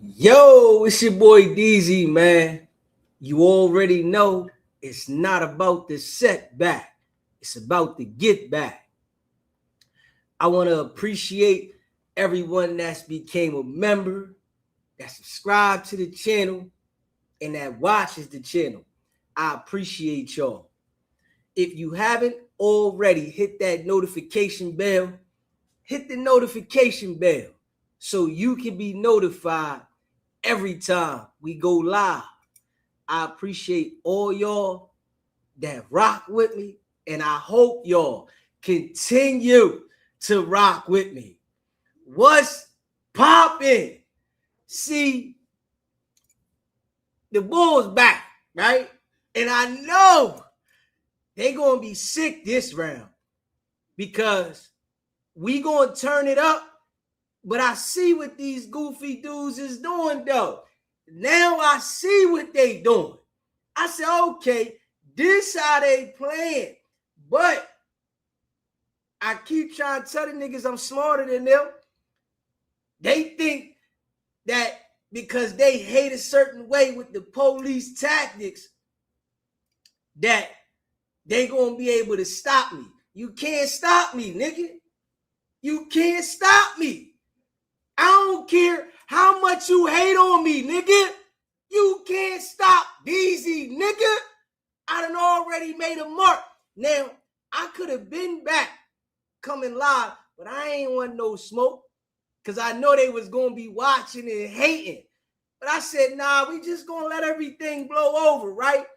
Yo, it's your boy Deezy, man. You already know it's not about the setback. It's about the get back. I want to appreciate everyone that's became a member, that subscribed to the channel, and that watches the channel. I appreciate y'all. If you haven't already hit that notification bell, hit the notification bell so you can be notified every time we go live. I appreciate all y'all that rock with me, and I hope y'all continue to rock with me. What's popping? See, the Bulls back, right? And I know they gonna be sick this round because we gonna turn it up. But I see what these goofy dudes is doing, though. Now I see what they doing. I said, okay, this how they playing. But I keep trying to tell the niggas I'm smarter than them. They think that because they hate a certain way with the police tactics, that they gonna be able to stop me. You can't stop me, nigga. You can't stop me. I don't care how much you hate on me, nigga. You can't stop Deezy, nigga. I done already made a mark. Now, I could have been back coming live, but I ain't want no smoke because I know they was going to be watching and hating. But I said, nah, we just going to let everything blow over, right?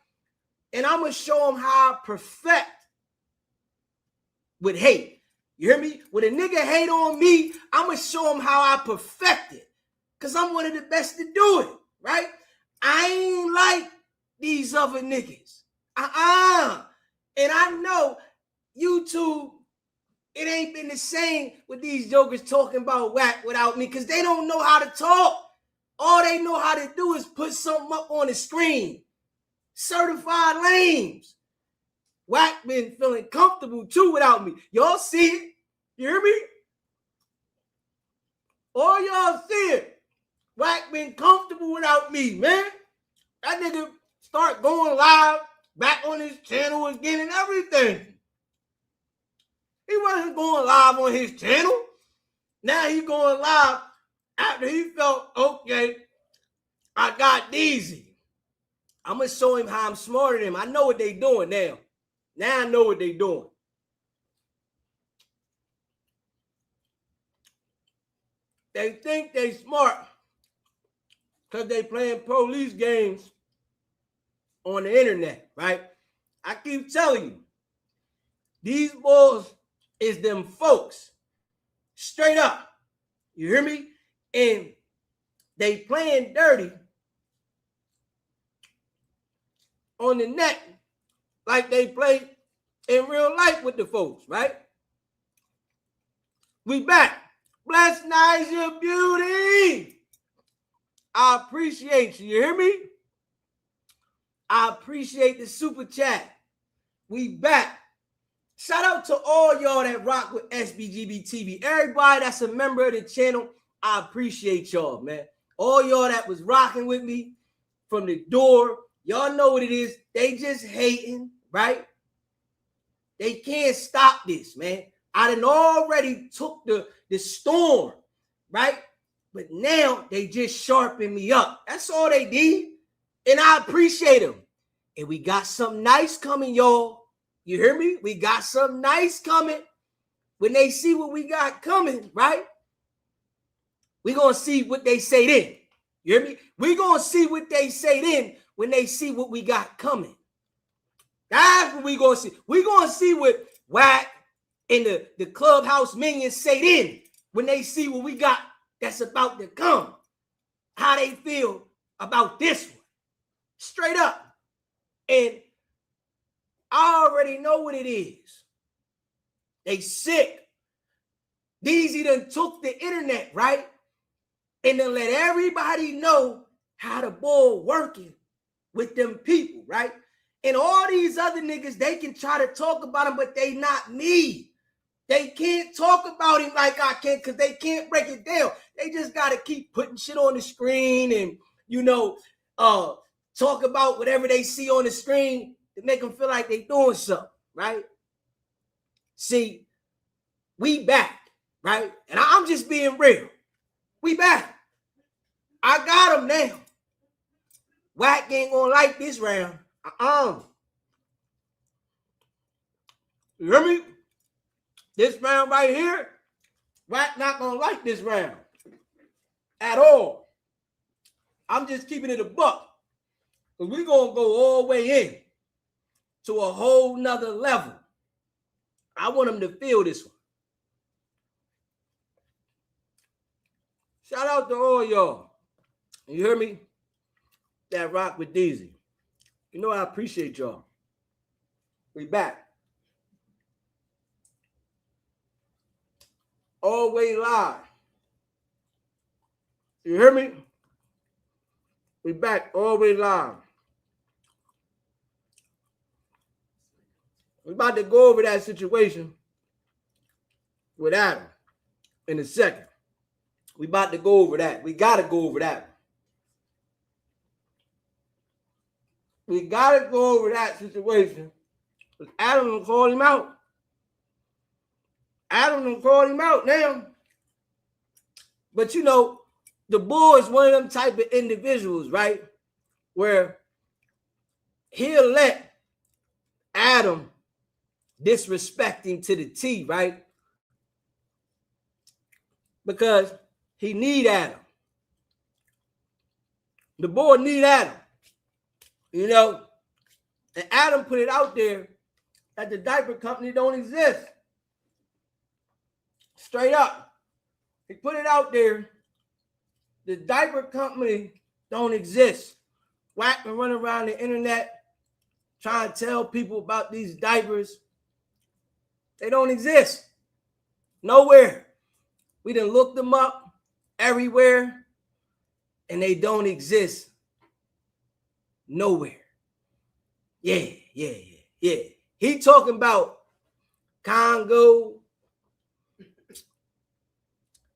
And I'm going to show them how I perfect with hate. You hear me? When a nigga hate on me, I'm going to show him how I perfect it. Because I'm one of the best to do it, right? I ain't like these other niggas. And I know YouTube, it ain't been the same with these jokers talking about Wack without me because they don't know how to talk. All they know how to do is put something up on the screen. Certified lames. Wack been feeling comfortable too without me. Y'all see it? You hear me? All y'all see it. Wack been comfortable without me, man. That nigga start going live back on his channel again and everything. He wasn't going live on his channel. Now he going live after he felt, okay, I got Deezy. I'm going to show him how I'm smarter than him. I know what they doing now. Now I know what they doing. They think they smart because they playing police games on the internet, right? I keep telling you, these boys is them folks. Straight up. You hear me? And they playing dirty on the net like they play in real life with the folks, right? We back. Bless Niger Beauty. I appreciate you. You hear me? I appreciate the super chat. We back. Shout out to all y'all that rock with SBGBTV. Everybody that's a member of the channel, I appreciate y'all, man. All y'all that was rocking with me from the door, y'all know what it is. They just hating, right? They can't stop this, man. I done already took the storm, right? But now they just sharpen me up. That's all they did. And I appreciate them. And we got something nice coming, y'all. You hear me? We got something nice coming. When they see what we got coming, right? We're going to see what they say then. You hear me? We're going to see what they say then when they see what we got coming. That's what we're going to see. We're going to see what Wack and the clubhouse minions say then when they see what we got that's about to come. How they feel about this one. Straight up. And I already know what it is. They sick. Deezy done took the internet, right? And then let everybody know how the ball working with them people, right? And all these other niggas, they can try to talk about them, but they not me. They can't talk about him like I can because they can't break it down. They just got to keep putting shit on the screen and, talk about whatever they see on the screen to make them feel like they doing something, right? See, we back, right? And I'm just being real. We back. I got him now. Wack ain't gonna like this round. You hear me? This round right here, Wack not gonna like this round at all. I'm just keeping it a buck. Because we're gonna go all the way in to a whole nother level. I want him to feel this one. Shout out to all y'all. You hear me? That rock with Deezy. You know I appreciate y'all. We back. Always live. You hear me? We back, always live. We're about to go over that situation with Adam in a second. We about to go over that. We got to go over that. We got to go over that situation. Because Adam done called him out. Adam done called him out now. But the bull is one of them type of individuals, right? Where he'll let Adam disrespect him to the T, right? Because he need Adam. The boy need Adam. And Adam put it out there that the diaper company don't exist. Straight up. He put it out there. The diaper company don't exist. Wack been running around the internet trying to tell people about these diapers. They don't exist. Nowhere. We done looked them up everywhere, and they don't exist nowhere. Yeah. He talking about Congo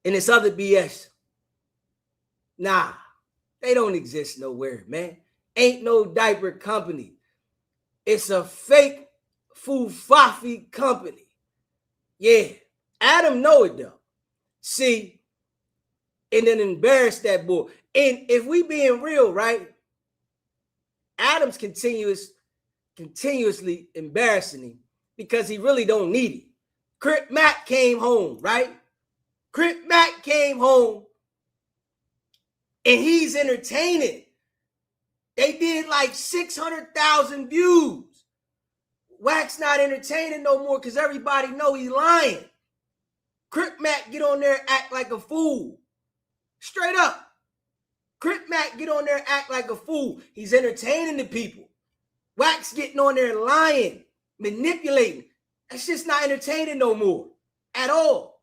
and this other BS. Nah, they don't exist nowhere, man. Ain't no diaper company. It's a fake foo-faffy company. Yeah, Adam know it though. See, and then embarrass that boy. And if we being real, right? Adam's continuously embarrassing him because he really don't need it. Crip Mac came home, right? Crip Mac came home and he's entertaining. They did like 600,000 views. Wack's not entertaining no more because everybody know he's lying. Crip Mac get on there and act like a fool. Straight up. Crip Mac get on there and act like a fool. He's entertaining the people. Wack's getting on there lying, manipulating. That's just not entertaining no more at all.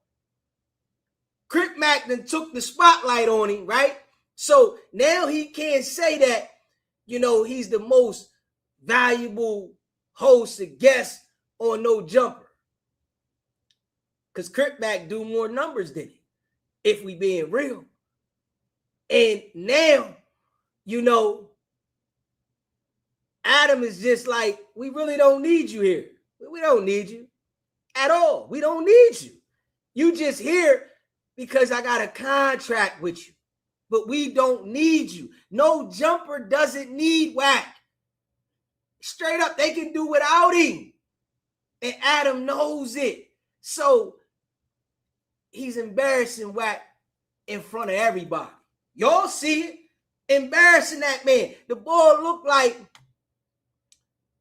Crip Mac then took the spotlight on him, right? So now he can't say that, he's the most valuable host or guest on No Jumper. Because Crip Mac do more numbers than him, if we being real. And now, Adam is just like, we really don't need you here. We don't need you at all. We don't need you. You just here because I got a contract with you. But we don't need you. No Jumper doesn't need Wack. Straight up, they can do without him. And Adam knows it. So he's embarrassing Wack in front of everybody. Y'all see it? Embarrassing that man. The boy looked like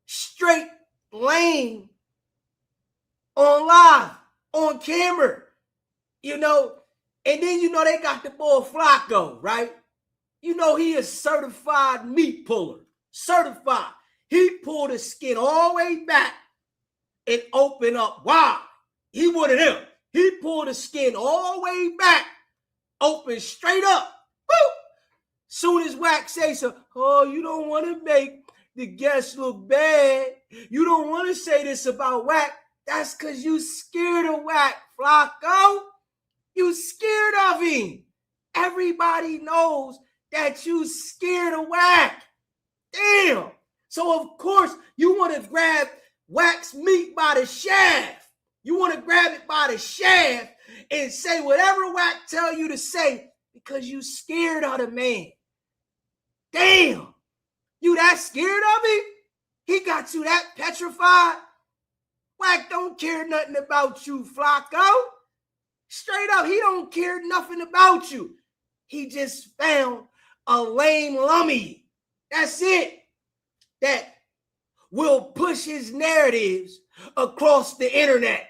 straight lame on live, on camera, And then, they got the boy Flacco, right? He is certified meat puller. Certified. He pulled his skin all the way back and opened up wide. He one of them. He pulled his skin all the way back, open straight up. Woo! Soon as Wack says, oh, you don't want to make the guests look bad. You don't want to say this about Wack. That's because you scared of Wack, Flocko. You scared of him. Everybody knows that you scared of Wack. Damn. So, of course, you want to grab Wack's meat by the shaft. You want to grab it by the shaft and say whatever Wack tell you to say because you scared of the man. Damn. You that scared of him? He got you that petrified? Wack don't care nothing about you, Flocko. Straight up, he don't care nothing about you. He just found a lame lummy. That's it. That will push his narratives across the internet.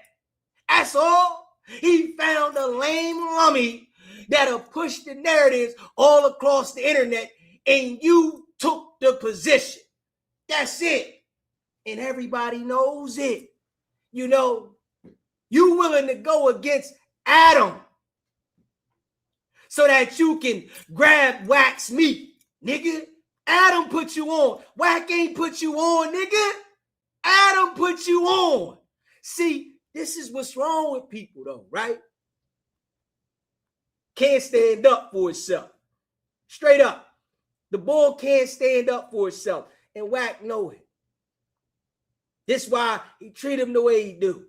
That's all. He found a lame lummy that'll push the narratives all across the internet, and you took the position. That's it. And everybody knows it. You know, you willing to go against Adam so that you can grab Wack's meat, nigga. Adam put you on. Wack ain't put you on, nigga. Adam put you on. See, this is what's wrong with people, though, right? Can't stand up for itself. Straight up. The bull can't stand up for itself. And Wack know it. This is why he treat him the way he do.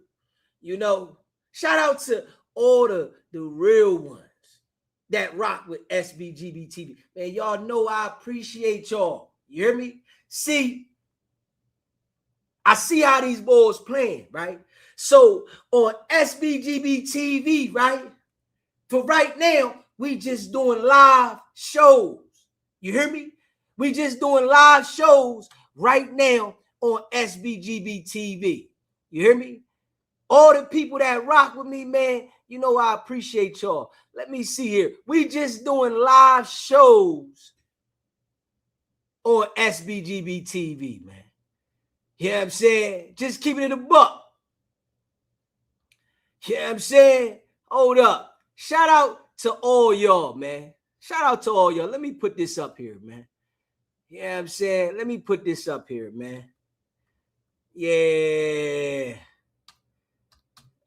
You know, shout out to all the real ones that rock with SBGBTV. Man, y'all know I appreciate y'all. You hear me? See, I see how these boys playing, right? So on SBGBTV, right? For right now, we just doing live shows. You hear me? We just doing live shows right now on SBGBTV. You hear me? All the people that rock with me, man, you know I appreciate y'all. Let me see here. We just doing live shows on SBGBTV, man. You know what I'm saying? Just keeping it a buck. You know what I'm saying? Hold up. Shout out to all y'all, man. Shout out to all y'all. Let me put this up here, man. You know what I'm saying? Let me put this up here, man. Yeah.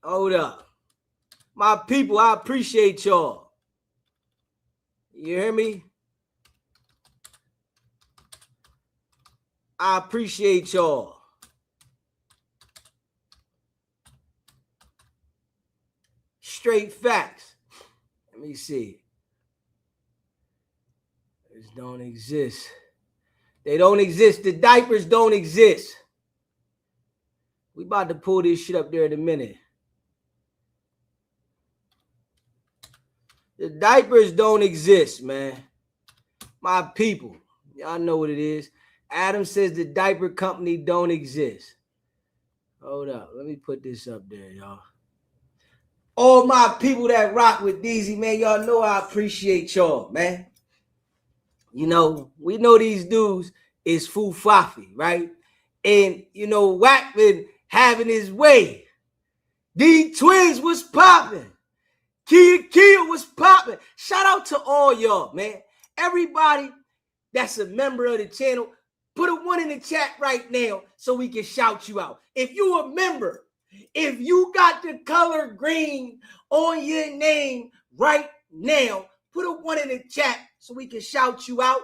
Hold up. My people, I appreciate y'all. You hear me? I appreciate y'all. Straight facts. Let me see. These don't exist. They don't exist. The diapers don't exist. We about to pull this shit up there in a minute. The diapers don't exist, man. My people, y'all know what it is. Adam says the diaper company don't exist. Hold up. Let me put this up there, y'all. All my people that rock with Deezy, man, y'all know I appreciate y'all, man. You know, we know these dudes is foo-fafi, right? And, you know, Wack been having his way. These twins was popping. Kia was popping. Shout out to all y'all, man. Everybody that's a member of the channel, put a 1 in the chat right now so we can shout you out. If you a member, if you got the color green on your name right now, put a 1 in the chat so we can shout you out.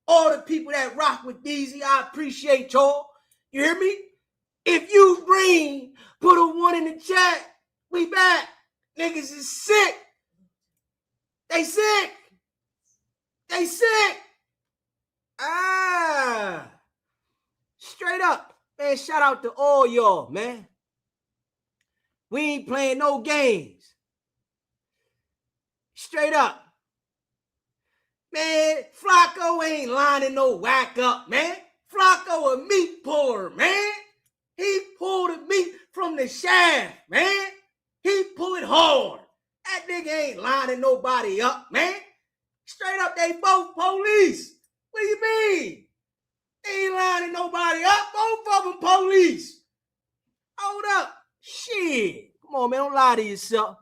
All the people that rock with Deezy, I appreciate y'all. You hear me? If you green, put a 1 in the chat. We back. Niggas is sick. They sick. They sick. Straight up. Man, shout out to all y'all, man. We ain't playing no games. Straight up. Man, Flocko ain't lining no Wack up, man. Flocko a meat puller, man. He pulled the meat from the shaft, man. He pull it hard. That nigga ain't lining nobody up, man. Straight up, they both police. What do you mean? They ain't lining nobody up. Both of them police. Hold up. Shit. Come on, man. Don't lie to yourself.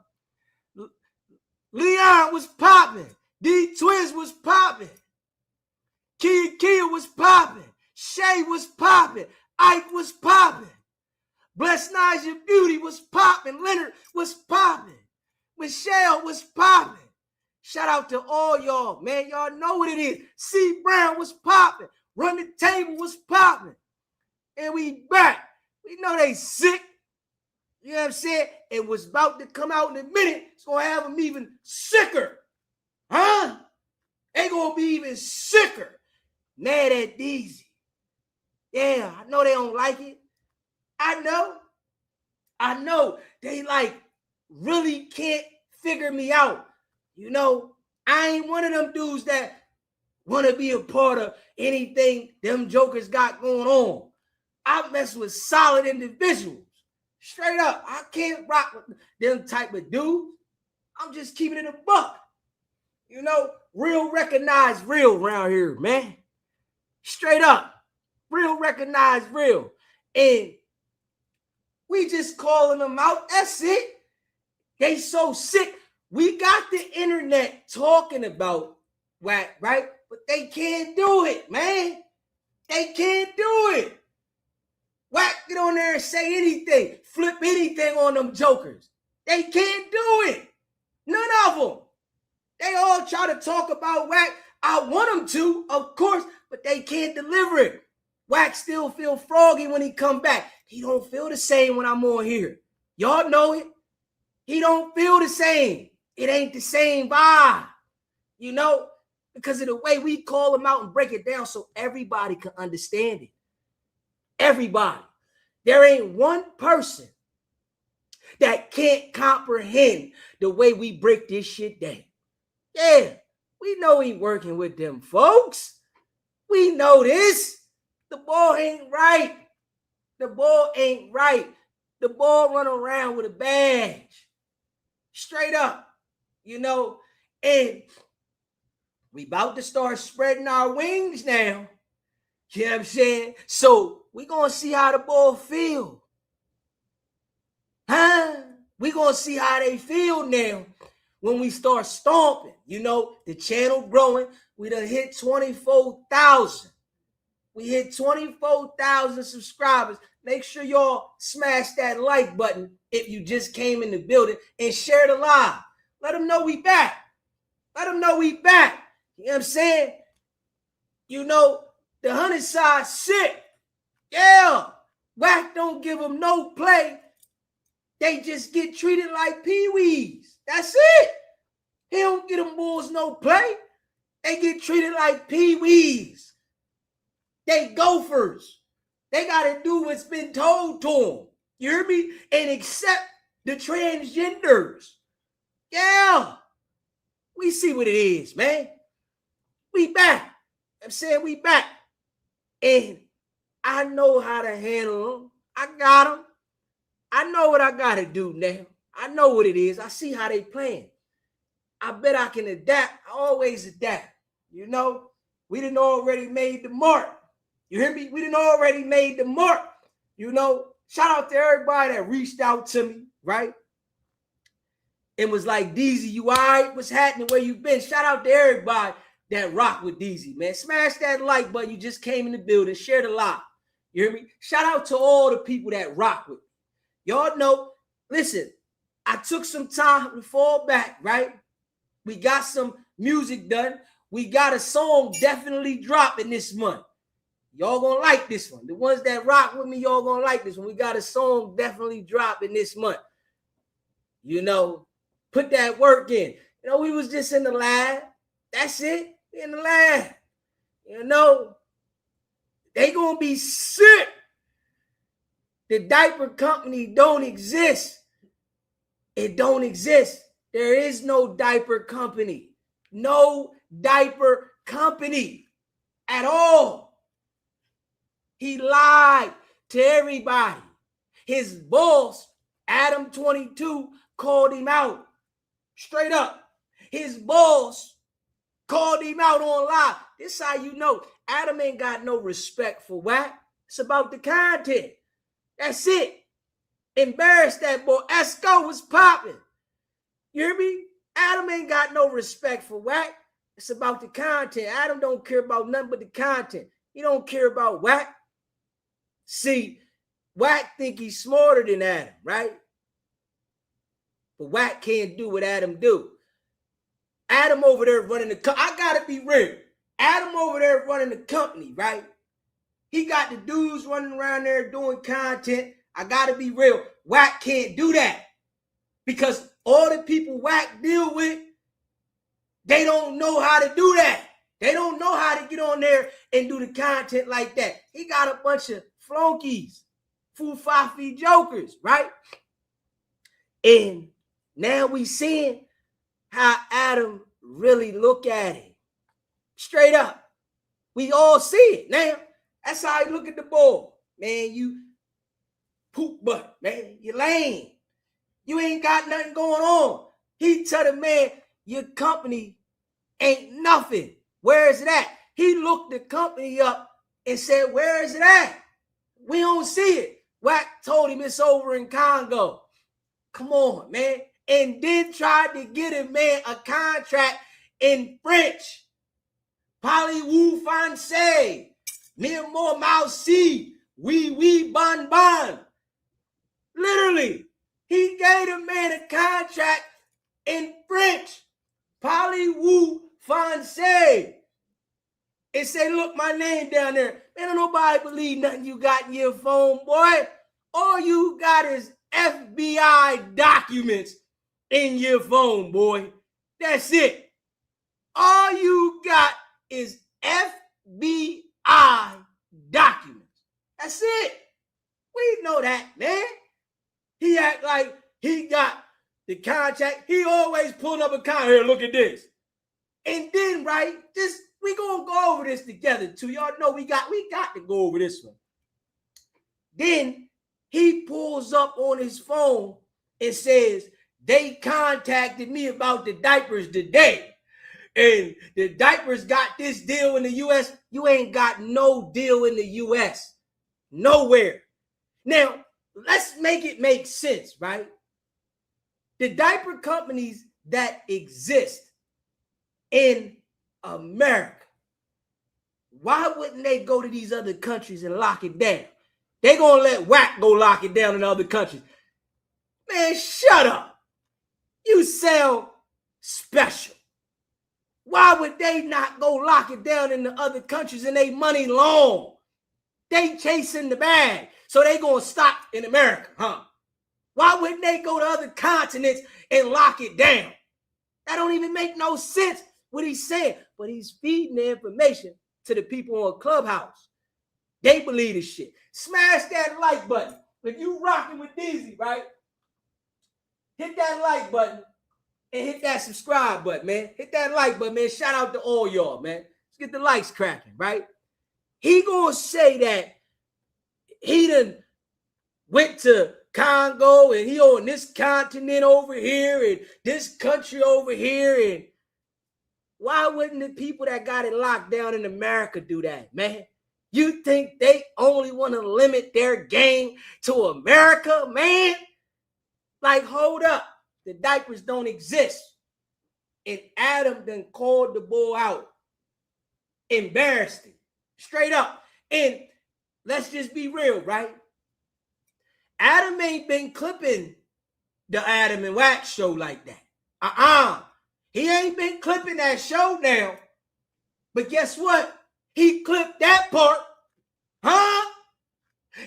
Leon was popping. D Twins was popping. Kia was popping. Shay was popping. Ike was popping. Bless Naja Beauty was popping. Leonard was popping. Michelle was popping. Shout out to all y'all, man. Y'all know what it is. C. Brown was popping. Run the Table was popping. And we back. We know they sick. You know what I'm saying? It was about to come out in a minute. It's going to have them even sicker. Huh? They going to be even sicker. Mad at Deezy. Yeah, I know they don't like it. I know. They like really can't figure me out. You know, I ain't one of them dudes that want to be a part of anything them jokers got going on. I mess with solid individuals. Straight up. I can't rock with them type of dudes. I'm just keeping it a buck. You know, real recognize real around here, man. Straight up. Real recognize real. And we just calling them out. That's it. They so sick. We got the internet talking about Wack, right? But they can't do it, man. They can't do it. Wack get on there and say anything, flip anything on them jokers. They can't do it. None of them. They all try to talk about Wack. I want them to, of course, but they can't deliver it. Wack still feel froggy when he come back. He don't feel the same when I'm on here. Y'all know it. He don't feel the same. It ain't the same vibe, you know, because of the way we call him out and break it down so everybody can understand it. Everybody. There ain't one person that can't comprehend the way we break this shit down. Yeah, we know he working with them folks. We know this. The ball ain't right. The ball ain't right. The ball run around with a badge. Straight up. You know, and we about to start spreading our wings now. You know what I'm saying? So we going to see how the ball feel. Huh? We going to see how they feel now when we start stomping. You know, the channel growing. We done hit 24,000. We hit 24,000 subscribers. Make sure y'all smash that like button if you just came in the building and share the live. Let them know we back. Let them know we back. You know what I'm saying? You know, the 100 side sick. Yeah. Wack don't give them no play. They just get treated like peewees. That's it. He don't get them bulls no play. They get treated like peewees. They gophers. They got to do what's been told to them. You hear me? And accept the transgenders. Yeah. We see what it is, man. We back. I'm saying we back. And I know how to handle them. I got them. I know what I got to do now. I know what it is. I see how they playing. I bet I can adapt. I always adapt. You know, we done already made the mark. You hear me? We done already made the mark. You know, shout out to everybody that reached out to me, right? It was like, Deezy, you all right? What's happening? Where you been? Shout out to everybody that rock with Deezy, man. Smash that like button. You just came in the building. Share the live. You hear me? Shout out to all the people that rock with me. Y'all know, listen, I took some time to fall back, right? We got some music done. We got a song definitely dropping this month. Y'all gonna like this one. The ones that rock with me, y'all gonna like this one. We got a song definitely dropping this month. You know, put that work in. You know, we was just in the lab. That's it. In the lab. You know, they gonna be sick. The diaper company don't exist. It don't exist. There is no diaper company. No diaper company at all. He lied to everybody. His boss, ADAM22, called him out. Straight up. His boss called him out on live. This is how you know Adam ain't got no respect for Wack. It's about the content. That's it. Embarrass that boy. Esco was popping. You hear me? Adam ain't got no respect for Wack. It's about the content. Adam don't care about nothing but the content. He don't care about Wack. See, Wack think he's smarter than Adam, right? But Wack can't do what Adam do. Adam over there running the company. I gotta be real. Adam over there running the company, right? He got the dudes running around there doing content. I gotta be real. Wack can't do that. Because all the people Wack deal with, they don't know how to do that. They don't know how to get on there and do the content like that. He got a bunch of flunkies, foo-fa-fee jokers, right? And now we seeing how Adam really look at it. Straight up. We all see it now. That's how he look at the ball. Man, you poop butt, man. You lame. You ain't got nothing going on. He tell the man, your company ain't nothing. Where is it at? He looked the company up and said, where is it at? We don't see it. Wack told him it's over in Congo. Come on, man. And then tried to get him, man, a contract in French. Parlez-vous français? Mere more mousy. Oui, bon, bon. Literally, he gave the man a contract in French. Parlez-vous français? And say, look, my name down there. Man, don't nobody believe nothing you got in your phone, boy. All you got is FBI documents in your phone, boy. That's it. All you got is FBI documents. That's it. We know that, man. He act like he got the contract. He always pulling up a contract. Here, look at this. And then, right, we gonna go over this together too. Y'all know we got to go over this one. Then he pulls up on his phone and says, they contacted me about the diapers today. And the diapers got this deal in the U.S. You ain't got no deal in the U.S. Nowhere. Now, let's make it make sense, right? The diaper companies that exist in America, why wouldn't they go to these other countries and lock it down? They gonna let Wack go lock it down in other countries. Man, shut up. You sound special. Why would they not go lock it down in the other countries and they money long? They chasing the bag, so they gonna stop in America, huh? Why wouldn't they go to other continents and lock it down? That don't even make no sense what he's saying, but he's feeding the information to the people on Clubhouse. They believe this shit. Smash that like button. If you rocking with Deezy, right? Hit that like button and hit that subscribe button, man. Hit that like button, man. Shout out to all y'all, man. Let's get the likes cracking, right? He gonna say that he done went to Congo and he on this continent over here and this country over here. And why wouldn't the people that got it locked down in America do that, man? You think they only want to limit their game to America, man? Like, hold up. The diapers don't exist. And Adam done called the bull out. Embarrassed him. Straight up. And let's just be real, right? Adam ain't been clipping the Adam and Wack show like that. He ain't been clipping that show now. But guess what? He clipped that part. Huh?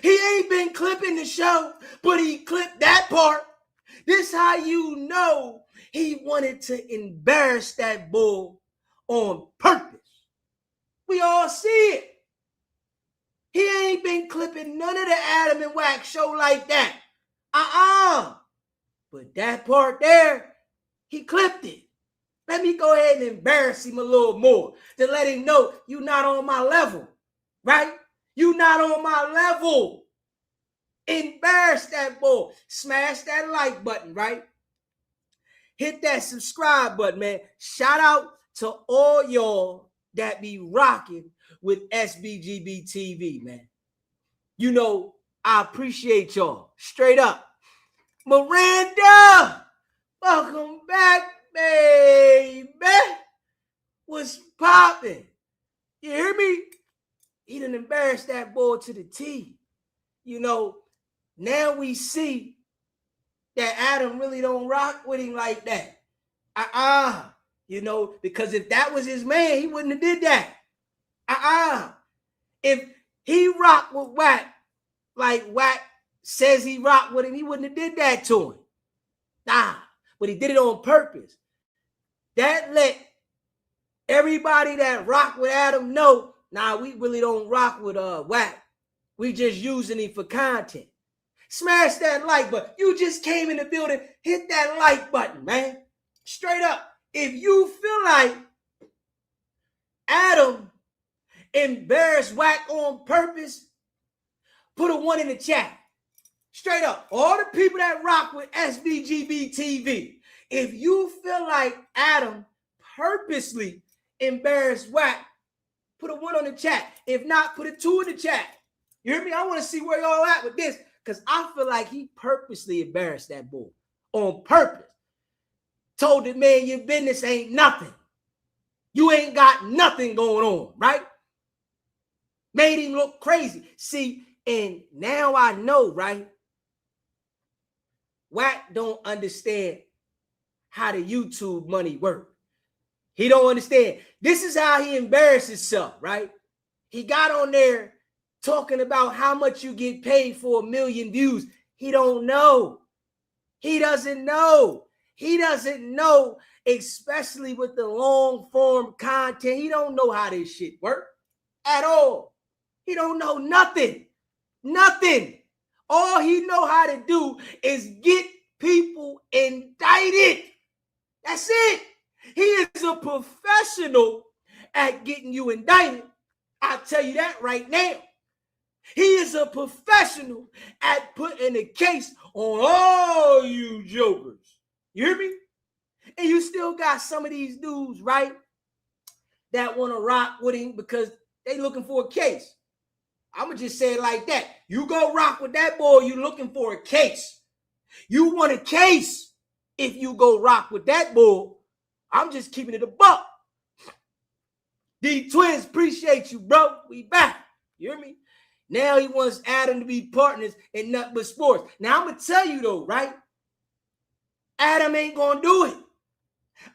He ain't been clipping the show, but he clipped that part. This how you know he wanted to embarrass that bull on purpose. We all see it. He ain't been clipping none of the Adam and Wack show like that. But that part there, he clipped it. Let me go ahead and embarrass him a little more to let him know you're not on my level, right? You're not on my level. Embarrass that bull. Smash that like button, right? Hit that subscribe button, man. Shout out to all y'all that be rocking with SBGBTV, man. You know, I appreciate y'all. Straight up. Miranda, welcome back, baby. What's popping? You hear me? He done embarrassed that boy to the T. You know, now we see that Adam really don't rock with him like that. You know, because if that was his man, he wouldn't have did that. If he rocked with Wack, like Wack says he rocked with him, he wouldn't have did that to him. But he did it on purpose. That let everybody that rock with Adam know, we really don't rock with Wack. We just using him for content. Smash that like button. You just came in the building, hit that like button, man. Straight up. If you feel like Adam embarrassed Wack on purpose, put a 1 in the chat. Straight up. All the people that rock with SBGBTV, if you feel like Adam purposely embarrassed Wack, put a 1 on the chat. If not, put a 2 in the chat. You hear me? I want to see where y'all at with this, because I feel like he purposely embarrassed that boy on purpose. Told the man your business ain't nothing. You ain't got nothing going on, right? Made him look crazy. See, and now I know, right? Wack don't understand how the YouTube money works. He don't understand. This is how he embarrassed himself, right? He got on there talking about how much you get paid for 1 million views. He don't know. He doesn't know. He doesn't know, especially with the long form content. He don't know how this shit works at all. He don't know nothing. Nothing. All he know how to do is get people indicted. That's it. He is a professional at getting you indicted. I'll tell you that right now. He is a professional at putting a case on all you jokers. You hear me? And you still got some of these dudes, right, that want to rock with him because they looking for a case. I'm going to just say it like that. You go rock with that boy, you looking for a case. You want a case if you go rock with that boy. I'm just keeping it a buck. D Twins, appreciate you, bro. We back. You hear me? Now he wants Adam to be partners in nothing but sports. Now I'm going to tell you though, right? Adam ain't going to do it.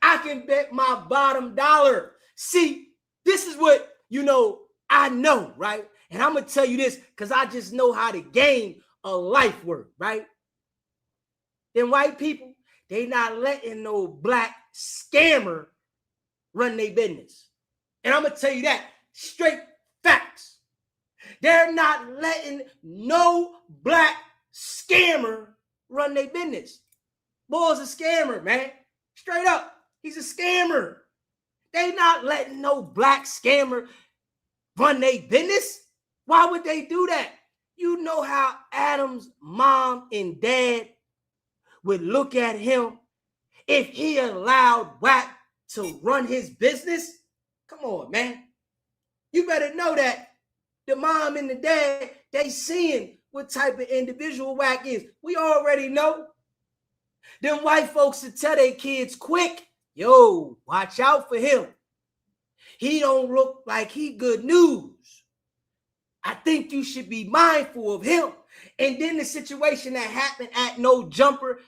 I can bet my bottom dollar. See, this is what, I know, right? And I'm going to tell you this because I just know how the game of life works, right? Them white people, they not letting no black scammer run their business. And I'm going to tell you that straight facts. They're not letting no black scammer run their business. Boy's a scammer, man. Straight up. He's a scammer. They not letting no black scammer run their business. Why would they do that? You know how Adam's mom and dad would look at him if he allowed Wack to run his business? Come on, man. You better know that the mom and the dad, they seeing what type of individual Wack is. We already know. Them white folks to tell their kids quick, yo, watch out for him. He don't look like he good news. I think you should be mindful of him. And then the situation that happened at No Jumper,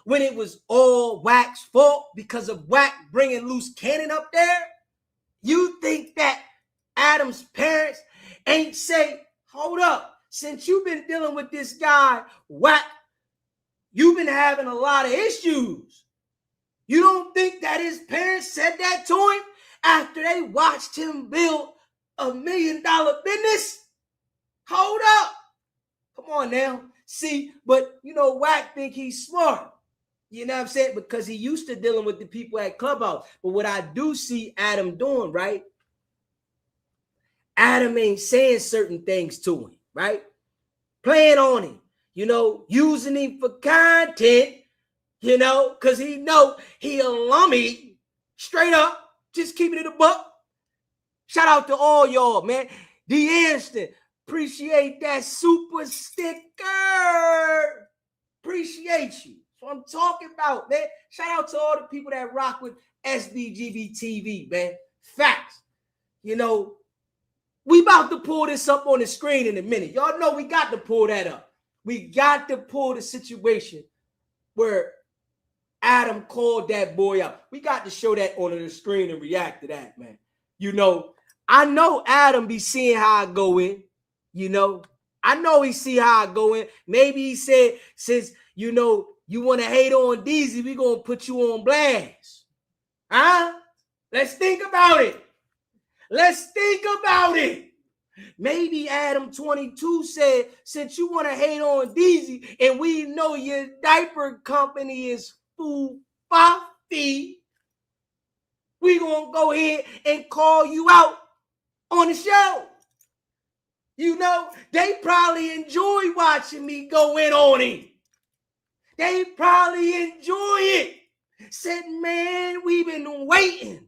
when it was all Wack's fault because of Wack bringing loose cannon up there, you think that Adam's parents ain't say, hold up, since you've been dealing with this guy, Wack, you've been having a lot of issues. You don't think that his parents said that to him after they watched him build $1 million business? Hold up. Come on now. See, but Wack think he's smart. You know what I'm saying? Because he used to dealing with the people at Clubhouse. But what I do see Adam doing, right? Adam ain't saying certain things to him, right? Playing on him, using him for content, because he know he a lummy. Straight up, just keeping it a buck. Shout out to all y'all, man. DOESNT, appreciate that super sticker. Appreciate you. That's what I'm talking about, man. Shout out to all the people that rock with SBGBTV, man. Facts. We about to pull this up on the screen in a minute. Y'all know we got to pull that up. We got to pull the situation where Adam called that boy out. We got to show that on the screen and react to that, man. You know, I know Adam be seeing how I go in. You know, I know he see how I go in. Maybe he said, since, you know, you want to hate on Deezy, we going to put you on blast. Huh? Let's think about it. Let's think about it. Maybe ADAM22 said, since you want to hate on Deezy and we know your diaper company is foo-fa-fee, we going to go ahead and call you out on the show. You know, they probably enjoy watching me go in on him. They probably enjoy it. Said, man, we've been waiting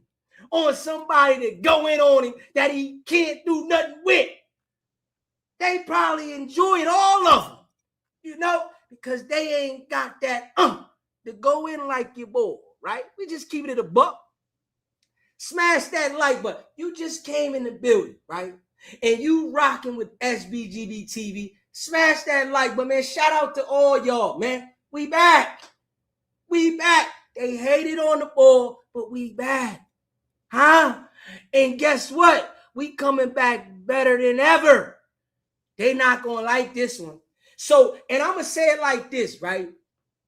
on somebody to go in on him that he can't do nothing with. They probably enjoy it, all of them, you know, because they ain't got that to go in like your boy, right? We just keep it a buck. Smash that like button. You just came in the building, right? And you rocking with SBGBTV. Smash that like button, man. Shout out to all y'all, man. We back. We back. They hated on the ball, but we back. Huh? And guess what? We coming back better than ever. They not going to like this one. So, and I'm going to say it like this, right?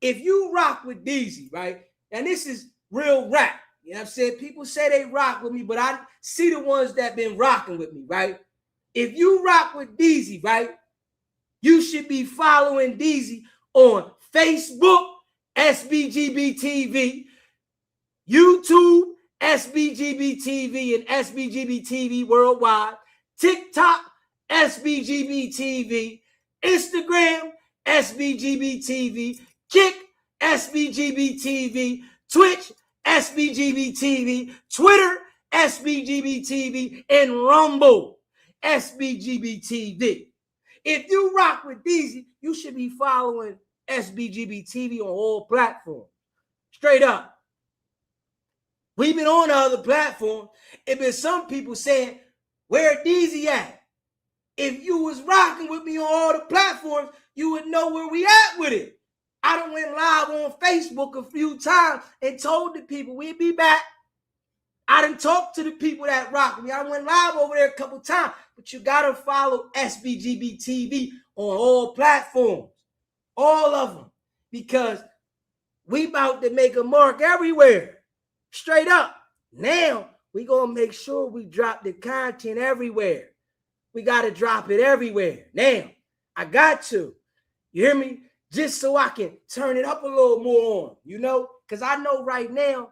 If you rock with Deezy, right? And this is real rap. You know what I'm saying? People say they rock with me, but I see the ones that been rocking with me, right? If you rock with Deezy, right? You should be following Deezy on Facebook, SBGBTV, YouTube, SBGBTV and SBGBTV Worldwide, TikTok, SBGBTV, Instagram, SBGBTV, Kick, SBGBTV, Twitch, SBGBTV, Twitter, SBGBTV, and Rumble, SBGBTV. If you rock with Deezy, you should be following SBGBTV on all platforms. Straight up. We've been on the other platform. It been some people saying, where Deezy at? If you was rocking with me on all the platforms, you would know where we at with it. I done went live on Facebook a few times and told the people we'd be back. I done talked to the people that rock with me. I went live over there a couple times. But you got to follow SBGBTV on all platforms. All of them. Because we about to make a mark everywhere. Straight up. Now, we going to make sure we drop the content everywhere. We got to drop it everywhere. Now, I got to. You hear me? Just so I can turn it up a little more on, you know? Because I know right now,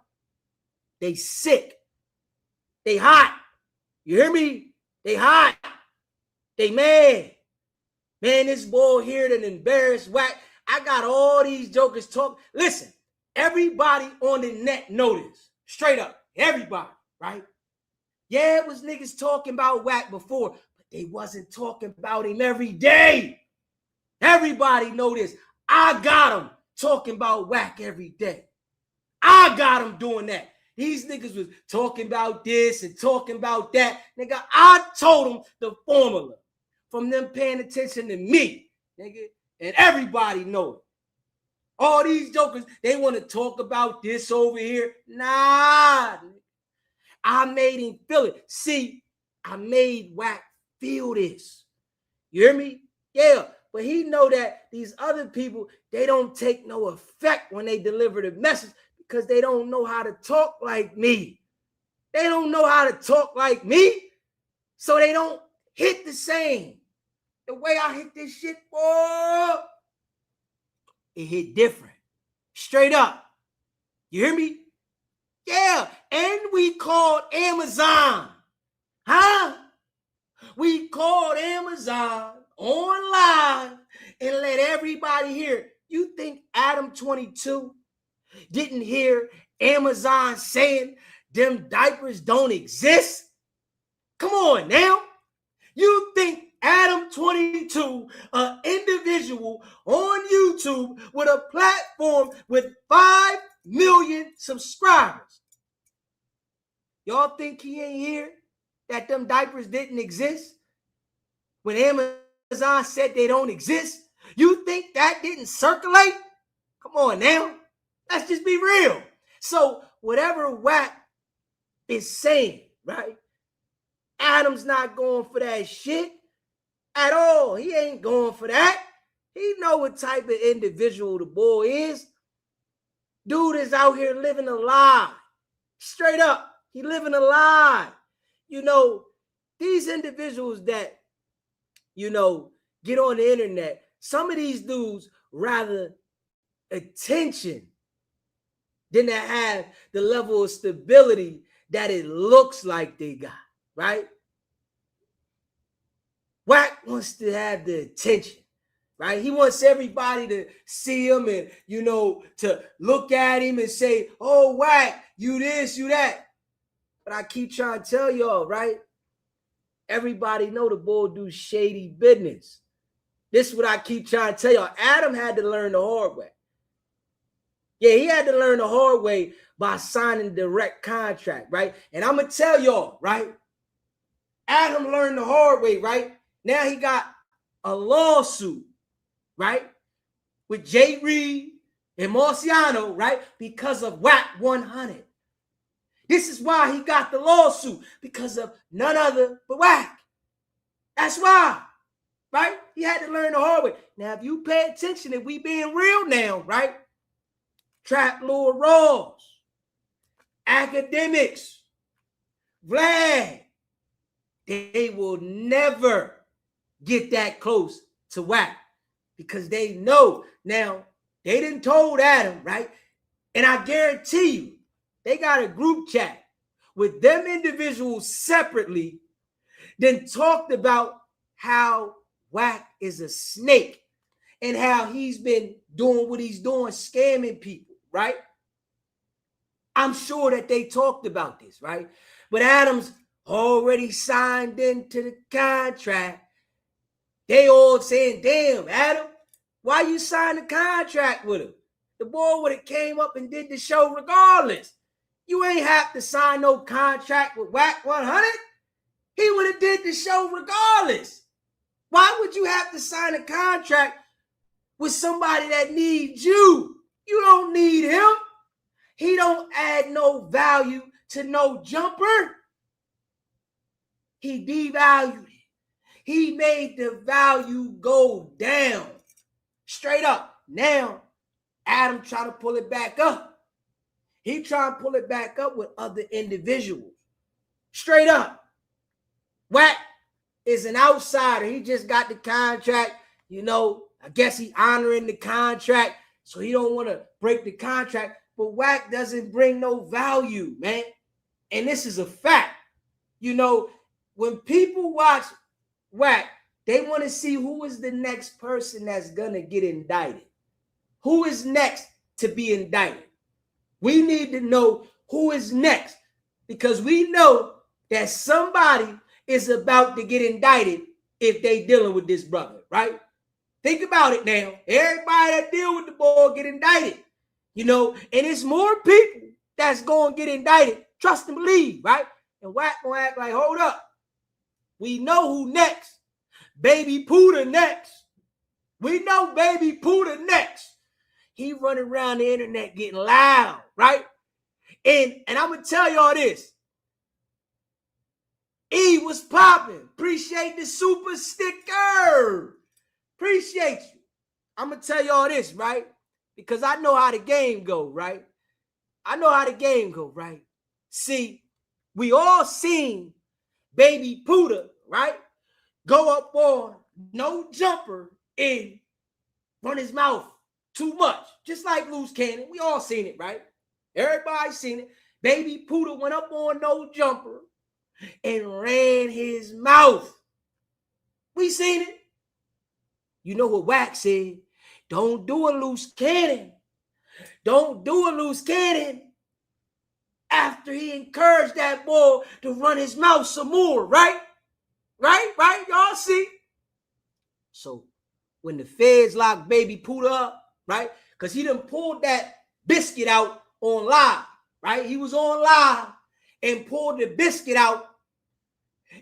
they sick. They hot. You hear me? They hot. They mad. Man, this boy here done embarrassed Wack. I got all these jokers talk. Listen, everybody on the net noticed. Straight up. Everybody, right? Yeah, it was niggas talking about Wack before, but they wasn't talking about him every day. Everybody know this. I got him talking about Wack every day. I got him doing that. These niggas was talking about this and talking about that. Nigga, I told them the formula from them paying attention to me, nigga, and everybody know it. All these jokers, they want to talk about this over here. Nah, I made him feel it. See, I made Wack feel this. You hear me? Yeah, but he know that these other people, they don't take no effect when they deliver the message because they don't know how to talk like me. They don't know how to talk like me, so they don't hit the same. The way I hit this shit, boy, it hit different. Straight up. You hear me? Yeah, and we called Amazon. Huh? We called Amazon online and let everybody hear. You think ADAM22 didn't hear Amazon saying them diapers don't exist? Come on now. You think ADAM22, an individual on YouTube with a platform with 5 million subscribers, y'all think he ain't here that them diapers didn't exist when Amazon said they don't exist? You think that didn't circulate? Come on now. Let's just be real. So whatever Wack is saying, right? Adam's not going for that shit at all. He ain't going for that. He know what type of individual the boy is. Dude is out here living a lie. Straight up, he living a lie. You know, these individuals that, you know, get on the internet, some of these dudes rather attention than to have the level of stability that it looks like they got, right? Wack wants to have the attention, right? He wants everybody to see him and, you know, to look at him and say, oh, Wack, you this, you that. But I keep trying to tell y'all, right? Everybody know the boy do shady business. This is what I keep trying to tell y'all. Adam had to learn the hard way. Yeah, he had to learn the hard way by signing direct contract, right? And I'm going to tell y'all, right? Adam learned the hard way, right? Now he got a lawsuit, right? With Jay Reed and Marciano, right? Because of Wack 100. This is why he got the lawsuit, because of none other but Wack. That's why, right? He had to learn the hard way. Now, if you pay attention, if we being real now, right? Trap Lord Ross, academics, Vlad, they will never get that close to Wack because they know. Now, they didn't told Adam, right? And I guarantee you, they got a group chat with them individuals separately, then talked about how Wack is a snake and how he's been doing what he's doing, scamming people, right? I'm sure that they talked about this, right? But Adam's already signed into the contract. They all saying, damn, Adam, why you signed the contract with him? The boy would have came up and did the show regardless. You ain't have to sign no contract with Wack 100. He would have did the show regardless. Why would you have to sign a contract with somebody that needs you? You don't need him. He don't add no value to no jumper. He devalued it. He made the value go down. Straight up. Now, Adam trying to pull it back up. He trying to pull it back up with other individuals. Straight up. Wack is an outsider. He just got the contract. You know, I guess he honoring the contract, so he don't want to break the contract. But Wack doesn't bring no value, man. And this is a fact. You know, when people watch Wack, they want to see who is the next person that's going to get indicted. Who is next to be indicted? We need to know who is next, because we know that somebody is about to get indicted if they dealing with this brother, right? Think about it now. Everybody that deal with the boy get indicted, you know, and it's more people that's going to get indicted. Trust and believe, right? And Wack gonna act like, hold up. We know who next. Baby Pooter next. We know Baby Pooter next. He running around the internet getting loud, right? And I'm going to tell y'all this. E was popping. Appreciate the super sticker. Appreciate you. I'm going to tell y'all this, right? Because I know how the game go, right? I know how the game go, right? See, we all seen Baby Pooter, right? Go up on no jumper and run his mouth too much. Just like Loose Cannon. We all seen it, right? Everybody seen it. Baby Pooter went up on no jumper and ran his mouth. We seen it. You know what Wack said? Don't do a Loose Cannon. Don't do a Loose Cannon. After he encouraged that boy to run his mouth some more, right? Right? Y'all see? So when the feds locked Baby Pooter up, right? Because he done pulled that biscuit out on live, right? He was on live and pulled the biscuit out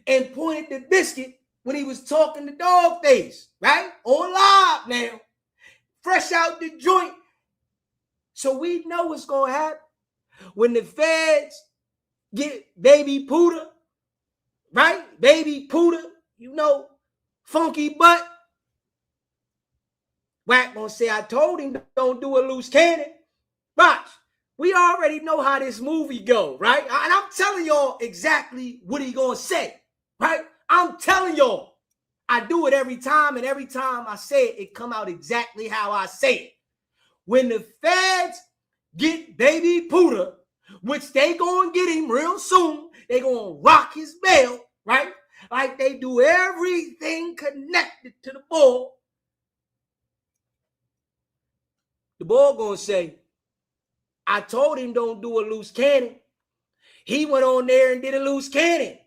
and pointed the biscuit when he was talking to Dogface, right? On live now. Fresh out the joint. So we know what's going to happen. When the feds get Baby Pooter, right? Baby Pooter, you know, funky butt. Wack gonna say, I told him don't do a loose cannon. Watch. We already know how this movie go, right? And I'm telling y'all exactly what he gonna say, right? I'm telling y'all. I do it every time, and every time I say it, it come out exactly how I say it. When the feds get Baby Pooter, which they gonna get him real soon, they gonna rock his bail, right? Like they do everything connected to the ball. The ball gonna say, I told him don't do a loose cannon. He went on there and did a loose cannon.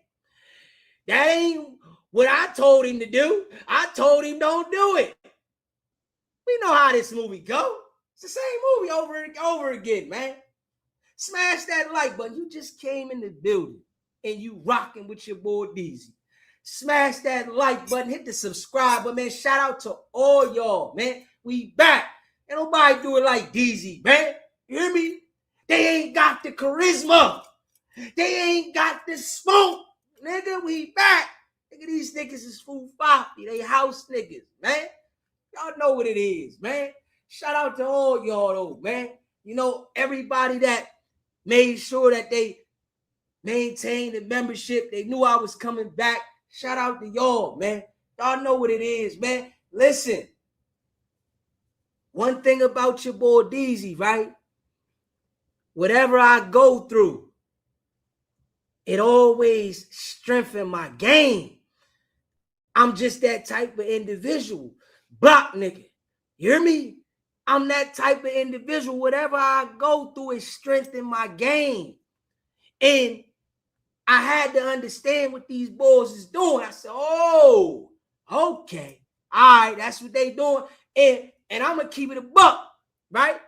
That ain't what I told him to do. I told him don't do it. We know how this movie go. It's the same movie over and over again, man. Smash that like button. You just came in the building and you rocking with your boy Deezy. Smash that like button. Hit the subscribe button, man. Shout out to all y'all, man. We back. Ain't nobody do it like Deezy, man. You hear me? They ain't got the charisma. They ain't got the smoke. Nigga, we back. Nigga, these niggas is full floppy. They house niggas, man. Y'all know what it is, man. Shout out to all y'all, though, man. You know, everybody that made sure that they maintained the membership. They knew I was coming back. Shout out to y'all, man. Y'all know what it is, man. Listen. One thing about your boy Deezy, right? Whatever I go through, it always strengthens my game. I'm just that type of individual. Block nigga. You hear me? I'm that type of individual. Whatever I go through, it strengthens my game. And I had to understand what these boys is doing. I said, oh, okay. All right, that's what they doing. And I'm going to keep it a buck, right?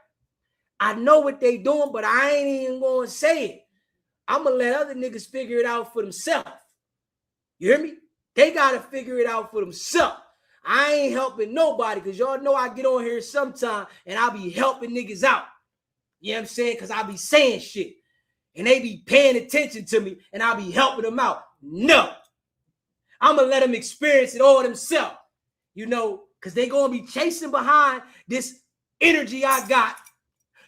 I know what they doing, but I ain't even going to say it. I'm going to let other niggas figure it out for themselves. You hear me? They got to figure it out for themselves. I ain't helping nobody because y'all know I get on here sometime and I be helping niggas out. You know what I'm saying? Because I be saying shit. And they be paying attention to me and I be helping them out. No. I'm going to let them experience it all themselves. You know, because they going to be chasing behind this energy I got,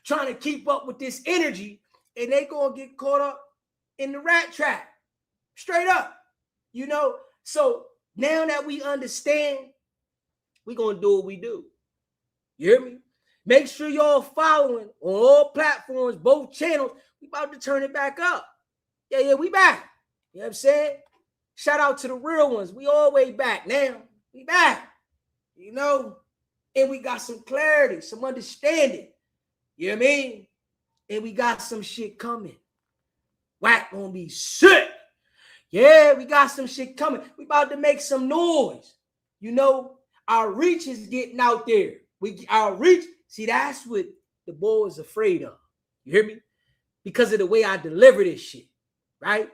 trying to keep up with this energy, and they going to get caught up in the rat trap. Straight up. You know, so now that we understand, we going to do what we do. You hear me? Make sure y'all following on all platforms, both channels. We about to turn it back up. Yeah, we back. You know what I'm saying? Shout out to the real ones. We all way back now. We back. You know? And we got some clarity, some understanding. You know what I mean? And we got some shit coming. Wack gonna be sick. Yeah, we got some shit coming. We about to make some noise. You know? Our reach is getting out there. Our reach, see, that's what the boy is afraid of. You hear me? Because of the way I deliver this shit, right?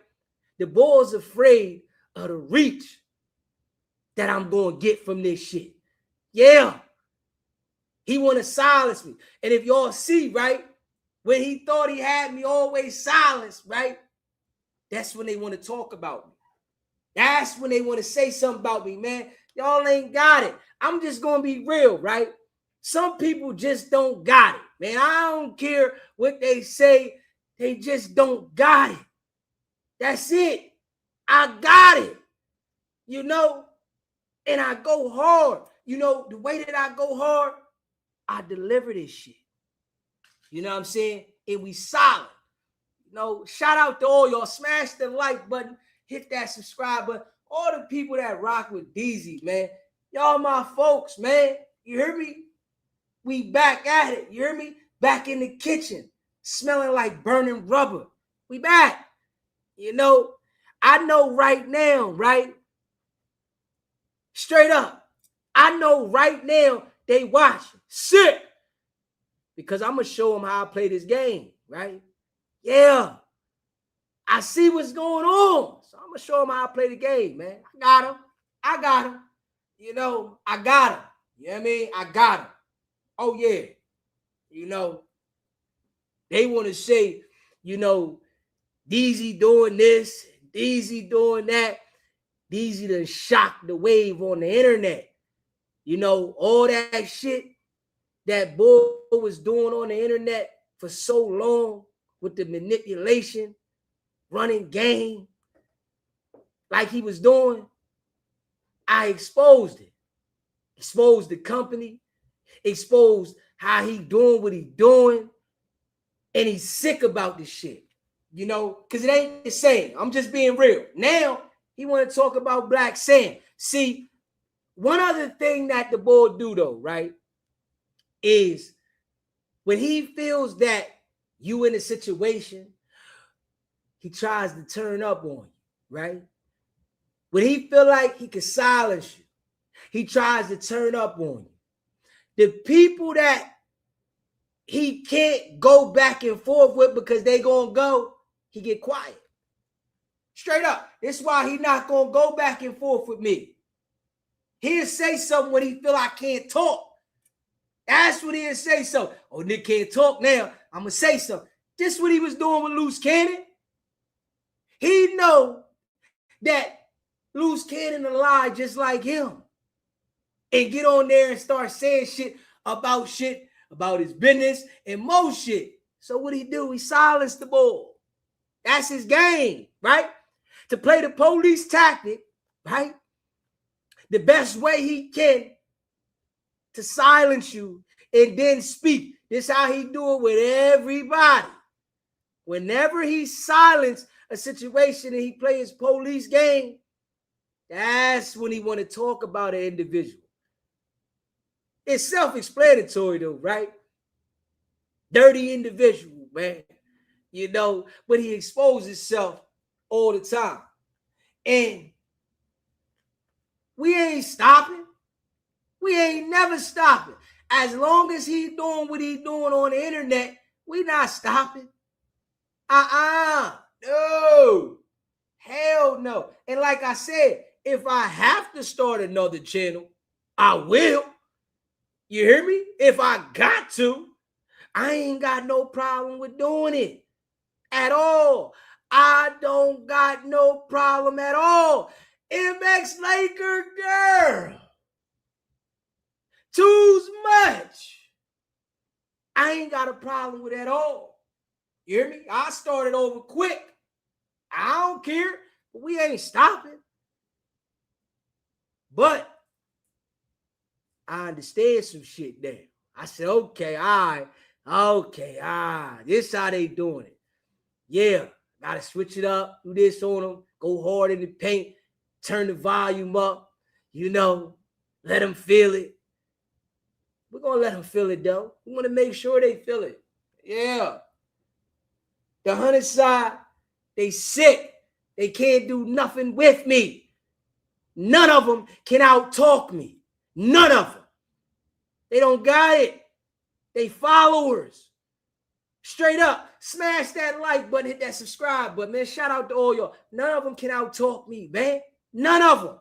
The boy is afraid of the reach that I'm going to get from this shit. Yeah. He want to silence me. And if y'all see, right, when he thought he had me always silenced, right, that's when they want to talk about me. That's when they want to say something about me, man. Y'all ain't got it. I'm just going to be real, right? Some people just don't got it, man. I don't care what they say. They just don't got it. That's it. I got it. You know, and I go hard. You know, the way that I go hard, I deliver this shit. You know what I'm saying? And we solid. You know, shout out to all y'all. Smash the like button. Hit that subscribe button. All the people that rock with Deezy, man. Y'all my folks, man. You hear me? We back at it. You hear me? Back in the kitchen. Smelling like burning rubber. We back. You know, I know right now, right? Straight up. I know right now they watching. Sick. Because I'm going to show them how I play this game, right? Yeah. I see what's going on. So I'm going to show them how I play the game, man. I got them. I got him. You know, I got him. You know what I mean? I got him. Oh, yeah. You know, they want to say, you know, Deezy doing this, Deezy doing that. Deezy done shocked the wave on the internet. You know, all that shit that boy was doing on the internet for so long with the manipulation, running game, like he was doing, I exposed it. Exposed the company, exposed how he doing what he doing, and he's sick about this shit, you know, because it ain't the same. I'm just being real. Now, he want to talk about Black Sam. See, one other thing that the boy do, though, right, is when he feels that you in a situation, he tries to turn up on you, right? When he feel like he can silence you, he tries to turn up on you. The people that he can't go back and forth with because they gonna go, he get quiet. Straight up. That's why he not gonna go back and forth with me. He'll say something when he feel I can't talk. That's what he'll say something. Oh, Nick can't talk now. I'm gonna say something. This is what he was doing with Loose Cannon. He know that Loose Cannon a lie just like him. And get on there and start saying shit about his business and more shit. So what he do? He silenced the ball. That's his game, right? To play the police tactic, right? The best way he can to silence you and then speak. This how he do it with everybody. Whenever he silence a situation and he play his police game, that's when he want to talk about an individual. It's self-explanatory though, right? Dirty individual, man. You know, but he exposes himself all the time. And we ain't stopping. We ain't never stopping. As long as he doing what he doing on the internet, we not stopping. No. Hell no. And like I said, if I have to start another channel, I will. You hear me? If I got to, I ain't got no problem with doing it at all. I don't got no problem at all. MX Laker girl. Too much. I ain't got a problem with it at all. You hear me? I started over quick. I don't care, but we ain't stopping. But I understand some shit there. I said, okay, all right. This how they doing it. Yeah, gotta switch it up, do this on them, go hard in the paint, turn the volume up, you know, let them feel it. We're gonna let them feel it though. We want to make sure they feel it. Yeah. The 100 side, they sick. They can't do nothing with me. None of them can out-talk me. None of them. They don't got it. They followers. Straight up, smash that like button, hit that subscribe button, man. Shout out to all y'all. None of them can out-talk me, man. None of them.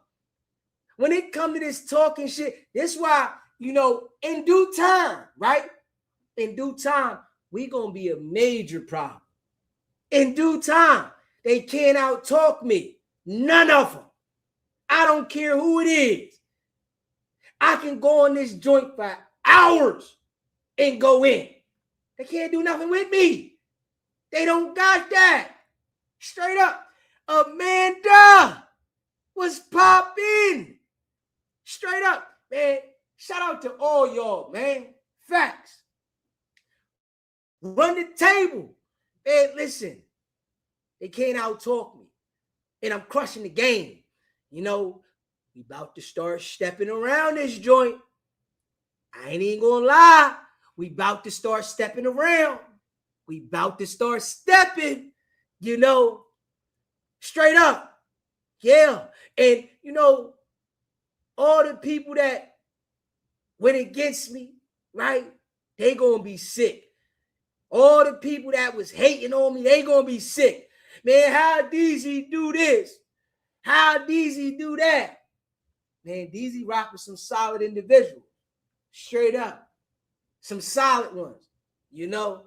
When it comes to this talking shit, that's why, you know, in due time, right? In due time, we going to be a major problem. In due time, they can't out-talk me. None of them. I don't care who it is. I can go on this joint for hours and go in. They can't do nothing with me. They don't got that. Straight up. Amanda was popping. Straight up, man. Shout out to all y'all, man. Facts. Run the table. Man, listen. They can't out-talk me. And I'm crushing the game. You know, we about to start stepping around this joint. I ain't even gonna lie. We about to start stepping around. We about to start stepping, you know, straight up. Yeah. And, you know, all the people that went against me, right, they gonna be sick. All the people that was hating on me, they gonna be sick. Man, how Deezy do this? How Deezy do that? Man, Deezy rock with some solid individuals. Straight up. Some solid ones. You know?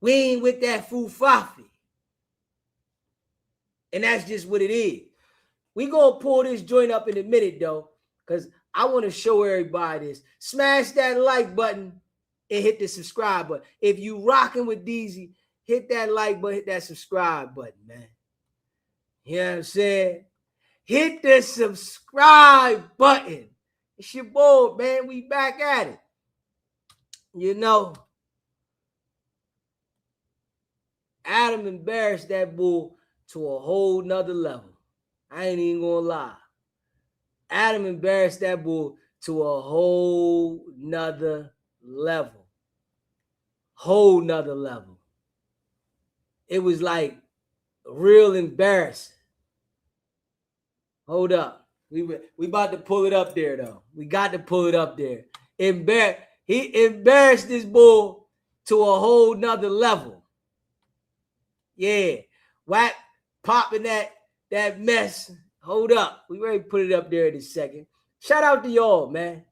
We ain't with that foo-fafi. And that's just what it is. We gonna pull this joint up in a minute, though, because I want to show everybody this. Smash that like button and hit the subscribe button. If you rocking with Deezy, hit that like button, hit that subscribe button, man. You know what I'm saying? Hit the subscribe button. It's your boy, man. We back at it. You know, Adam embarrassed that bull to a whole nother level. I ain't even gonna lie. Adam embarrassed that bull to a whole nother level. Whole nother level. It was like real embarrassing. Hold up. We about to pull it up there, though. We got to pull it up there. He embarrassed this bull to a whole nother level. Yeah. Wack popping that mess. Hold up. We ready to put it up there in a second. Shout out to y'all, man.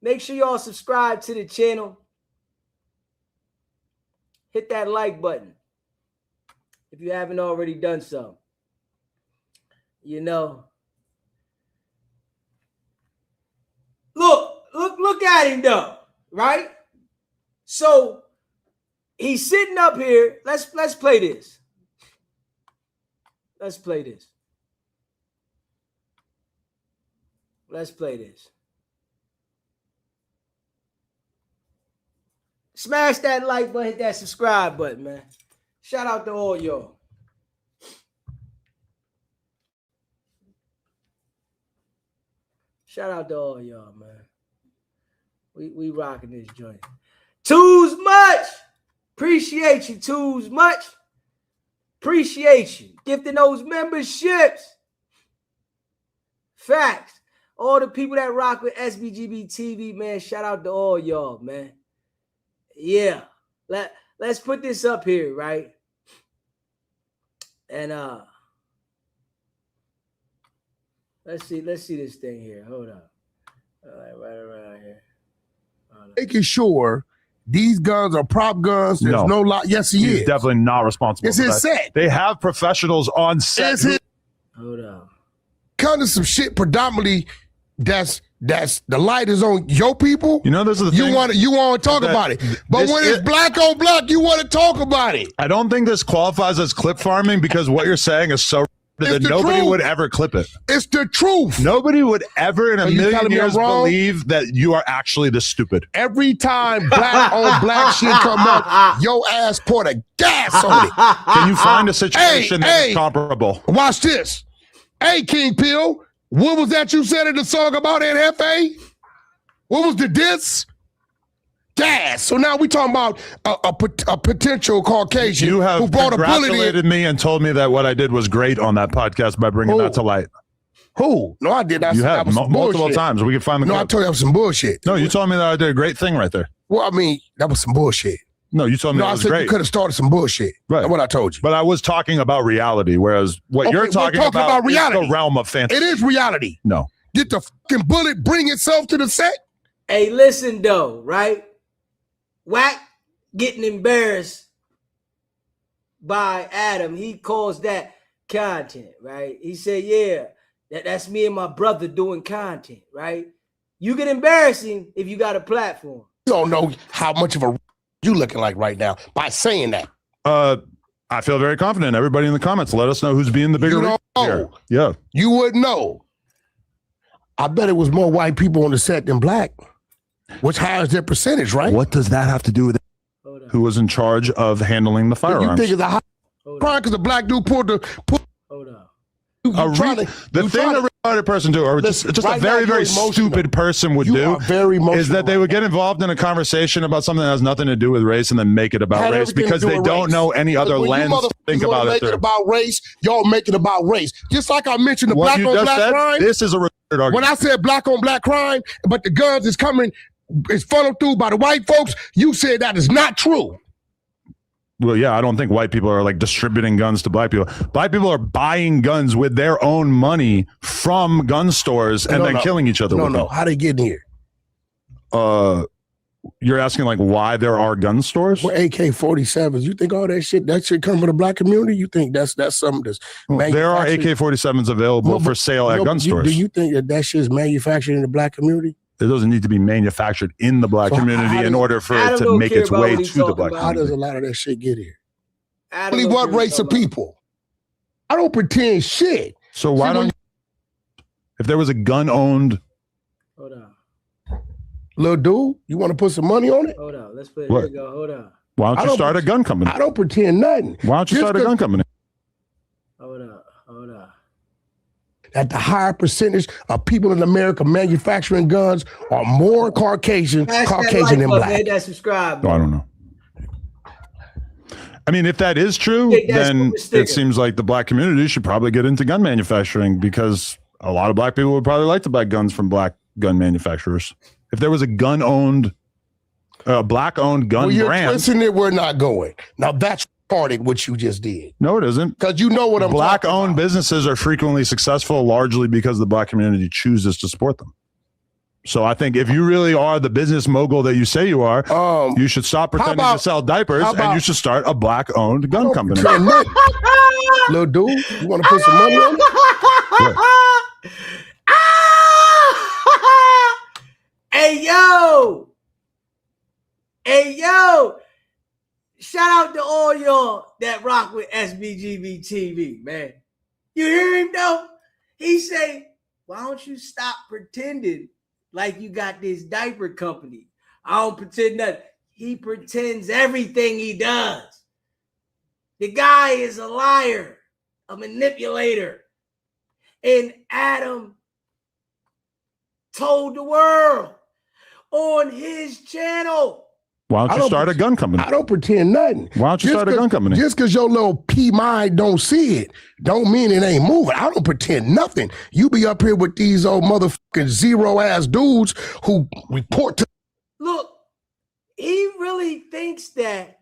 Make sure y'all subscribe to the channel. Hit that like button if you haven't already done so. You know. Look at him though, right? So he's sitting up here. Let's play this. Let's play this. Let's play this. Smash that like button, hit that subscribe button, man. Shout out to all y'all. Shout out to all y'all, man. We rocking this joint. Too's much. Appreciate you, Too's much. Appreciate you. Gifting those memberships. Facts. All the people that rock with SBGBTV, man, shout out to all y'all, man. Yeah. Let's put this up here, right? And let's see this thing here. Hold on. All right around here. Making sure these guns are prop guns. There's no lot. Yes, he's definitely not responsible. It's his set. They have professionals on set. Hold on. Kind of some shit predominantly that's the light is on your people. You know, this is the thing. You want to talk about it. But when it's black on black, you want to talk about it. I don't think this qualifies as clip farming because what you're saying is so that nobody would ever clip it. It's the truth. Nobody would ever in a million years believe that you are actually this stupid. Every time black on black shit come up, your ass pour the gas on it. Can you find a situation that's comparable? Watch this. Hey, King Pill, what was that you said in the song about NFA? What was the diss? Gas. So now we talking about a potential Caucasian who brought a bullet in. You have congratulated me and told me that what I did was great on that podcast by bringing that to light. Who? No, I did not. You have multiple times. We can find the I told you that was some bullshit. No, you told me that I did a great thing right there. Well, I mean, that was some bullshit. No, you told me that was great. You could have started some bullshit. Right. That's what I told you. But I was talking about reality, whereas what you're talking about reality. Is the realm of fantasy. It is reality. No. Did the fucking bullet bring itself to the set? Hey, listen though, right? Wack getting embarrassed by Adam. He calls that content, right? He said, yeah, that's me and my brother doing content, right? You get embarrassing if you got a platform. You don't know how much of a you looking like right now by saying that. I feel very confident. Everybody in the comments, let us know who's being the bigger here. Yeah. You wouldn't know. I bet it was more white people on the set than black. Which higher their percentage, right? What does that have to do with it? Who was in charge of handling the firearms? You think it's a high crime because the black dude pulled the... Hold on. The thing a retarded person do, or just a very, very stupid person would do, is that they would get involved in a conversation about something that has nothing to do with race and then make it about race because they don't know any other lens to think about it. Make it about race, y'all make it about race. Just like I mentioned the black on black crime. This is a retarded argument. When I said black on black crime, but the guns is coming, it's funneled through by the white folks, you said that is not true. Well, yeah, I don't think white people are like distributing guns to black people. Black people are buying guns with their own money from gun stores and then killing each other with them. How they get in here? You're asking like why there are gun stores? Well, AK-47s. You think all that shit come from the black community? You think that's something that's there are AK-47s available for sale at gun stores. Do you think that shit is manufactured in the black community? It doesn't need to be manufactured in the black community in order for it to make its way to the black community. How does a lot of that shit get here? Only what race of people? I don't pretend shit. So why don't if there was a gun owned? Hold on. Little dude, you want to put some money on it? Hold on. Let's put it. Here we go. Hold on. Why don't you start a gun company? I don't pretend nothing. Why don't you start a gun company? Hold on. Hold on. That the higher percentage of people in America manufacturing guns are more Caucasian than black. That subscribe. Oh, I don't know. I mean, if that is true, then it seems like the black community should probably get into gun manufacturing because a lot of black people would probably like to buy guns from black gun manufacturers. If there was a black-owned gun you're brand. Twisting it, we're not going. Now that's retarded what you just did. No, it isn't. Because you know what I'm Black-owned businesses are frequently successful largely because the black community chooses to support them. So I think if you really are the business mogul that you say you are, you should stop pretending to sell diapers and you should start a black-owned gun company. Little dude, you want to put some money on it? Hey, yo. Shout out to all y'all that rock with SBGBTV, man. You hear him, though? He say, why don't you stop pretending like you got this diaper company? I don't pretend nothing. He pretends everything he does. The guy is a liar, a manipulator. And Adam told the world on his channel. Why don't you start a gun company? I don't pretend nothing. Why don't you start a gun company? Just because your little P mind don't see it, don't mean it ain't moving. I don't pretend nothing. You be up here with these old motherfucking zero-ass dudes who report to... Look, he really thinks that,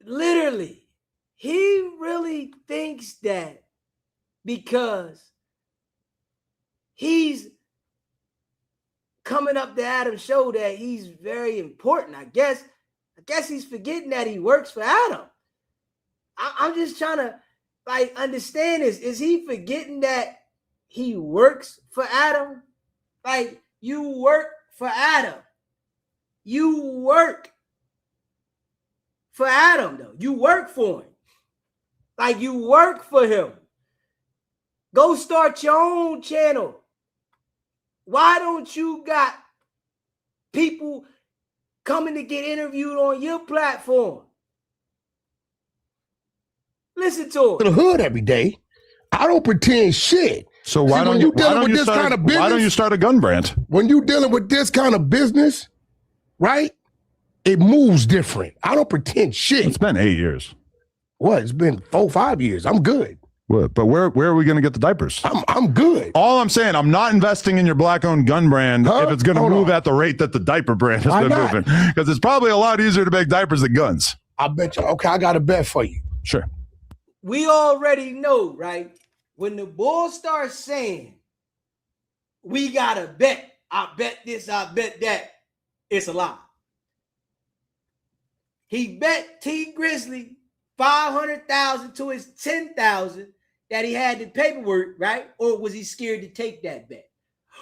literally, he really thinks that because he's coming up to Adam's show that he's very important. I guess he's forgetting that he works for Adam. I'm just trying to understand this. Is he forgetting that he works for Adam? Like, you work for Adam. You work for Adam, though. You work for him. Like, you work for him. Go start your own channel. Why don't you got people coming to get interviewed on your platform? Listen to it. To the hood every day. I don't pretend shit. So why don't you start a gun brand? When you dealing with this kind of business, right? It moves different. I don't pretend shit. It's been 8 years. What? It's been 4, 5 years. I'm good. What? But where are we going to get the diapers? I'm good. All I'm saying, I'm not investing in your black-owned gun brand if it's going to move at the rate that the diaper brand has been moving. Because it's probably a lot easier to make diapers than guns. I bet you. Okay, I got a bet for you. Sure. We already know, right? When the bull starts saying, we got to bet, I bet this, I bet that, it's a lie. He bet T Grizzly $500,000 to his $10,000 that he had the paperwork, right? Or was he scared to take that bet?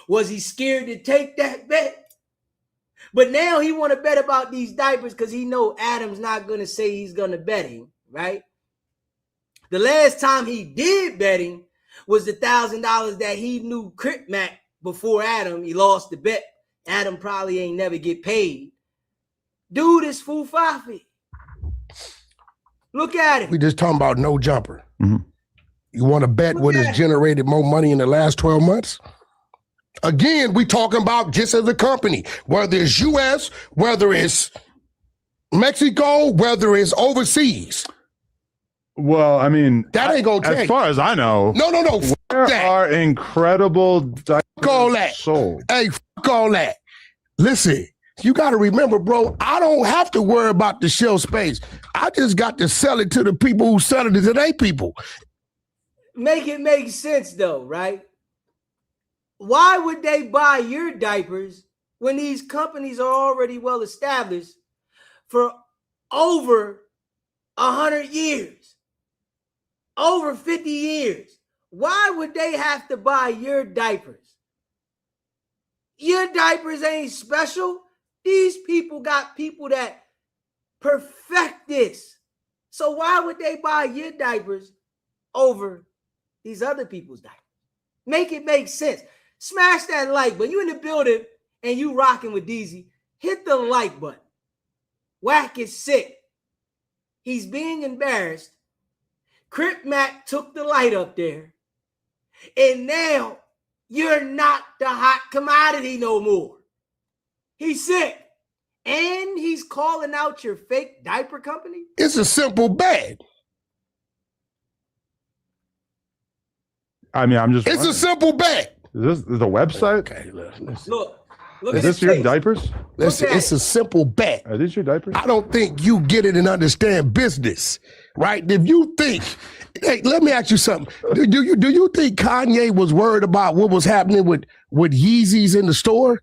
Was he scared to take that bet? But now he want to bet about these diapers because he know Adam's not going to say he's going to bet him, right? The last time he did bet him was the $1,000 that he knew Crip Mac before Adam. He lost the bet. Adam probably ain't never get paid. Dude is fufafi. Look at it. We just talking about no jumper. Mm-hmm. You want to bet what has generated more money in the last 12 months? Again, we talking about just as a company, whether it's U.S., whether it's Mexico, whether it's overseas. Well, I mean, that ain't gonna take. As far as I know, no. There are incredible diapers all that. sold. Hey, fuck all that. Listen, You got to remember, bro, I don't have to worry about the shelf space. I just got to sell it to the people who sell it to their people. Make it make sense, though, right? Why would they buy your diapers when these companies are already well established for over 100 years, over 50 years? Why would they have to buy your diapers? Your diapers ain't special. These people got people that perfect this. So why would they buy your diapers over these other people's diapers? Make it make sense. Smash that like button. You in the building and you rocking with Deezy. Hit the like button. Wack is sick. He's being embarrassed. Crip Mac took the light up there. And now you're not the hot commodity no more. He's sick. And he's calling out your fake diaper company? It's a simple bet. I mean, I'm just. It's a simple bet. Is this the website? Okay, listen. Look is this your diapers? Listen, it's a simple bet. Are these your diapers? I don't think you get it and understand business, right? If you think, hey, let me ask you something. Do you think Kanye was worried about what was happening with Yeezys in the store?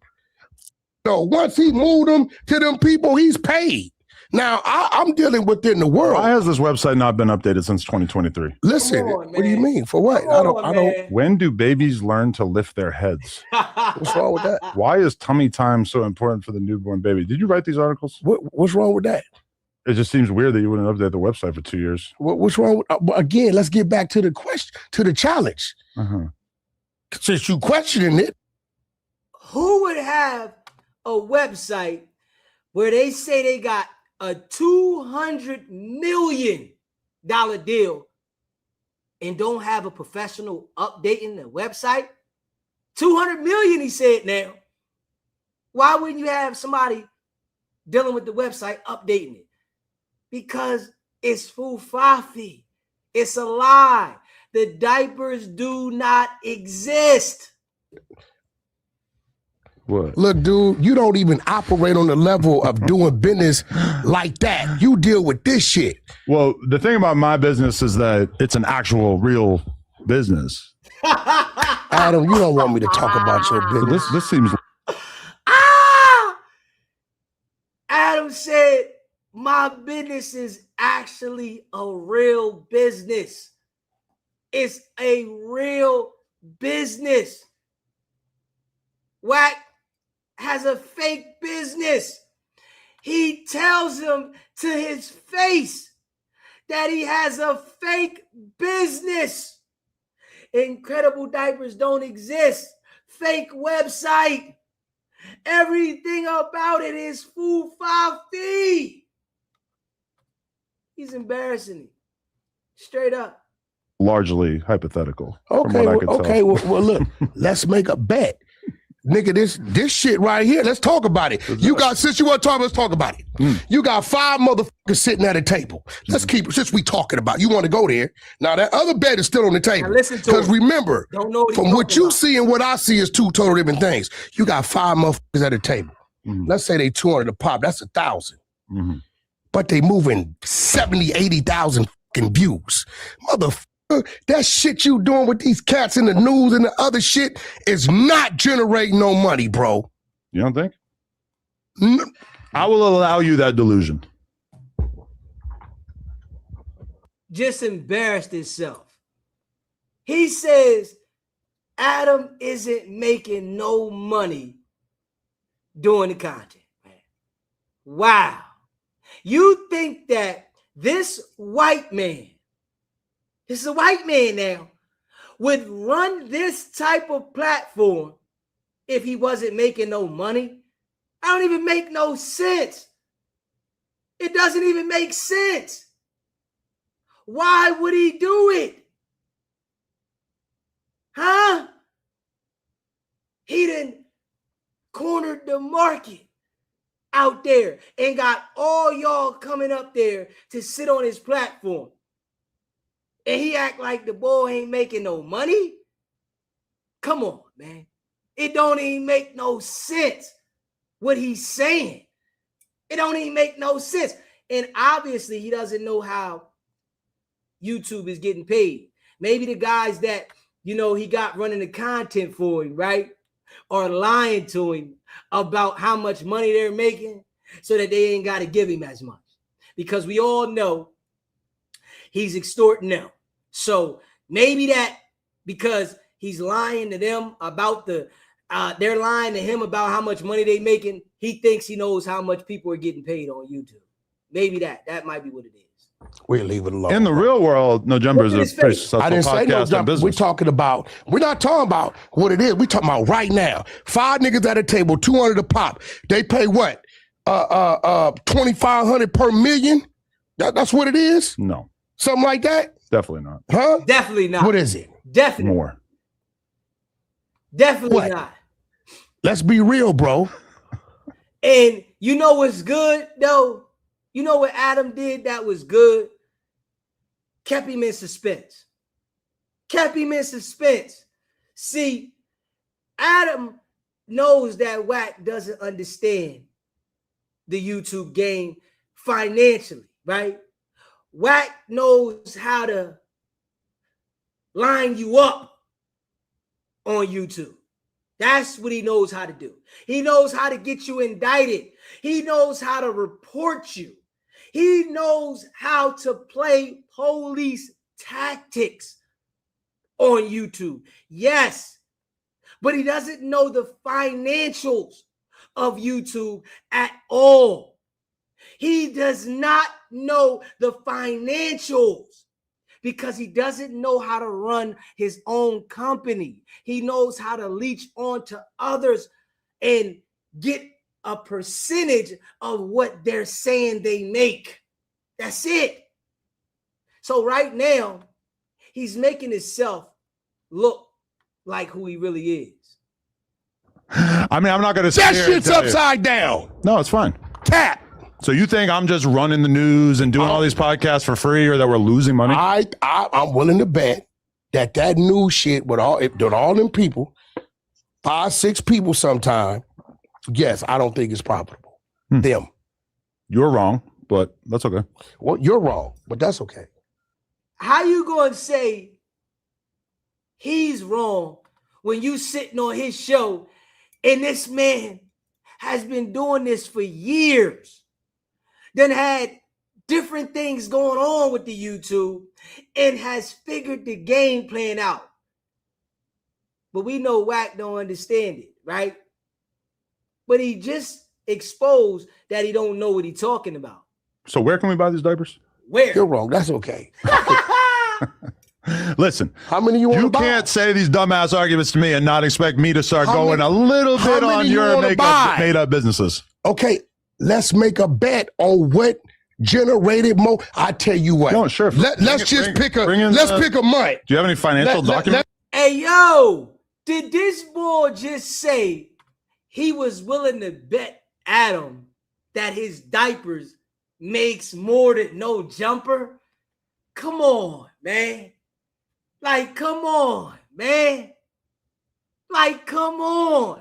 No, once he moved them to them people, he's paid. Now, I'm dealing within the world. Why has this website not been updated since 2023? Listen, what do you mean? For what? I don't. When do babies learn to lift their heads? What's wrong with that? Why is tummy time so important for the newborn baby? Did you write these articles? What's wrong with that? It just seems weird that you wouldn't update the website for 2 years. What's wrong with, again, let's get back to the question, to the challenge. Since you questioning it. Who would have a website where they say they got a $200 million deal and don't have a professional updating the website? 200 million, he said. Now, why wouldn't you have somebody dealing with the website updating it? Because it's fufafi. It's a lie. The diapers do not exist. What? Look, dude, you don't even operate on the level of doing business like that. You deal with this shit. Well, the thing about my business is that it's an actual real business. Adam, you don't want me to talk about your business. This seems. Adam said, my business is actually a real business. It's a real business. Wack has a fake business. He tells him to his face that he has a fake business. Incredible diapers don't exist. Fake website. Everything about it is fufafi. He's embarrassing me. Straight up. Largely hypothetical. Okay, well, look, let's make a bet. Nigga, this shit right here, let's talk about it. You got, since you want to talk, let's talk about it. You got 5 motherfuckers sitting at a table. Let's keep it, since we talking about, you want to go there. Now, that other bet is still on the table. Because remember, from what you see and what I see is 2 total different things. You got 5 motherfuckers at a table. Let's say they 200 a pop, that's 1,000. But they moving 70, 80,000 fucking views. Motherfucker. That shit you doing with these cats in the news and the other shit is not generating no money, bro. You don't think? No. I will allow you that delusion. Just embarrassed himself. He says Adam isn't making no money doing the content. Wow. You think that this white man, this is a white man now, would run this type of platform if he wasn't making no money? I don't even make no sense. It doesn't even make sense. Why would he do it? Huh? He done cornered the market out there and got all y'all coming up there to sit on his platform. And he act like the boy ain't making no money? Come on, man. It don't even make no sense. what he's saying. It don't even make no sense. And obviously he doesn't know how YouTube is getting paid. Maybe the guys that, you know, he got running the content for him, right? Or lying to him about how much money they're making so that they ain't got to give him as much. Because we all know he's extorting them. So maybe that because he's lying to them about they're lying to him about how much money they making, he thinks he knows how much people are getting paid on YouTube. Maybe that might be what it is. We'll leave it alone. In the real world, No Jumper is a pretty successful I didn't say no jumper. We're not talking about what it is. We're talking about right now. 5 niggas at a table, 200 a pop. They pay what? 2,500 per million? That's what it is? No. Something like that? Definitely not. Huh? Definitely not. What is it? Definitely more. Definitely what? Not. Let's be real, bro. And you know what's good though? You know what Adam did that was good? Kept him in suspense. Kept him in suspense. See, Adam knows that Wack doesn't understand the YouTube game financially, right? Wack knows how to line you up on YouTube. That's what he knows how to do. He knows how to get you indicted. He knows how to report you. He knows how to play police tactics on YouTube. Yes, but he doesn't know the financials of YouTube at all. He does not know the financials because he doesn't know how to run his own company. He knows how to leech on to others and get a percentage of what they're saying they make. That's it. So right now, he's making himself look like who he really is. I mean, I'm not going to say that shit's upside down. No, it's fine. Cap. So you think I'm just running the news and doing all these podcasts for free, or that we're losing money? I'm willing to bet that news shit with all them people, 5, 6 people sometime. Yes, I don't think it's profitable. Them. You're wrong, but that's okay. Well, you're wrong, but that's okay. How you going to say he's wrong when you sitting on his show and this man has been doing this for years? Then had different things going on with the YouTube and has figured the game plan out. But we know Wack don't understand it, right? But he just exposed that he don't know what he's talking about. So where can we buy these diapers? Where? You're wrong. That's okay. Listen, how many you want to buy? You can't say these dumbass arguments to me and not expect me to start going a little bit on your made up businesses. Okay, let's make a bet on what generated more. I tell you what. No, sure. Let's pick a month. Do you have any financial documents? Hey, yo, did this boy just say he was willing to bet Adam that his diapers makes more than No Jumper? Come on, man. Like, come on, man. Like, come on.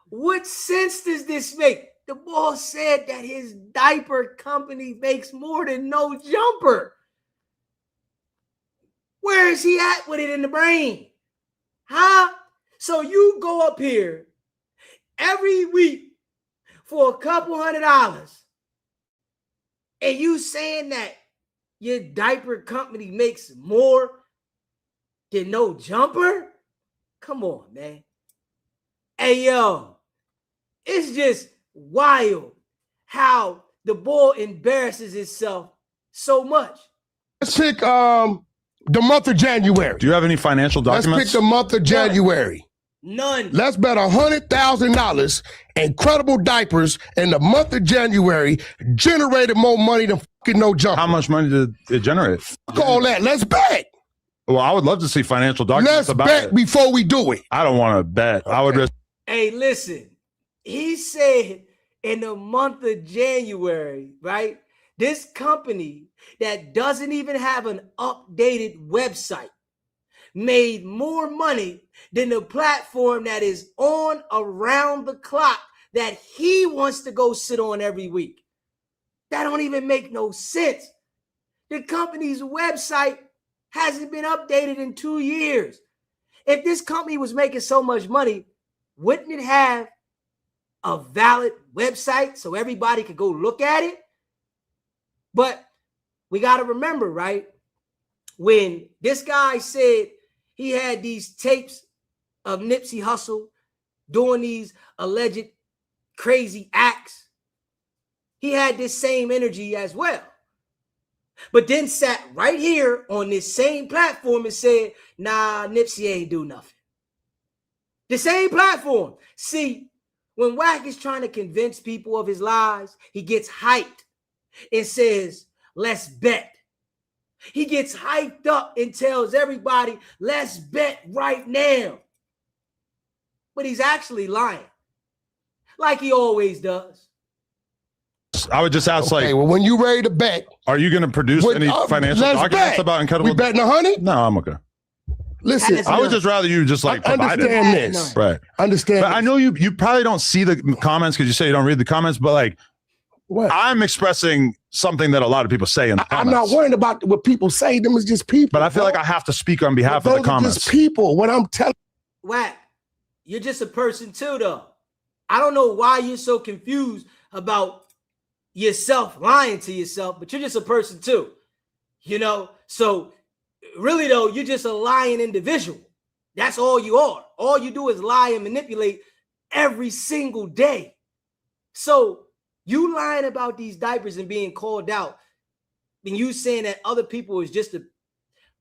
What sense does this make? The boy said that his diaper company makes more than No Jumper. Where is he at with it in the brain? Huh? So you go up here every week for a couple $100 and you saying that your diaper company makes more than No Jumper? Come on, man. Hey, yo, it's just wild how the boy embarrasses himself so much. Let's pick the month of January. Do you have any financial documents? Let's pick the month of January. None. Let's bet $100,000 Incredible Diapers in the month of January generated more money than fucking No Jumper. How much money did it generate? Fuck all that. Let's bet. Well, I would love to see financial documents about it. Let's bet before we do it. I don't want to bet. Okay. I would risk. Hey, listen. He said in the month of January, right? This company that doesn't even have an updated website made more money than the platform that is on around the clock that he wants to go sit on every week. That don't even make no sense. The company's website hasn't been updated in 2 years. If this company was making so much money, wouldn't it have a valid website so everybody could go look at it? But we got to remember, right? When this guy said he had these tapes of Nipsey Hussle doing these alleged crazy acts, he had this same energy as well. But then sat right here on this same platform and said, nah, Nipsey ain't do nothing. The same platform. See, when Wack is trying to convince people of his lies, he gets hyped and says, let's bet. He gets hyped up and tells everybody, let's bet right now. But he's actually lying, like he always does. I would just ask, okay, well, when you ready to bet, are you going to produce any financial documents about Incredible? We betting 100? No, I'm okay. Listen, I would just rather you just like provide understand it. this, right? Understand. But I know you probably don't see the comments because you say you don't read the comments, but like, what? I'm expressing something that a lot of people say in the comments. I'm not worried about what people say. Them is just people. But I feel like I have to speak on behalf of the comments. Just people. What I'm telling. Wack, you're just a person too, though. I don't know why you're so confused about yourself lying to yourself, but you're just a person too, you know? So really though, you're just a lying individual. That's all you are. All you do is lie and manipulate every single day. So you lying about these diapers and being called out, and you saying that other people is just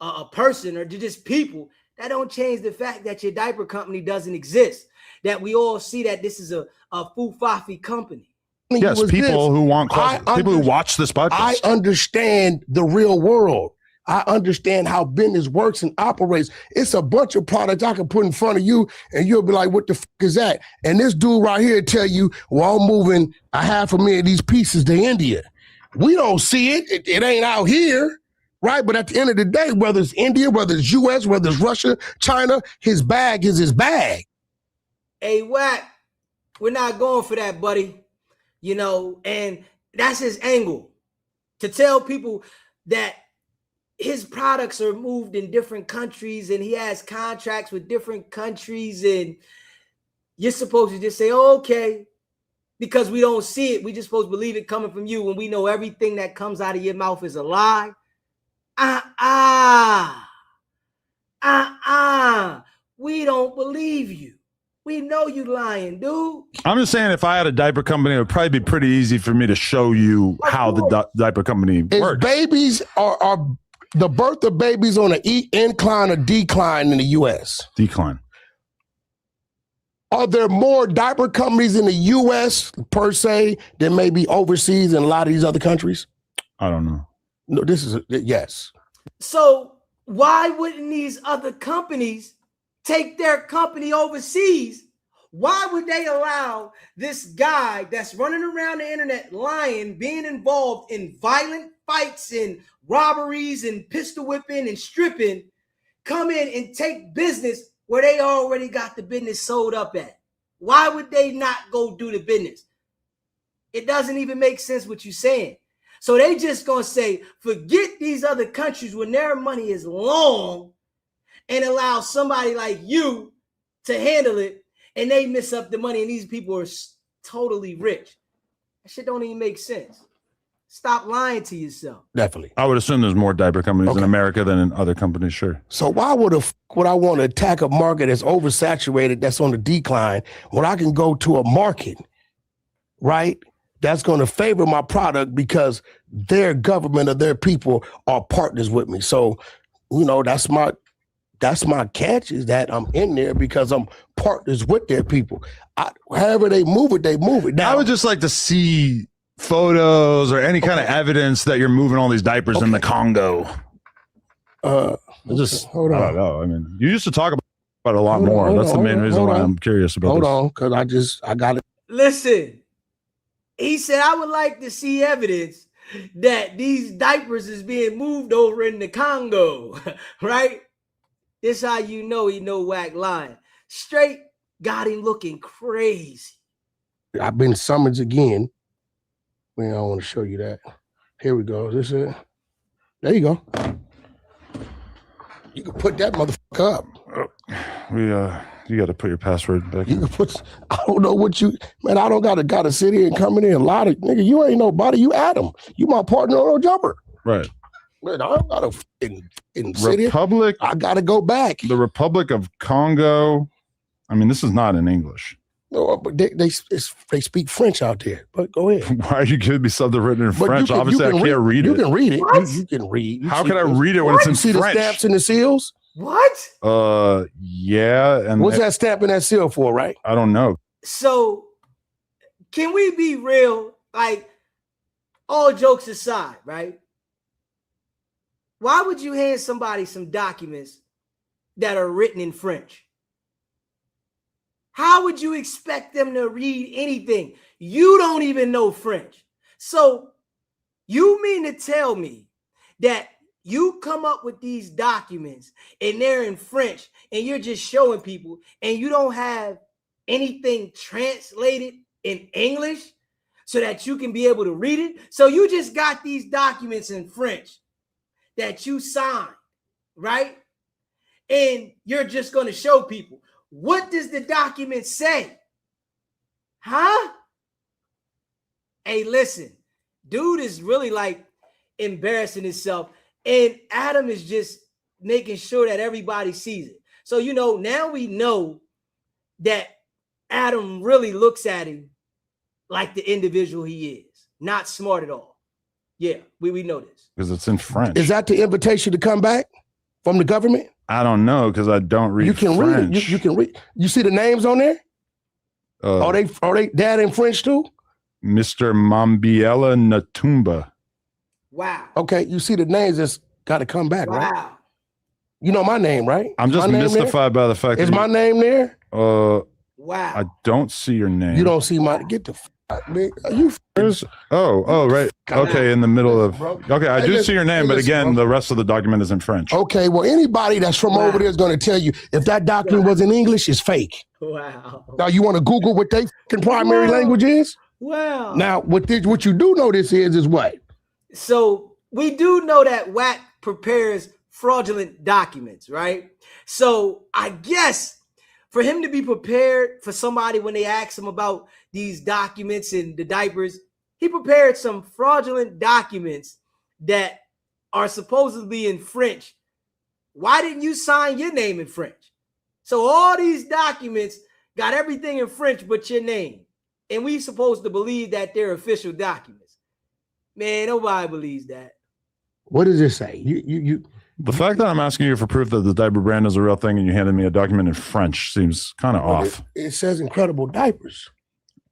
a person or just people, that don't change the fact that your diaper company doesn't exist. That we all see that this is a foo-faffy company. Yes, people who want people who watch this podcast. I understand the real world. I understand how business works and operates. It's a bunch of products I can put in front of you, and you'll be like, what the fuck is that? And this dude right here tell you, well, I'm moving 500,000 of these pieces to India. We don't see it. It ain't out here, right? But at the end of the day, whether it's India, whether it's US, whether it's Russia, China, his bag is his bag. Hey, Wack, we're not going for that, buddy. You know, and that's his angle, to tell people that his products are moved in different countries and he has contracts with different countries, and you're supposed to just say, oh, okay, because we don't see it. We just supposed to believe it coming from you when we know everything that comes out of your mouth is a lie. We don't believe you. We know you lying, dude. I'm just saying, if I had a diaper company, it would probably be pretty easy for me to show you how the diaper company works. Babies are the birth of babies on an incline or decline in the U.S. Decline. Are there more diaper companies in the U.S. per se than maybe overseas in a lot of these other countries? I don't know. No, this is yes. So why wouldn't these other companies take their company overseas? Why would they allow this guy that's running around the internet lying, being involved in violent fights and robberies and pistol whipping and stripping, come in and take business where they already got the business sold up at? Why would they not go do the business? It doesn't even make sense what you're saying. So they just gonna say, forget these other countries when their money is long, and allow somebody like you to handle it, and they miss up the money, and these people are totally rich. That shit don't even make sense. Stop lying to yourself. Definitely. I would assume there's more diaper companies in America than in other companies, sure. So why would I want to attack a market that's oversaturated, that's on the decline, when I can go to a market, right, that's going to favor my product because their government or their people are partners with me. So, you know, that's my catch, is that I'm in there because I'm partners with their people. However they move it, they move it. Now, I would just like to see photos or any kind of evidence that you're moving all these diapers in the Congo. Just hold on. I don't know. I mean, you used to talk about it a lot more. That's the main reason why I'm curious about this. Hold on, because I got it. Listen, he said, I would like to see evidence that these diapers is being moved over in the Congo, right? This how you know he know Wack lying. Straight got him looking crazy. I've been summoned again. I don't want to show you that. Here we go. Is this it? There you go. You can put that motherfucker up. You got to put your password back. You can put. I don't know what you. Man, I don't gotta sit here and come in a lot of nigga. You ain't nobody. You Adam. You my partner on no jumper. Right. Man, I don't gotta sit Republic. Here. I gotta go back. The Republic of Congo. I mean, this is not in English. No, but they speak French out there. But go ahead. Why are you giving me something written in French? Obviously, I can't read it. You can read it. You can read. How can I read it when it's in see French? The stamps and the seals? What? Yeah. And what's that stamp and that seal for, right? I don't know. So, can we be real? Like, all jokes aside, right? Why would you hand somebody some documents that are written in French? How would you expect them to read anything? You don't even know French. So you mean to tell me that you come up with these documents and they're in French and you're just showing people and you don't have anything translated in English so that you can be able to read it? So you just got these documents in French that you signed, right? And you're just going to show people. What does the document say? Huh? Hey, listen, dude is really like embarrassing himself. And Adam is just making sure that everybody sees it. So, now we know that Adam really looks at him like the individual he is. Not smart at all. Yeah, we know this. Because it's in French. Is that the invitation to come back from the government? I don't know because I don't read You can French. read it. You can read. You see the names on there? Are they dad in French too? Mr. Mambiela Natumba. Wow. Okay, you see the names that's got to come back, right? Wow. You know my name, right? I'm just mystified by the fact that my name there? Wow. I don't see your name. You don't see my get the man. Are you right. Okay, in the middle of okay, I do see your name, but again, the rest of the document is in French. Okay, well, anybody that's from over there is going to tell you if that document was in English, it's fake. Wow. Now you want to Google what they primary language is? Wow. Now what you do know this is what? So we do know that Wack prepares fraudulent documents, right? So I guess for him to be prepared for somebody when they ask him about these documents and the diapers, he prepared some fraudulent documents that are supposedly in French. Why didn't you sign your name in French? So all these documents got everything in French but your name. And we supposed to believe that they're official documents. Man, nobody believes that. What does it say? You The fact that I'm asking you for proof that the diaper brand is a real thing and you handed me a document in French seems kind of off. It says incredible diapers.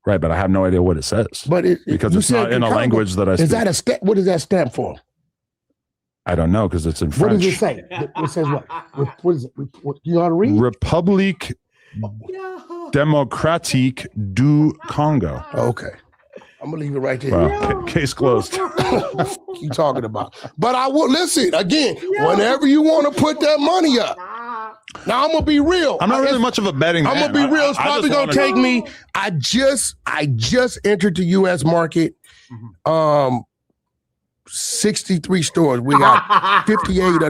Right, but I have no idea what it says. But because it's not in a language that I speak. Is that a stamp? What does that stand for? I don't know because it's in French. What does it say? It says what? What is it? What, do you know how to read? Republique Démocratique du Congo. Okay. I'm gonna leave it right there. Wow. Case closed. What you talking about? But I will listen again. Whenever you want to put that money up. Now I'm gonna be real. I'm not really much of a betting man. I'm gonna be real. It's probably gonna take me. I just entered the U.S. market. 63 stores. We got 58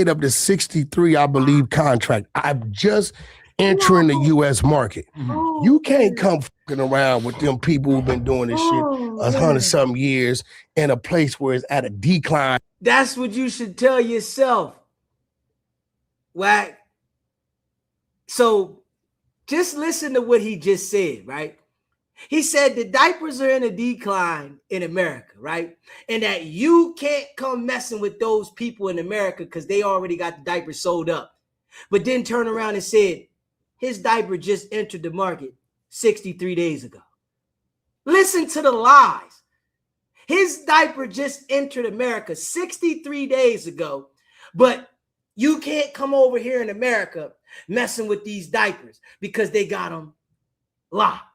of the 63, I believe, contract. I'm just entering the U.S. market. You can't come fucking around with them people who've been doing this shit 100-something years in a place where it's at a decline. That's what you should tell yourself, Wack. So just listen to what he just said, right? He said the diapers are in a decline in America, right? And that you can't come messing with those people in America because they already got the diapers sold up. But then turn around and said, his diaper just entered the market 63 days ago. Listen to the lies. His diaper just entered America 63 days ago, but you can't come over here in America messing with these diapers because they got them locked.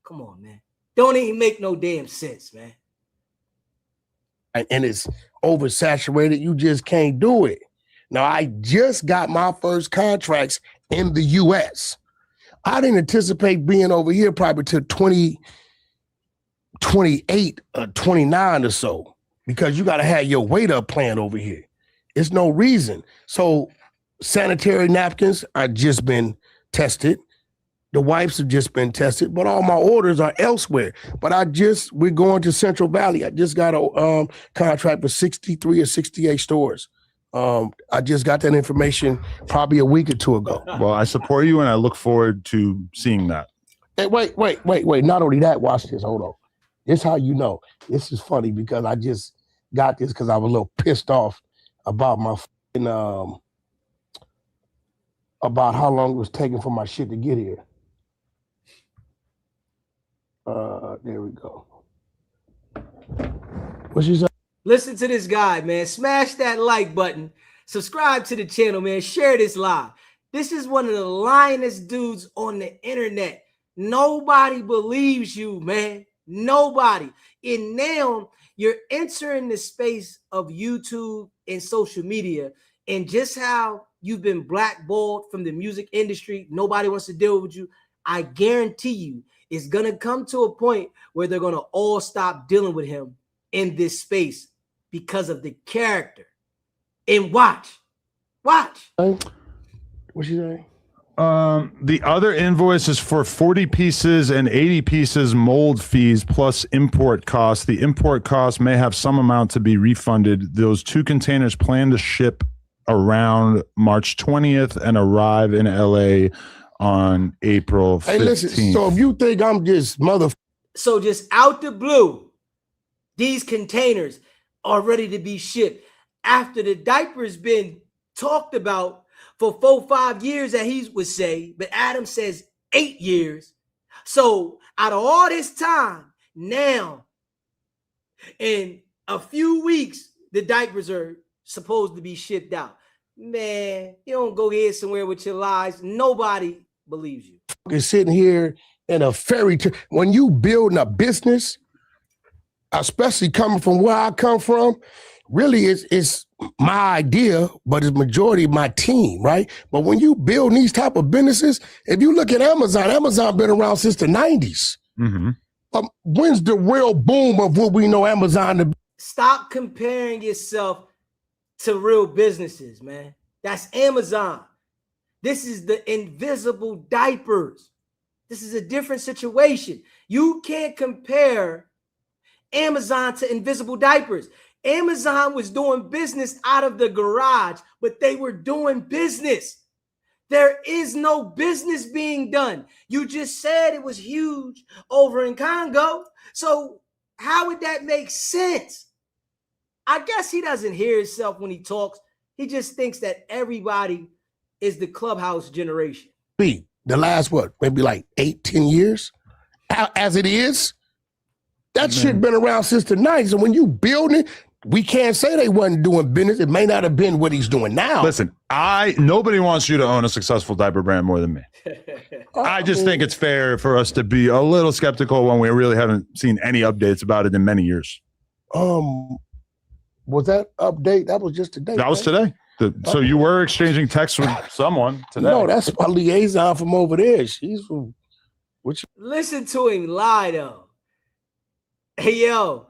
Come on, man. Don't even make no damn sense, man. And it's oversaturated. You just can't do it. Now, I just got my first contracts in the U.S. I didn't anticipate being over here probably till 2028 or 29 or so, because you got to have your weight up plan over here. It's no reason. So sanitary napkins are just been tested. The wipes have just been tested, but all my orders are elsewhere. But we're going to Central Valley. I just got a contract for 63 or 68 stores. I just got that information probably a week or two ago. Well, I support you and I look forward to seeing that. Hey, wait. Not only that, watch this. Hold on. This is how you know. This is funny because I just got this because I was a little pissed off about my about how long it was taking for my shit to get here. There we go. What you say? Listen to this guy, man. Smash that like button. Subscribe to the channel, man. Share this live. This is one of the lionest dudes on the internet. Nobody believes you, man. Nobody. And now you're entering the space of YouTube and social media, and just how you've been blackballed from the music industry. Nobody wants to deal with you. I guarantee you it's going to come to a point where they're going to all stop dealing with him in this space because of the character. And watch. What you say? The other invoice is for 40 pieces and 80 pieces mold fees plus import costs. The import costs may have some amount to be refunded. Those 2 containers plan to ship around March 20th and arrive in LA on April 15th. Hey, listen, so if you think I'm just So just out the blue, these containers are ready to be shipped after the diaper's been talked about for 4-5 years that he would say, but Adam says 8 years. So out of all this time, now in a few weeks, the diapers are supposed to be shipped out. Man, you don't go here somewhere with your lies. Nobody believes you. Is sitting here in a fairy tale. When you building a business, especially coming from where I come from, really it's my idea, but it's majority of my team, right? But when you build these type of businesses, if you look at Amazon been around since the 90s. Mm-hmm. When's the real boom of what we know Amazon to be? Stop comparing yourself to real businesses, man. That's Amazon. This is the invisible diapers. This is a different situation. You can't compare Amazon to invisible diapers. Amazon was doing business out of the garage, but they were doing business. There is no business being done. You just said it was huge over in Congo. So how would that make sense? I guess he doesn't hear himself when he talks. He just thinks that everybody is the Clubhouse generation. The last, maybe like 8-10 years? As it is, that shit been around since the 90s. And when you build it, we can't say they wasn't doing business. It may not have been what he's doing now. Listen, nobody wants you to own a successful diaper brand more than me. I just think it's fair for us to be a little skeptical when we really haven't seen any updates about it in many years. Was that update? That was just today. That was today. So you were exchanging texts with someone today. No, that's my liaison from over there. She's from Listen to him lie though. Hey yo,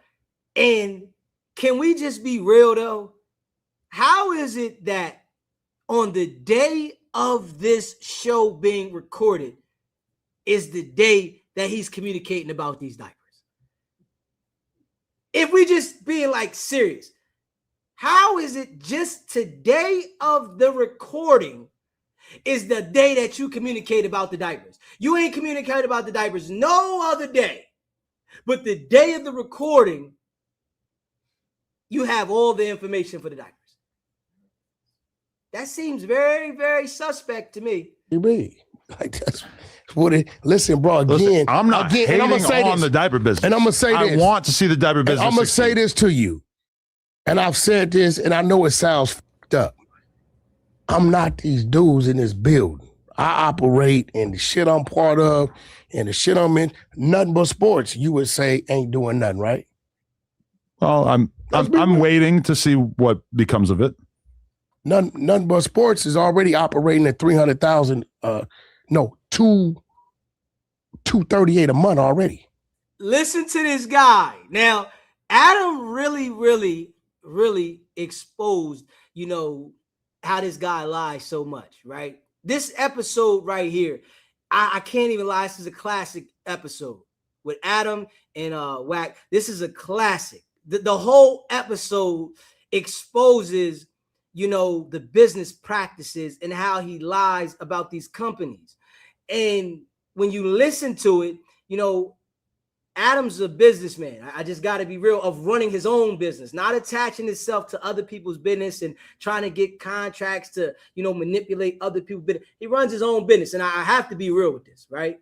and can we just be real though? How is it that on the day of this show being recorded is the day that he's communicating about these diapers? If we just being like serious, how is it just today of the recording is the day that you communicate about the diapers? You ain't communicated about the diapers no other day, but the day of the recording, you have all the information for the diapers. That seems very, very suspect to me. You mean like that's what it? Listen, bro. Again, I'm not hating on the diaper business, and I'm gonna say this. I want to see the diaper business. I'm gonna say this to you, and I've said this, and I know it sounds fucked up. I'm not these dudes in this building. I operate in the shit I'm part of, and the shit I'm in. Nothing but sports. You would say ain't doing nothing, right? Well, I'm waiting to see what becomes of it. None but sports is already operating at 300,000. No, 2 $238 a month already. Listen to this guy. Now, Adam really exposed, you know, how this guy lies so much, right? This episode right here, I can't even lie. This is a classic episode with Adam and Wack. This is a classic. The whole episode exposes, you know, the business practices and how he lies about these companies. And when you listen to it, you know, Adam's a businessman. I just got to be real, of running his own business, not attaching himself to other people's business and trying to get contracts to, you know, manipulate other people's business. He runs his own business, and I have to be real with this, right?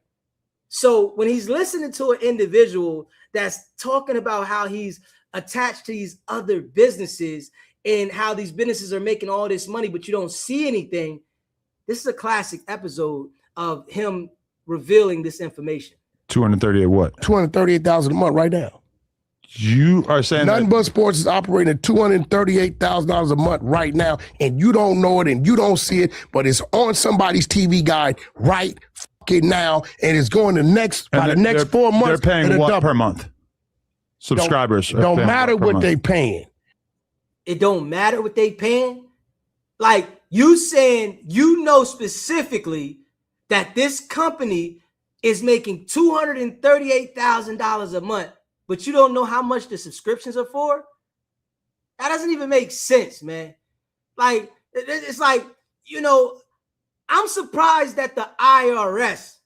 So when he's listening to an individual that's talking about how he's attached to these other businesses and how these businesses are making all this money, but you don't see anything, this is a classic episode of him revealing this information. 238 what? $238,000 a month right now. You are saying Nothing But Sports is operating at $238,000 a month right now, and you don't know it and you don't see it, but it's on somebody's TV guide right fucking now, and it's going to next 4 months. They're paying what per month? Subscribers don't matter what they paying. It don't matter what they paying. Like you saying, you know specifically that this company is making $238,000 a month, but you don't know how much the subscriptions are for? That doesn't even make sense, man. Like, it's like, you know, I'm surprised that the IRS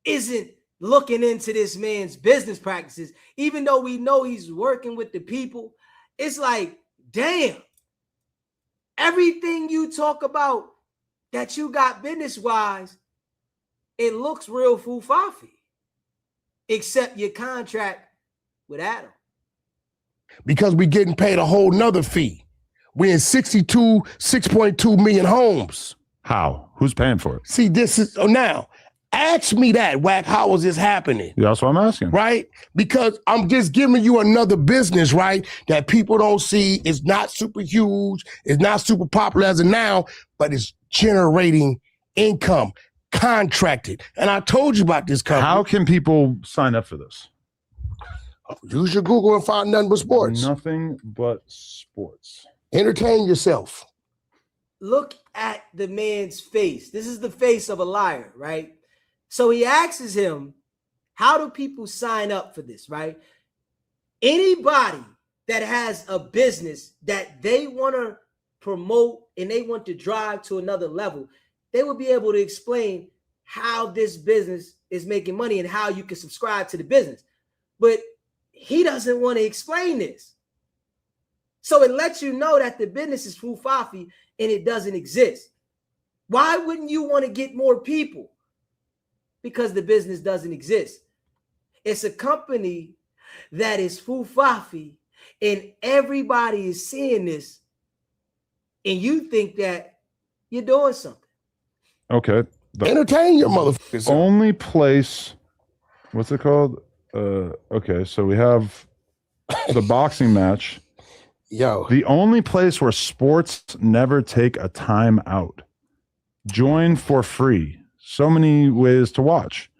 isn't looking into this man's business practices, even though we know he's working with the people. It's like, damn, everything you talk about that you got business-wise, it looks real foo-faffy, except your contract with Adam. Because we're getting paid a whole nother fee. We're in 6.2 million homes. How? Who's paying for it? See, this is, now, ask me that, Wack, how is this happening? Yeah, that's what I'm asking. Right? Because I'm just giving you another business, right, that people don't see. It's not super huge. It's not super popular as of now, but it's generating income. Contracted. And I told you about this company. How can people sign up for this? Use your Google and find Nothing But Sports. Nothing But Sports. Entertain yourself. Look at the man's face. This is the face of a liar, right? So he asks him, how do people sign up for this, right? Anybody that has a business that they want to promote and they want to drive to another level, they will be able to explain how this business is making money and how you can subscribe to the business. But he doesn't want to explain this. So it lets you know that the business is foo-faffy and it doesn't exist. Why wouldn't you want to get more people? Because the business doesn't exist. It's a company that is foo-faffy and everybody is seeing this and you think that you're doing something. Okay. Entertain your motherfuckers. Only place, what's it called? Okay, so we have the boxing match. Yo. The only place where sports never take a time out. Join for free. So many ways to watch.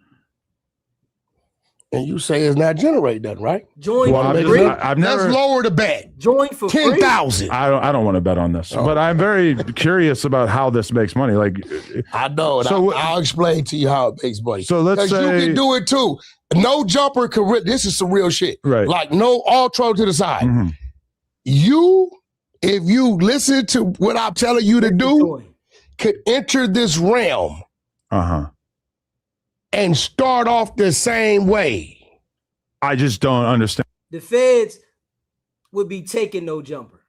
And you say it's not generating nothing, right? Join for free. I've never. Let's lower the bet. Join for 10,000. I don't want to bet on this, but I'm very curious about how this makes money. Like, I know. So I'll explain to you how it makes money. So let's say you can do it too. No jumper can. This is some real shit. Right. Like no all throw to the side. Mm-hmm. If you listen to what I'm telling you to do, could enter this realm. And start off the same way. I just don't understand. The feds would be taking no jumper.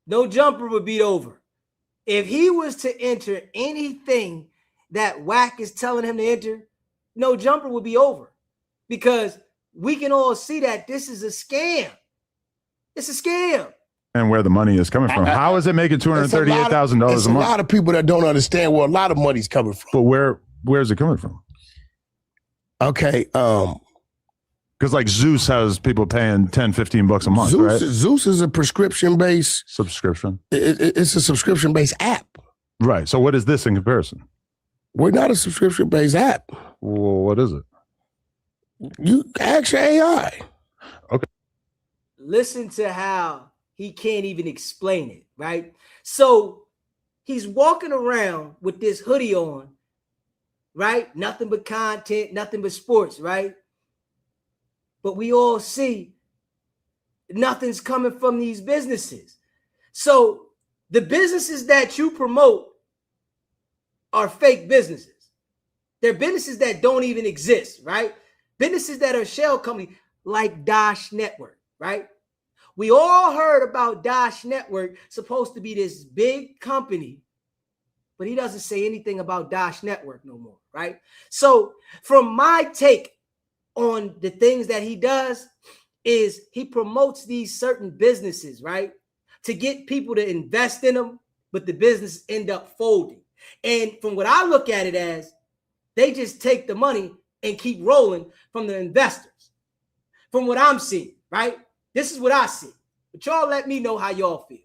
No jumper would be over. If he was to enter anything that Wack is telling him to enter, no jumper would be over. Because we can all see that this is a scam. It's a scam. And where the money is coming from. How is it making $238,000 a month? There's a lot of people that don't understand where a lot of money's coming from. But where's it coming from? Okay. Because like Zeus has people paying $10-15 a month, right? Zeus is a prescription-based subscription. It's a subscription-based app. Right. So what is this in comparison? We're not a subscription-based app. Well, what is it? You ask your AI. Okay. Listen to how he can't even explain it, right? So he's walking around with this hoodie on, right? Nothing but content, nothing but sports, right? But we all see nothing's coming from these businesses. So the businesses that you promote are fake businesses. They're businesses that don't even exist, right? Businesses that are shell companies like Dash Network, right? We all heard about Dash Network, supposed to be this big company, but he doesn't say anything about Dash Network no more, right? So from my take on the things that he does is he promotes these certain businesses, right? To get people to invest in them, but the business end up folding. And from what I look at it as, they just take the money and keep rolling from the investors. From what I'm seeing, right? This is what I see. But y'all let me know how y'all feel.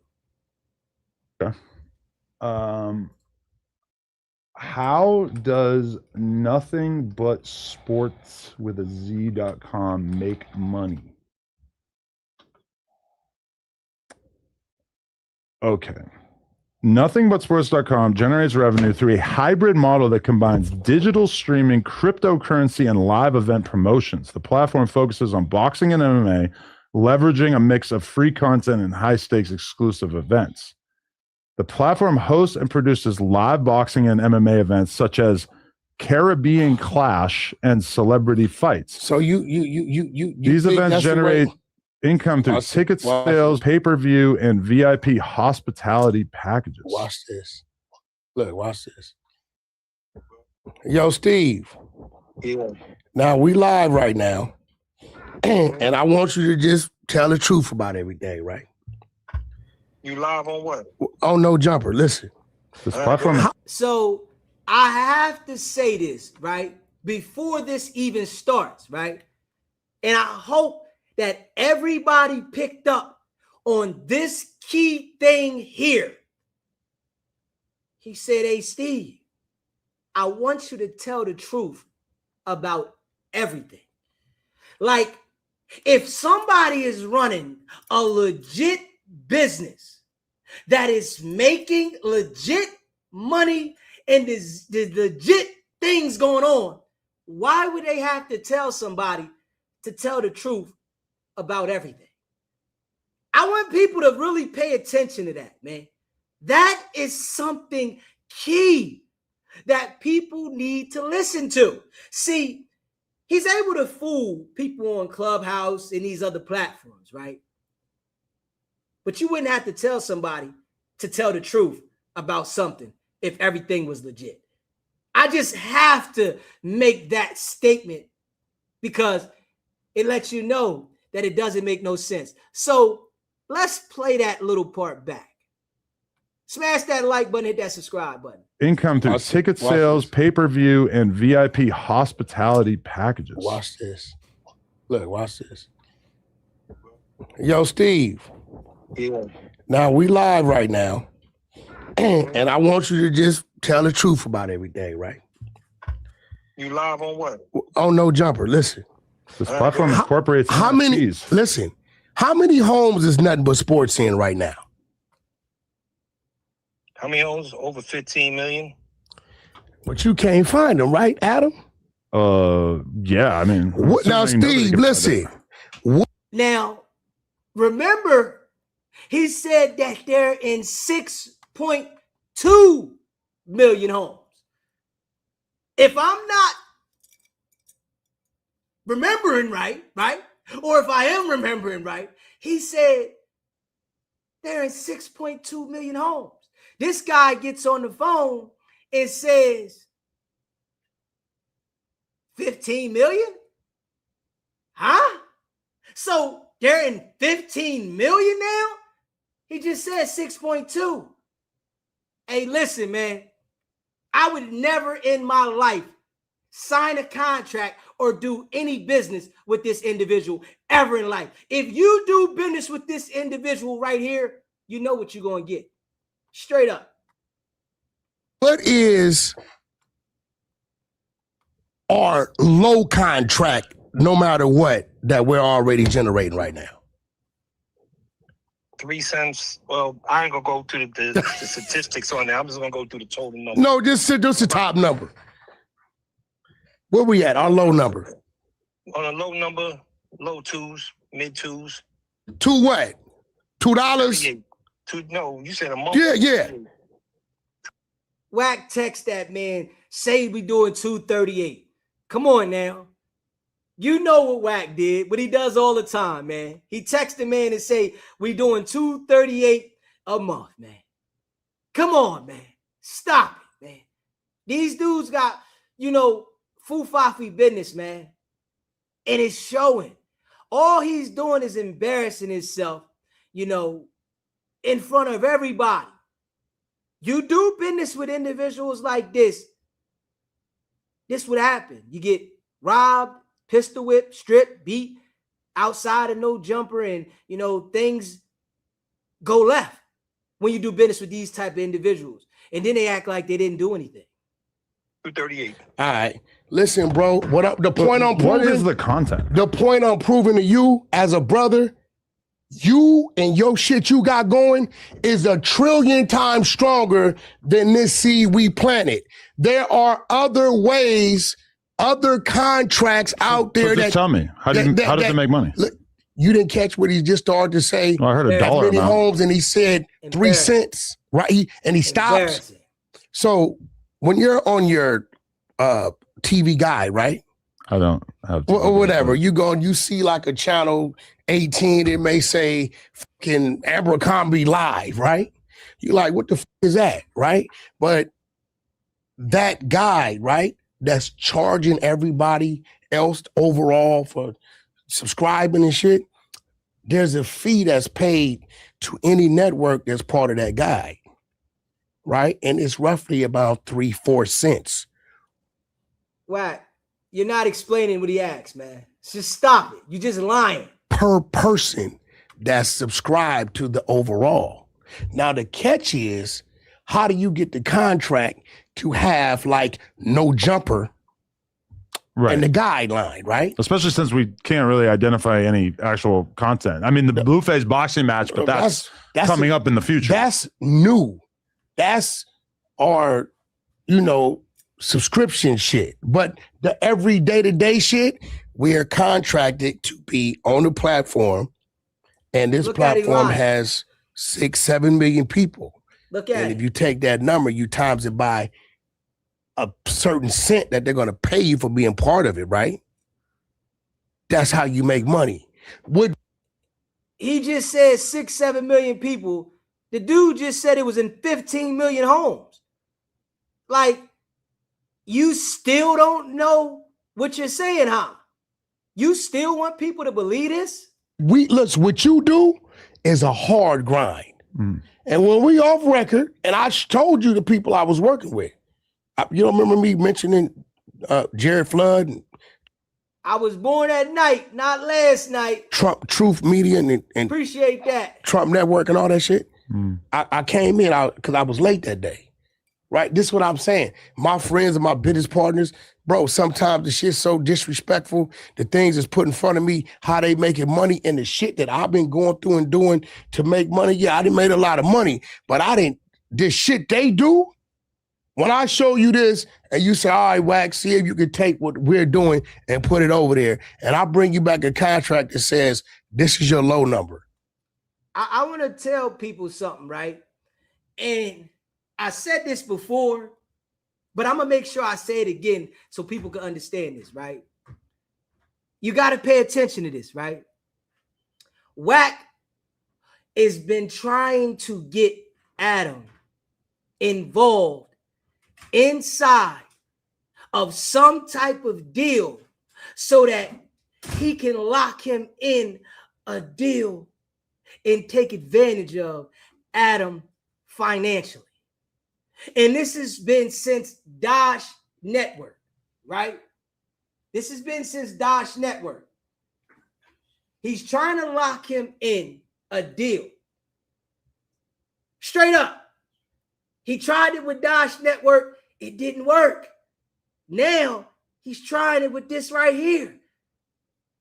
Okay. How does nothing but sports with a Z.com make money? Okay. Nothing-but-sports.com generates revenue through a hybrid model that combines digital streaming, cryptocurrency, and live event promotions. The platform focuses on boxing and MMA, leveraging a mix of free content and high-stakes exclusive events. The platform hosts and produces live boxing and MMA events such as Caribbean Clash and celebrity fights. So these events generate income through ticket sales, pay-per-view, and VIP hospitality packages. Watch this. Look, watch this. Yo, Steve. Yeah. Now we live right now, and I want you to just tell the truth about everything, right? You live on what? Oh, no jumper. Listen. This platform. So I have to say this, right? Before this even starts, right? And I hope that everybody picked up on this key thing here. He said, hey, Steve, I want you to tell the truth about everything. Like, if somebody is running a legit business that is making legit money and there's legit things going on, why would they have to tell somebody to tell the truth about everything? I want people to really pay attention to that, man. That is something key that people need to listen to. See, he's able to fool people on Clubhouse and these other platforms, right? But you wouldn't have to tell somebody to tell the truth about something if everything was legit. I just have to make that statement because it lets you know that it doesn't make no sense. So let's play that little part back. Smash that like button, hit that subscribe button. Income through ticket sales, pay-per-view, and VIP hospitality packages. Watch this. Look, watch this. Yo, Steve. Yeah. Now we live right now, and I want you to just tell the truth about everything, right? You live on what? Oh, no jumper. Listen. This platform incorporates how many? Listen, how many homes is nothing but sports in right now? How many homes? Over 15 million. But you can't find them, right, Adam? Yeah. I mean, now, Steve, listen. Now, remember, he said that they're in 6.2 million homes. If I'm not remembering right, or if I am remembering right, he said they're in 6.2 million homes. This guy gets on the phone and says 15 million? Huh? So they're in 15 million now? He just said 6.2. Hey, listen, man. I would never in my life sign a contract or do any business with this individual ever in life. If you do business with this individual right here, you know what you're going to get. Straight up. What is or low contract, no matter what, that we're already generating right now? 3 cents. Well, I ain't gonna go to the statistics on that. I'm just gonna go through the total number. No, just the top number. Where we at? Our low number. On a low number, low twos, mid twos. To what? $2? No, you said a month. Yeah. Wack text that man, say we doing 238. Come on now. You know what Wack did, but he does all the time, man. He texted the man and say, we doing 238 a month, man. Come on, man. Stop it, man. These dudes got, foo-faffy business, man. And it's showing. All he's doing is embarrassing himself, in front of everybody. You do business with individuals like this, this would happen. You get robbed, pistol whipped, stripped, beat outside of no jumper, and things go left when you do business with these type of individuals. And then they act like they didn't do anything. 238. All right. Listen, bro. What up? The point I'm proving. What is the content? The point I'm proving to you as a brother, you and your shit you got going is 1 trillion times stronger than this seed we planted. There are other ways, other contracts out there. So just tell me, how does it make money? Look, you didn't catch what he just started to say. Well, I heard a dollar amount. Homes, and he said 3 cents, right? And he stops. So when you're on your TV guide, right? I don't have whatever. You go and you see like a channel 18, it may say fucking Compamy live, right? You're like, what the fuck is that, right? But that guy, right, that's charging everybody else overall for subscribing and shit, there's a fee that's paid to any network that's part of that guide, right? And it's roughly about 3-4 cents. Wack, you're not explaining what he asked, man. Just stop it. You just lying. Per person that's subscribed to the overall. Now the catch is, how do you get the contract to have like no jumper in the guideline, right? Especially since we can't really identify any actual content. I mean, the Blueface boxing match, but that's coming up in the future. That's new. That's our, subscription shit. But the every day-to-day shit, we are contracted to be on the platform, and this platform has 6-7 million people. Look at it. And if you take that number, you times it by a certain cent that they're going to pay you for being part of it, right? That's how you make money. He just said 6-7 million people. The dude just said it was in 15 million homes. Like, you still don't know what you're saying, huh? You still want people to believe this? What you do is a hard grind. And when we off record, and I told you the people I was working with, you don't remember me mentioning Jared Flood? I was born at night, not last night. Trump Truth Media and appreciate that. Trump Network and all that shit. I came in because I was late that day. Right? This is what I'm saying. My friends and my business partners, bro, sometimes the shit's so disrespectful. The things that's put in front of me, how they making money, and the shit that I've been going through and doing to make money. Yeah, I done made a lot of money, but this shit they do, when I show you this and you say, all right, Wack, see if you can take what we're doing and put it over there, and I bring you back a contract that says, this is your low number. I want to tell people something, right? And I said this before, but I'm going to make sure I say it again so people can understand this, right? You got to pay attention to this, right? Wack has been trying to get Adam involved inside of some type of deal so that he can lock him in a deal and take advantage of Adam financially. And this has been since Dosh Network, right? This has been since Dosh Network. He's trying to lock him in a deal. Straight up. He tried it with Dosh Network. It didn't work. Now He's trying it with this right here.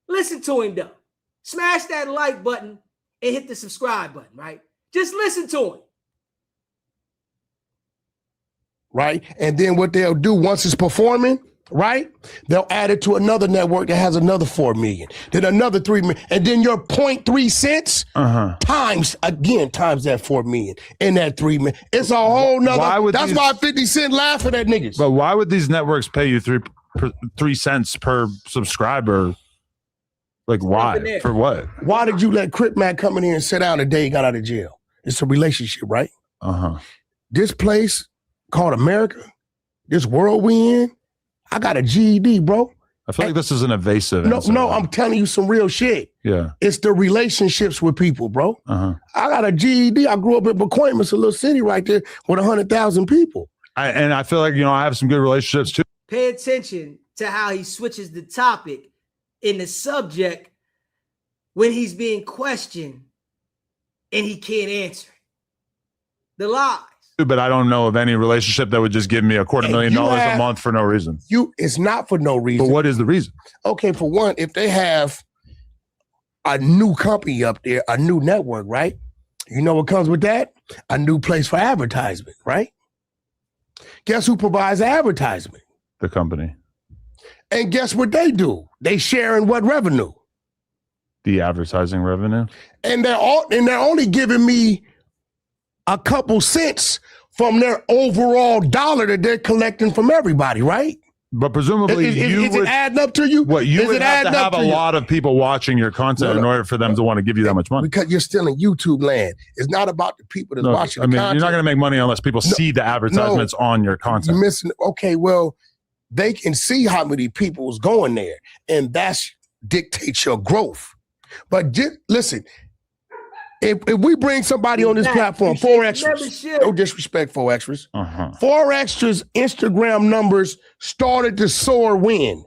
Listen to him though. Smash that like button and hit the subscribe button, right? Just listen to him. Right? And then what they'll do once it's performing, right? They'll add it to another network that has another 4 million, then another 3 million, and then your 0.3 cents times that 4 million and that 3 million. It's a whole nother. That's why 50 Cent laughing at niggas. But why would these networks pay you 3 cents per subscriber? Like why? For what? Why did you let Crip Mac come in here and sit down the day he got out of jail? It's a relationship, right? This place called America, this world we in, I got a GED, bro. I feel like this is an evasive answer. No, I'm telling you some real shit. Yeah. It's the relationships with people, bro. I got a GED. I grew up in Pacoima, a little city right there with 100,000 people. And I feel like, I have some good relationships too. Pay attention to how he switches the topic in the subject when he's being questioned and he can't answer it. The lies. But I don't know of any relationship that would just give me $250,000 a month for no reason. It's not for no reason. But what is the reason? Okay, for one, if they have a new company up there, a new network, right? You know what comes with that? A new place for advertisement, right? Guess who provides the advertisement? The company. And guess what they do? They share in what revenue? The advertising revenue. And they're only giving me a couple cents from their overall dollar that they're collecting from everybody, right? But presumably is it adding up to you? What you would have to have a lot of people watching your content in order for them to want to give you that much money. Because you're still in YouTube land. It's not about the people that's watching the content. You're not going to make money unless people see the advertisements on your content. You're missing. Okay, well, they can see how many people's going there, and that's dictates your growth. But just listen, if we bring somebody on this platform, 4 extras, no disrespect, 4 extras, 4 extras Instagram numbers started to soar when?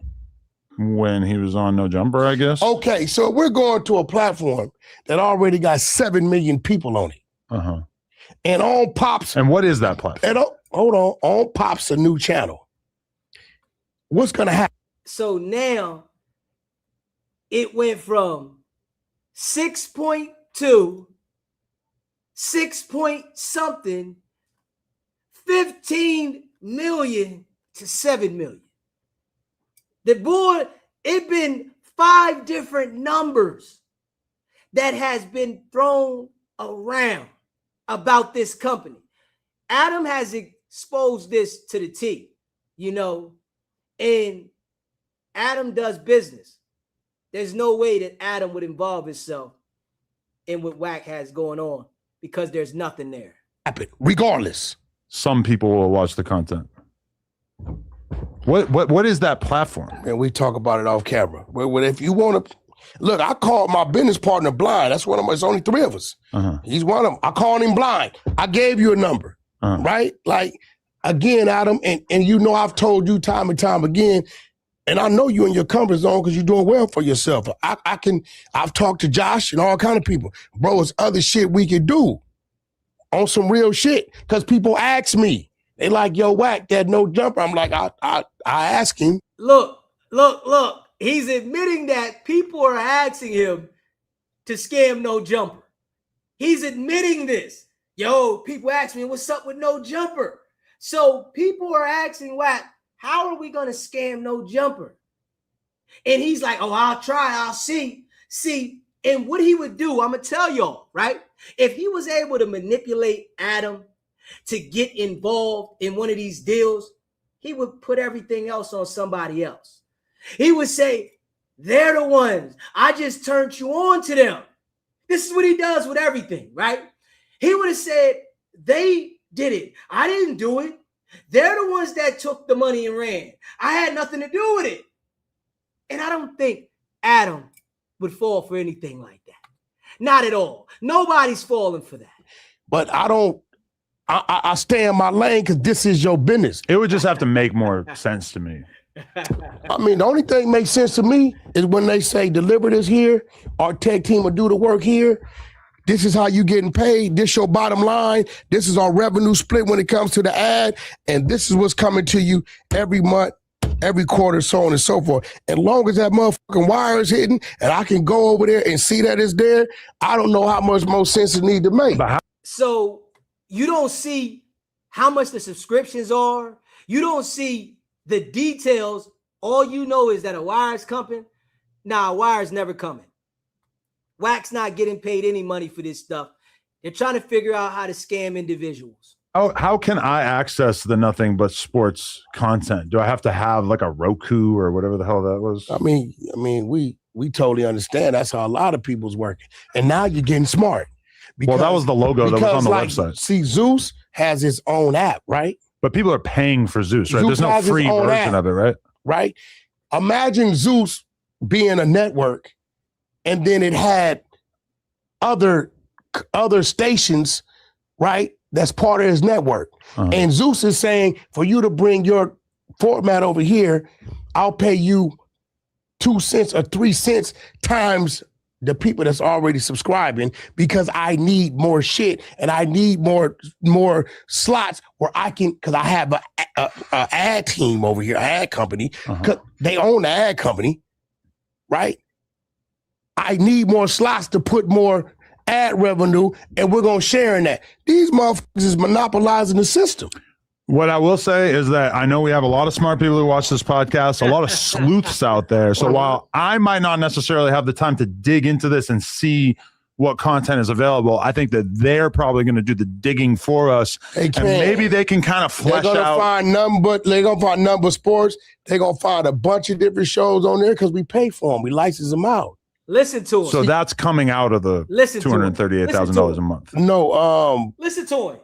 When he was on No Jumper, I guess. Okay, so we're going to a platform that already got 7 million people on it. And on pops. And what is that platform? And on pops a new channel. What's going to happen? So now it went from 6.2, 6 point something, 15 million to 7 million. The boy, it been 5 different numbers that has been thrown around about this company. Adam has exposed this to the T, and Adam does business. There's no way that Adam would involve himself in what Wack has going on because there's nothing there. Regardless. Some people will watch the content. What is that platform? And we talk about it off camera. Well, if you want to look, I called my business partner blind. That's one of my, it's only 3 of us. He's one of them. I called him blind. I gave you a number, right? Like, again, Adam, and I've told you time and time again, and I know you're in your comfort zone because you're doing well for yourself. I've talked to Josh and all kind of people. Bro, it's other shit we could do on some real shit. Because people ask me, they like, yo, Wack, that No Jumper. I'm like, I ask him. Look. He's admitting that people are asking him to scam No Jumper. He's admitting this. Yo, people ask me, what's up with No Jumper? So people are asking Wack, how are we going to scam No Jumper? And he's like, oh, I'll try. I'll see. And what he would do, I'm going to tell y'all, right? If he was able to manipulate Adam to get involved in one of these deals, he would put everything else on somebody else. He would say, they're the ones. I just turned you on to them. This is what he does with everything, right? He would have said, they did it. I didn't do it. They're the ones that took the money and ran. I had nothing to do with it. And I don't think Adam would fall for anything like that. Not at all. Nobody's falling for that. But I stay in my lane because this is your business. It would just have to make more sense to me. I mean, the only thing makes sense to me is when they say deliver this here, our tech team will do the work here. This is how you getting paid. This your bottom line. This is our revenue split when it comes to the ad. And this is what's coming to you every month every quarter, so on and so forth. As long as that motherfucking wire is hitting and I can go over there and see that it's there, I don't know how much more sense it need to make. So you don't see how much the subscriptions are. You don't see the details. All you know is that a wire's coming. Nah, a wire's never coming. Wack's not getting paid any money for this stuff. They're trying to figure out how to scam individuals. How can I access the nothing but sports content? Do I have to have like a Roku or whatever the hell that was? I mean, we totally understand. That's how a lot of people's working. And now you're getting smart. Well, that was the logo that was on the website. See, Zeus has his own app, right? But people are paying for Zeus, right? There's no free version of it, right? Right? Imagine Zeus being a network, and then it had other stations, right? That's part of his network. And Zeus is saying, for you to bring your format over here, I'll pay you 2 cents or 3 cents times the people that's already subscribing, because I need more shit and I need more slots where I can, because I have a ad team over here, ad company, because they own the ad company, right? I need more slots to put more ad revenue, and we're going to share in that. These motherfuckers is monopolizing the system. What I will say is that I know we have a lot of smart people who watch this podcast, a lot of sleuths out there. So while I might not necessarily have the time to dig into this and see what content is available, I think that they're probably going to do the digging for us. And maybe they can kind of flesh out. They're going to find number sports. They're going to find a bunch of different shows on there because we pay for them. We license them out. Listen to him. So that's coming out of the $238,000 a month. No. Listen to him.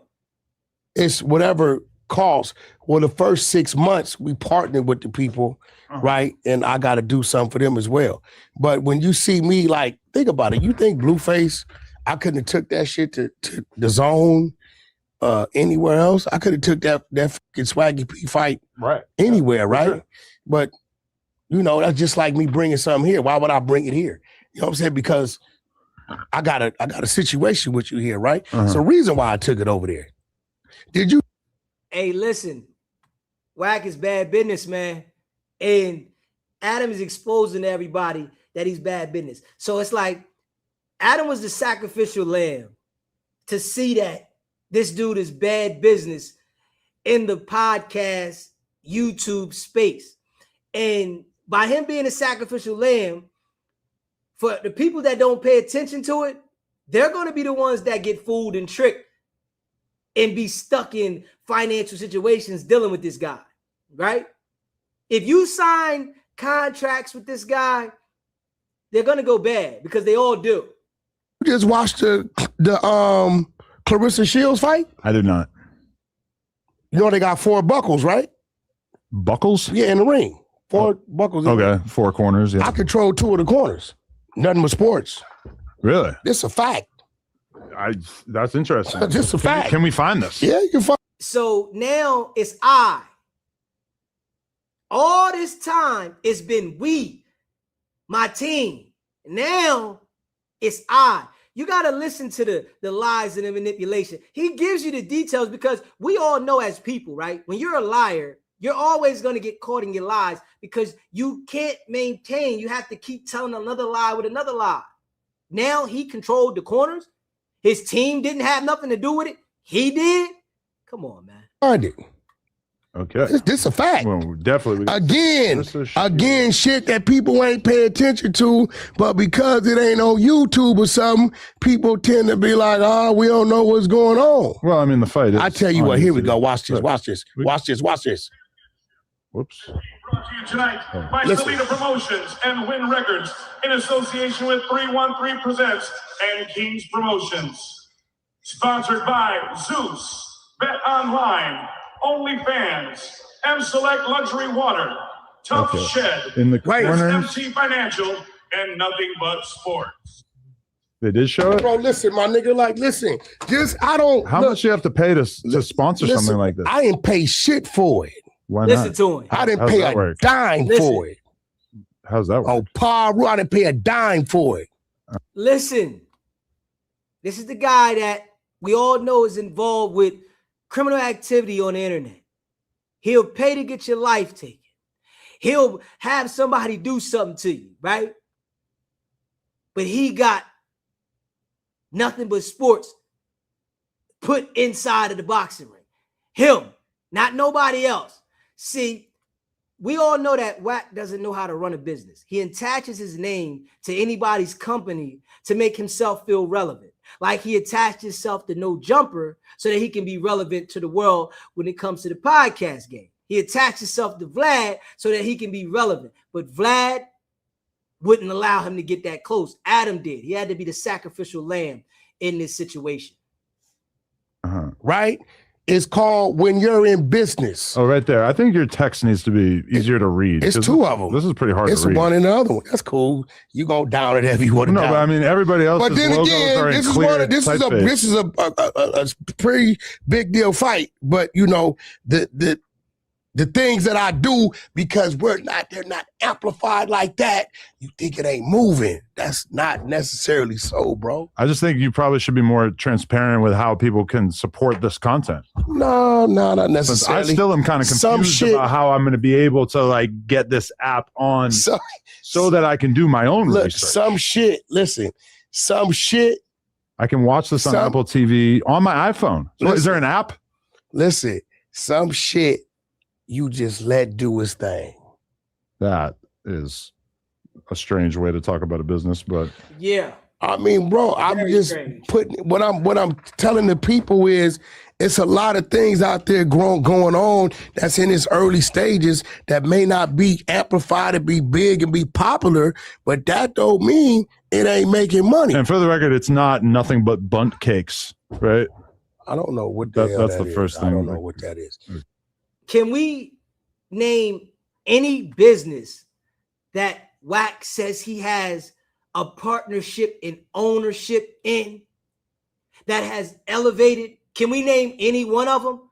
It's whatever costs. Well, the first 6 months we partnered with the people, right? And I got to do something for them as well. But when you see me, like, think about it. You think Blueface, I couldn't have took that shit to the Zone, anywhere else. I could have took that fucking Swaggy P fight anywhere, right? Sure. But you know, that's just like me bringing something here. Why would I bring it here? You know what I'm saying? Because I got a situation with you here, right? So reason why I took it over there. Did you? Hey, listen, Wack is bad business, man. And Adam is exposing to everybody that he's bad business. So it's like Adam was the sacrificial lamb to see that this dude is bad business in the podcast YouTube space. And by him being a sacrificial lamb, for the people that don't pay attention to it, they're going to be the ones that get fooled and tricked and be stuck in financial situations dealing with this guy, right? If you sign contracts with this guy, they're going to go bad because they all do. You just watched the Clarissa Shields fight? I did not. You know they got 4 buckles, right? Buckles? Yeah, in the ring. 4 buckles. Okay, 4 corners. Yeah, I control 2 of the corners. Nothing but sports. Really? This a fact. That's interesting. Just a fact. Can we find this? Yeah, you can find. So now it's all this time it's been we, my team. Now it's I. You got to listen to the lies and the manipulation. He gives you the details because we all know as people, right? When you're a liar, you're always going to get caught in your lies because you can't maintain. You have to keep telling another lie with another lie. Now he controlled the corners. His team didn't have nothing to do with it. He did. Come on, man. Find it. Okay. This a fact. Well, definitely. Again, shit that people ain't pay attention to, but because it ain't on YouTube or something, people tend to be like, we don't know what's going on. Well, I mean, the fight is. I tell you what, here we go. Watch this. Watch this. Whoops. Brought to you tonight by Salida Promotions and Win Records in association with 313 Presents and Kings Promotions. Sponsored by Zeus, Bet Online, OnlyFans, M Select Luxury Water, Tough Shed, in the corners, MT Financial, and Nothing But Sports. They did show it? Bro, listen, my nigga, listen. How much you have to pay to sponsor something like this? I didn't pay shit for it. Why Listen not? to him. I didn't pay a dime for it. How's that work? Oh, Paru, I didn't pay a dime for it. Listen, this is the guy that we all know is involved with criminal activity on the internet. He'll pay to get your life taken. He'll have somebody do something to you, right? But he got nothing but sports put inside of the boxing ring. Him, not nobody else. See, we all know that Wack doesn't know how to run a business. He attaches his name to anybody's company to make himself feel relevant. Like he attached himself to No Jumper so that he can be relevant to the world when it comes to the podcast game. He attached himself to Vlad so that he can be relevant. But Vlad wouldn't allow him to get that close. Adam did. He had to be the sacrificial lamb in this situation. Right? It's called when you're in business. Oh, right there. I think your text needs to be easier to read. It's two of them. This is pretty hard to read. It's one and the other one. That's cool. You go down it heavy one. No, but I mean everybody else's but then logos again, are in this is clear one. This is a pretty big deal fight. But you know the things that I do, because they're not amplified like that, you think it ain't moving. That's not necessarily so, bro. I just think you probably should be more transparent with how people can support this content. No, not necessarily. I still am kind of confused about how I'm going to be able to like get this app on so that I can do my own research. Some shit I can watch this on Apple TV on my iPhone. So is there an app? Listen, some shit you just let do his thing. That is a strange way to talk about a business, but yeah. I mean, bro, I'm just strange. putting what I'm telling the people is it's a lot of things out there going on that's in its early stages that may not be amplified to be big and be popular, but that don't mean it ain't making money. And for the record, it's not nothing but bunt cakes, right? I don't know what the hell that's the first thing. I don't know what that is. Can we name any business that Wack says he has a partnership and ownership in that has elevated? Can we name any one of them?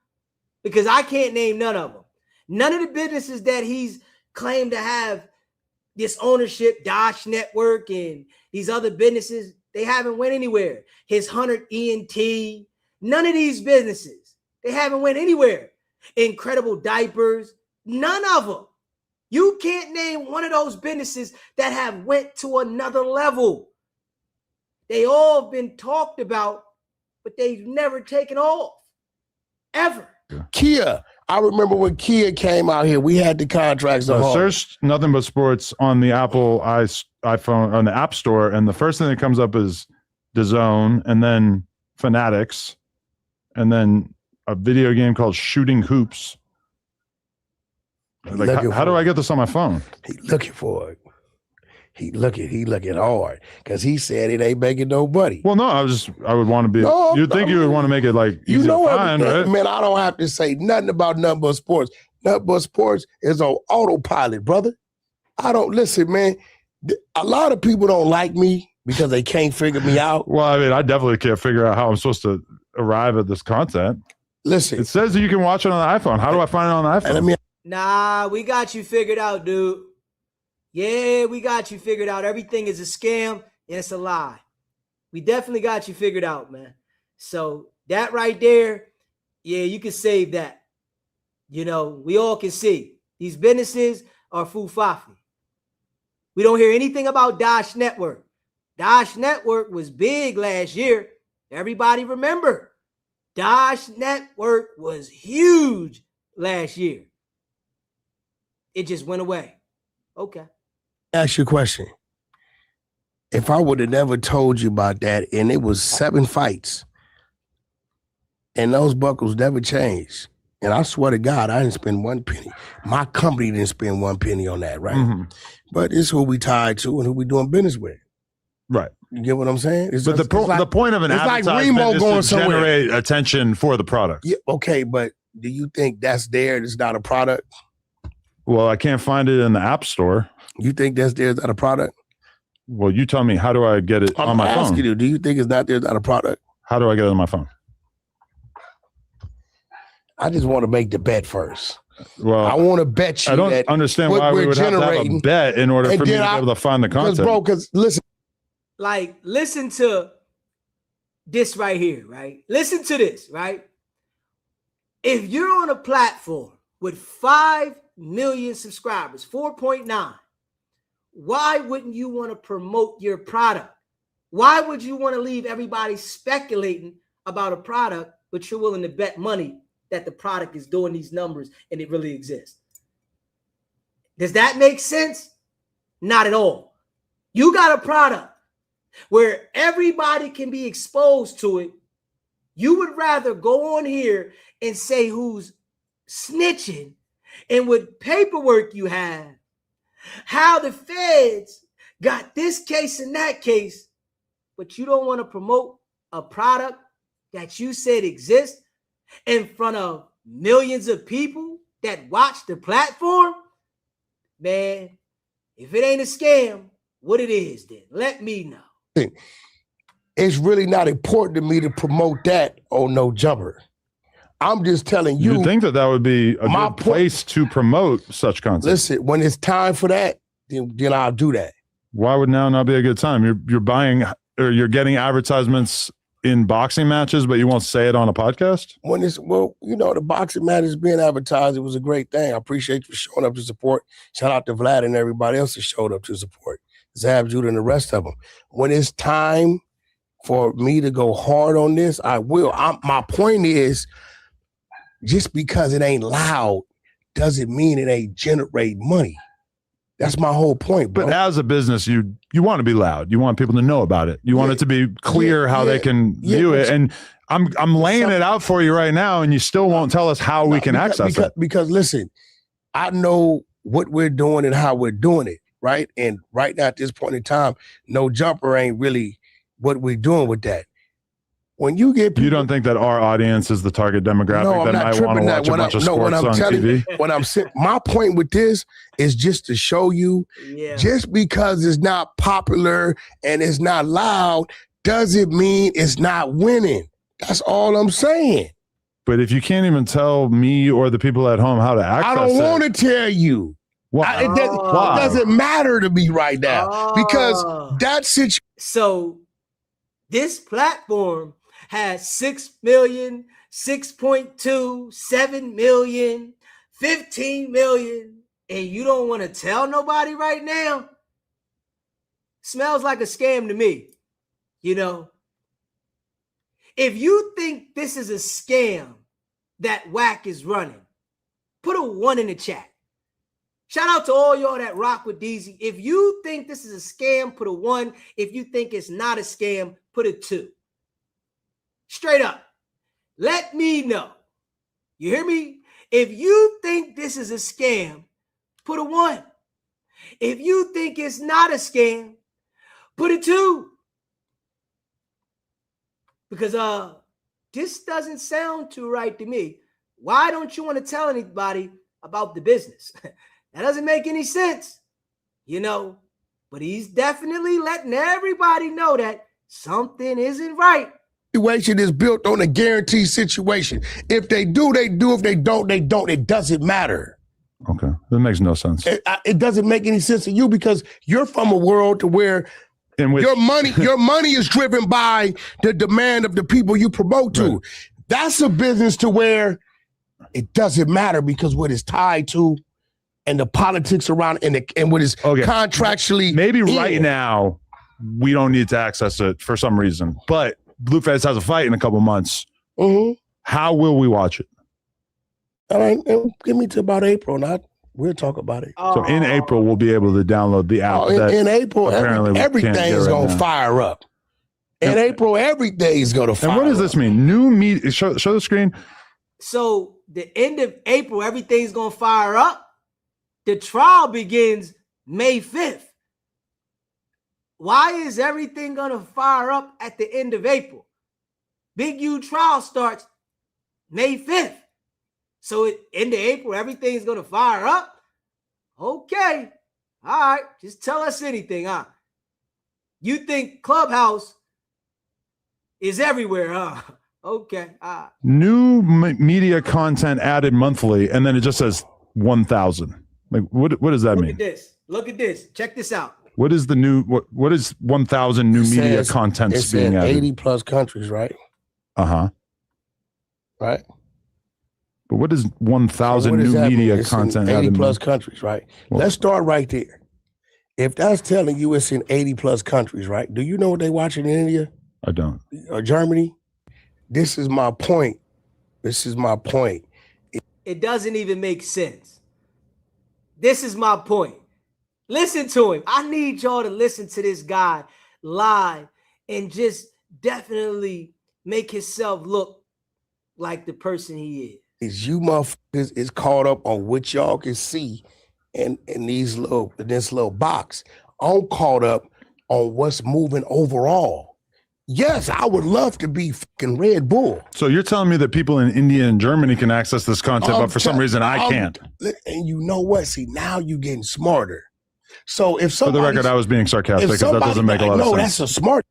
Because I can't name none of them. None of the businesses that he's claimed to have this ownership, Dosh Network and these other businesses, they haven't went anywhere. His 100 ENT, none of these businesses, they haven't went anywhere. Incredible Diapers, none of them. You can't name one of those businesses that have went to another level. They all have been talked about, but they've never taken off, ever. Kia, I remember when Kia came out here, we had the contracts. Search Nothing But Sports on the Apple iPhone on the App Store, and the first thing that comes up is DAZN, and then Fanatics, and then a video game called Shooting Hoops. Like, how do I get this on my phone? He looking for it. He looking hard because he said it ain't making no money. Well, no, I would want to be. No, you'd think you would want to make it like easy to find, right? Man, I don't have to say nothing about Nothing But Sports. Nothing But Sports is on autopilot, brother. I don't listen, man. A lot of people don't like me because they can't figure me out. Well, I mean, I definitely can't figure out how I'm supposed to arrive at this content. Listen, it says that you can watch it on the iPhone. How do I find it on the iPhone? Nah, we got you figured out, dude. Yeah, we got you figured out. Everything is a scam and it's a lie. We definitely got you figured out, man. So that right there, yeah, you can save that. You know, we all can see these businesses are foo-fafi. We don't hear anything about Dosh Network. Dosh Network was big last year. Everybody remember. Dosh Network was huge last year. It just went away. Okay. Ask you a question. If I would have never told you about that and it was 7 fights and those buckles never changed, and I swear to God, I didn't spend 1 penny. My company didn't spend 1 penny on that, right? Mm-hmm. But it's who we tied to and who we doing business with. Right. You get what I'm saying? But the point of an advertisement like is going to generate attention for the product. Yeah, okay, but do you think that's there? It's not a product? Well, I can't find it in the App Store. You think that's there? Is that a product? Well, you tell me. How do I get it on my phone? I'm asking you. Do you think it's not there? Is that a product? How do I get it on my phone? I just want to make the bet first. Well, I want to bet you. I don't understand why we would have to have a bet in order for me to be able to find the content. Because listen. Like, listen to this right here, right? Listen to this, right? If you're on a platform with 5 million subscribers, 4.9. Why wouldn't you want to promote your product? Why would you want to leave everybody speculating about a product, but you're willing to bet money that the product is doing these numbers and it really exists? Does that make sense? Not at all. You got a product where everybody can be exposed to it. You would rather go on here and say who's snitching and what paperwork you have, how the feds got this case and that case, but you don't want to promote a product that you said exists in front of millions of people that watch the platform. Man, if it ain't a scam, what it is then? Let me know. It's really not important to me to promote that on No Jumper. I'm just telling you. You think that would be a good place to promote such content? Listen, when it's time for that, then I'll do that. Why would now not be a good time? You're buying or you're getting advertisements in boxing matches, but you won't say it on a podcast? When it's, well, you know, the boxing match is being advertised. It was a great thing. I appreciate you for showing up to support. Shout out to Vlad and everybody else that showed up to support. Zab, Judah, and the rest of them. When it's time for me to go hard on this, I will. My point is, just because it ain't loud doesn't mean it ain't generate money. That's my whole point, bro. But as a business, you want to be loud. You want people to know about it. You want it to be clear how they can view it. And I'm laying it out for you right now, and you still won't tell us how we can access it. Because listen, I know what we're doing and how we're doing it, right? And right now at this point in time, No Jumper ain't really what we're doing with that. When you get people, you don't think that our audience is the target demographic that might want to watch a bunch of sports on TV? My point with this is just to show you, just because it's not popular and it's not loud doesn't mean it's not winning. That's all I'm saying. But if you can't even tell me or the people at home how to access it. I don't want to tell you. Why? It doesn't matter to me right now because that's it. So this platform has 6 million, 6.2, 7 million, 15 million, and you don't want to tell nobody right now? Smells like a scam to me, you know? If you think this is a scam that Wack is running, put a 1 in the chat. Shout out to all y'all that rock with Deezy. If you think this is a scam, put a 1. If you think it's not a scam, put a 2. Straight up. Let me know. You hear me? If you think this is a scam, put a 1. If you think it's not a scam, put a 2. Because this doesn't sound too right to me. Why don't you want to tell anybody about the business? That doesn't make any sense, you know. But he's definitely letting everybody know that something isn't right. Situation is built on a guaranteed situation. If they do, they do. If they don't, they don't. It doesn't matter. Okay, that makes no sense. It doesn't make any sense to you because you're from a world to where your money is driven by the demand of the people you promote to. Right. That's a business to where it doesn't matter because what it's tied to and the politics around and what is contractually. Maybe right now we don't need to access it for some reason, but Blueface has a fight in a couple months. Mm-hmm. How will we watch it? All right, give me to about April. We'll talk about it. So in April, we'll be able to download the app. In April, everything's going to fire up. In April, everything's going to fire up. And what does this mean? New media. Show the screen. So the end of April, everything's going to fire up. The trial begins May 5th. Why is everything going to fire up at the end of April? Big U trial starts May 5th. So at end of April, everything's going to fire up? Okay. All right. Just tell us anything, huh? You think Clubhouse is everywhere, huh? Okay. All right. New media content added monthly, and then it just says 1,000. Like, what does that mean? Look at this. Check this out. What is the new, what is 1,000 new media content being added? 80 plus countries, right? Uh-huh. Right. But what is 1,000 new media content? 80 plus countries, right? Well, let's start right there. If that's telling you it's in 80 plus countries, right? Do you know what they watching in India? I don't. Or Germany? This is my point. This is my point. It doesn't even make sense. This is my point. Listen to him. I need y'all to listen to this guy live and just definitely make himself look like the person he is. Is you motherfuckers is caught up on what y'all can see in this little box. I'm caught up on what's moving overall. Yes, I would love to be fucking Red Bull. So you're telling me that people in India and Germany can access this content, but for some reason I can't. And you know what? See, now you're getting smarter. So if somebody, for the record, I was being sarcastic because that doesn't make a lot of sense. No, that's a smart.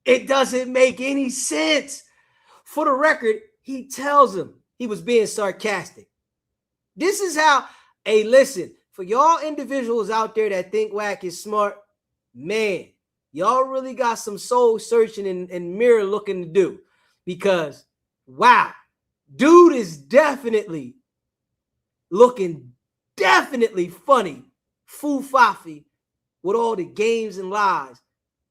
It doesn't make any sense. For the record, he tells him he was being sarcastic. This is how, hey, listen, for y'all individuals out there that think Wack is smart, man, y'all really got some soul searching and mirror looking to do, because wow, dude is definitely looking funny, foo-faffy with all the games and lies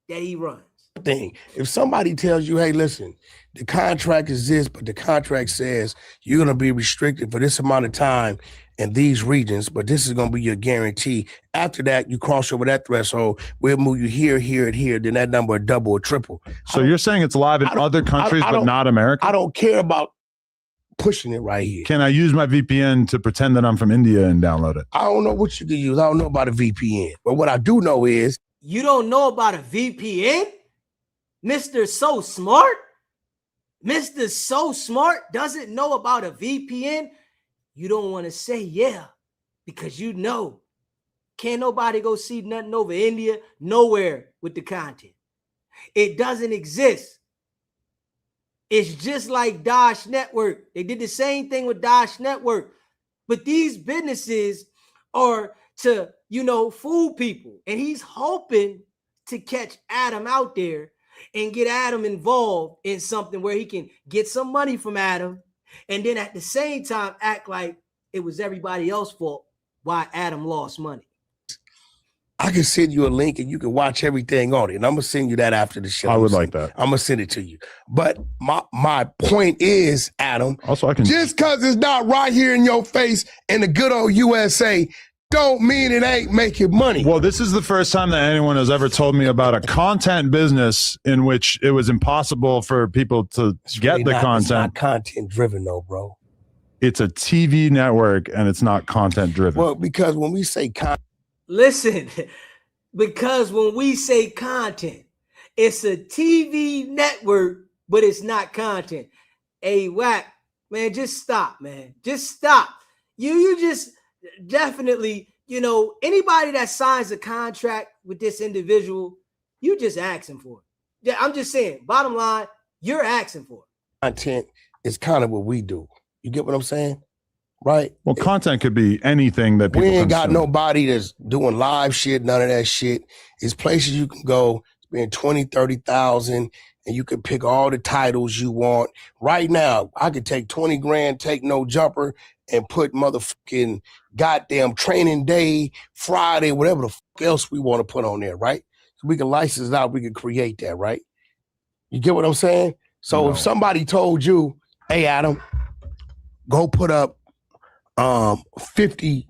that he runs. If somebody tells you, hey, listen, the contract is this, but the contract says you're going to be restricted for this amount of time in these regions, but this is going to be your guarantee. After that, you cross over that threshold, we'll move you here, here, and here, then that number will double or triple. So you're saying it's live in other countries, but not America? I don't care about pushing it right here. Can I use my VPN to pretend that I'm from India and download it? I don't know what you can use. I don't know about a VPN. But what I do know is... You don't know about a VPN? Mr. So Smart? Mr. So Smart doesn't know about a VPN? You don't want to say yeah, because you know can't nobody go see nothing over India, nowhere with the content. It doesn't exist. It's just like Dosh Network. They did the same thing with Dosh Network. But these businesses are to, fool people. And he's hoping to catch Adam out there and get Adam involved in something where he can get some money from Adam, and then at the same time act like it was everybody else's fault why Adam lost money. I can send you a link and you can watch everything on it. And I'm going to send you that after the show. I would like that. I'm going to send it to you. But my point is, Adam, also, I can just because it's not right here in your face in the good old USA don't mean it ain't making money. Well, this is the first time that anyone has ever told me about a content business in which it was impossible for people to get the content. It's not content driven though, bro. It's a TV network and it's not content driven. Well, because when we say content. Listen, because when we say content, it's a TV network, but it's not content. Hey, Wack, man, just stop, man. Just stop. You just... Definitely, anybody that signs a contract with this individual, you just asking for it. Yeah, I'm just saying, bottom line, you're asking for it. Content is kind of what we do. You get what I'm saying? Right? Well, content could be anything that people We ain't got consume. nobody that's doing live shit, none of that shit. It's places you can go, spend 20, 30,000, and you can pick all the titles you want. Right now, I could take 20 grand, take no jumper, and put motherfucking goddamn training day, Friday, whatever the fuck else we want to put on there, right? So we can license it out, we can create that, right? You get what I'm saying? So if somebody told you, hey, Adam, go put up 50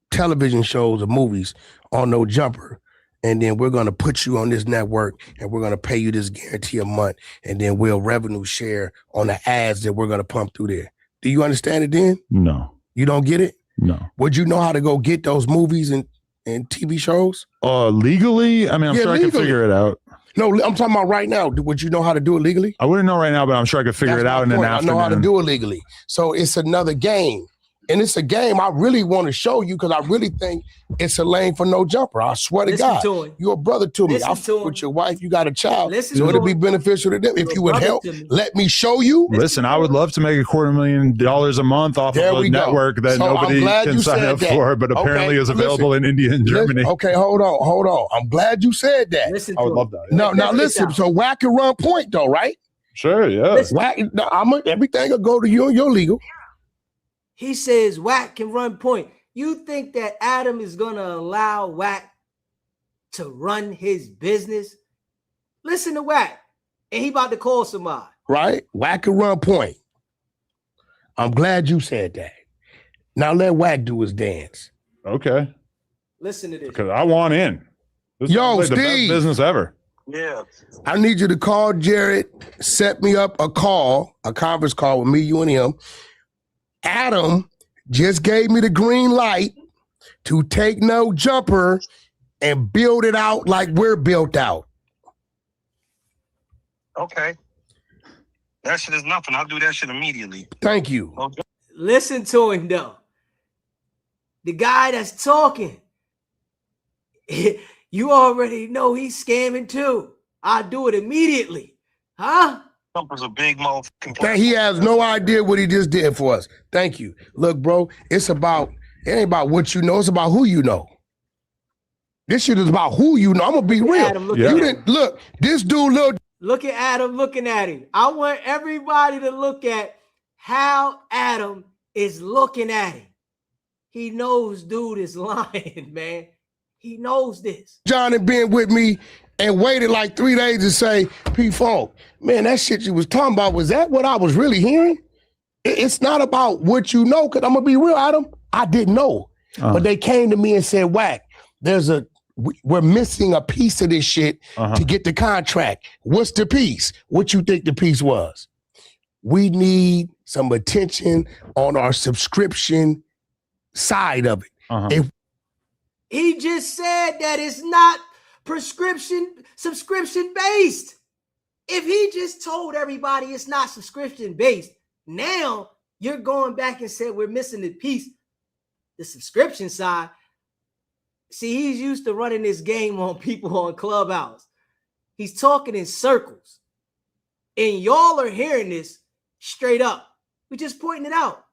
television shows or movies on no jumper, and then we're going to put you on this network and we're going to pay you this guarantee a month, and then we'll revenue share on the ads that we're going to pump through there. Do you understand it then? No. You don't get it? No. Would you know how to go get those movies and TV shows? Legally? I mean, I'm sure legally. I can figure it out. No, I'm talking about right now. Would you know how to do it legally? I wouldn't know right now, but I'm sure I could figure it out in an afternoon. I know how to do it legally. So it's another game. And it's a game I really want to show you because I really think it's a lane for no jumper. I swear to God. You're a brother to me. I fuck with your wife. You got a child. So it'll be beneficial to them. If you would help, let me show you. Listen, I would love to make $250,000 a month off of a network that nobody can sign up for, but apparently is available in India and Germany. Okay, hold on. I'm glad you said that. I would love that. Yeah. Now listen. So Wack can run point though, right? Sure, yeah. Wack, everything will go to you and your legal. He says Wack can run point. You think that Adam is going to allow Wack to run his business? Listen to Wack, and he about to call somebody. Right? Wack can run point. I'm glad you said that. Now let Wack do his dance. Okay. Listen to this. Because I want in. This Yo, is like the best business ever. Yeah. I need you to call Jared, set me up a conference call with me, you and him. Adam just gave me the green light to take no jumper and build it out like we're built out. Okay. That shit is nothing. I'll do that shit immediately. Thank you. Okay. Listen to him, though. The guy that's talking, you already know he's scamming too. I'll do it immediately. Huh? Jumper's a big motherfucking. He has no idea what he just did for us. Thank you. Look, bro, it ain't about what you know, it's about who you know. This shit is about who you know. I'm gonna be real. Adam, Look, this dude Look at Adam looking at him. I want everybody to look at how Adam is looking at him. He knows dude is lying, man. He knows this. John had been with me and waited like 3 days to say, P-Funk, man, that shit you was talking about, was that what I was really hearing? It's not about what you know, because I'm going to be real, Adam, I didn't know. But they came to me and said, Wack, we're missing a piece of this shit to get the contract. What's the piece? What you think the piece was? We need some attention on our subscription side of it. He just said that it's not subscription based. If he just told everybody it's not subscription based, now you're going back and said we're missing the piece, the subscription side. See, he's used to running this game on people on Clubhouse. He's talking in circles. And y'all are hearing this straight up. We're just pointing it out.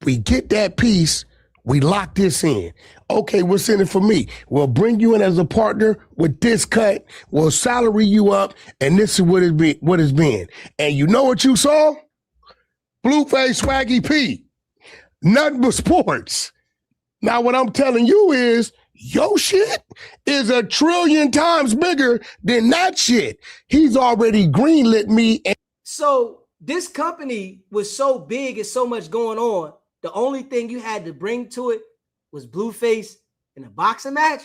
We get that piece. We lock this in. Okay, what's in it for me? We'll bring you in as a partner with this cut. We'll salary you up, and this is what it's been. And you know what you saw? Blueface Swaggy P. Nothing but sports. Now, what I'm telling you is, your shit is 1 trillion times bigger than that shit. He's already greenlit me. So this company was so big and so much going on. The only thing you had to bring to it was Blueface in a boxing match.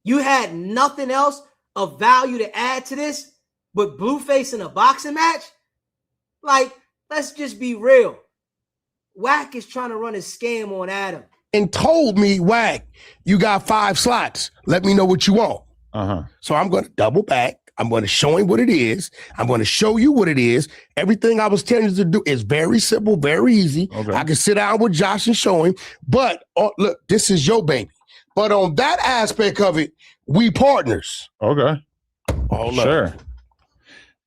You had nothing else of value to add to this but Blueface in a boxing match? Like, let's just be real. Wack is trying to run a scam on Adam. And told me, Wack, you got 5 slots. Let me know what you want. So I'm going to double back. I'm going to show him what it is. I'm going to show you what it is. Everything I was telling you to do is very simple, very easy. Okay. I can sit down with Josh and show him. But look, this is your baby. But on that aspect of it, we partners. Okay. Sure.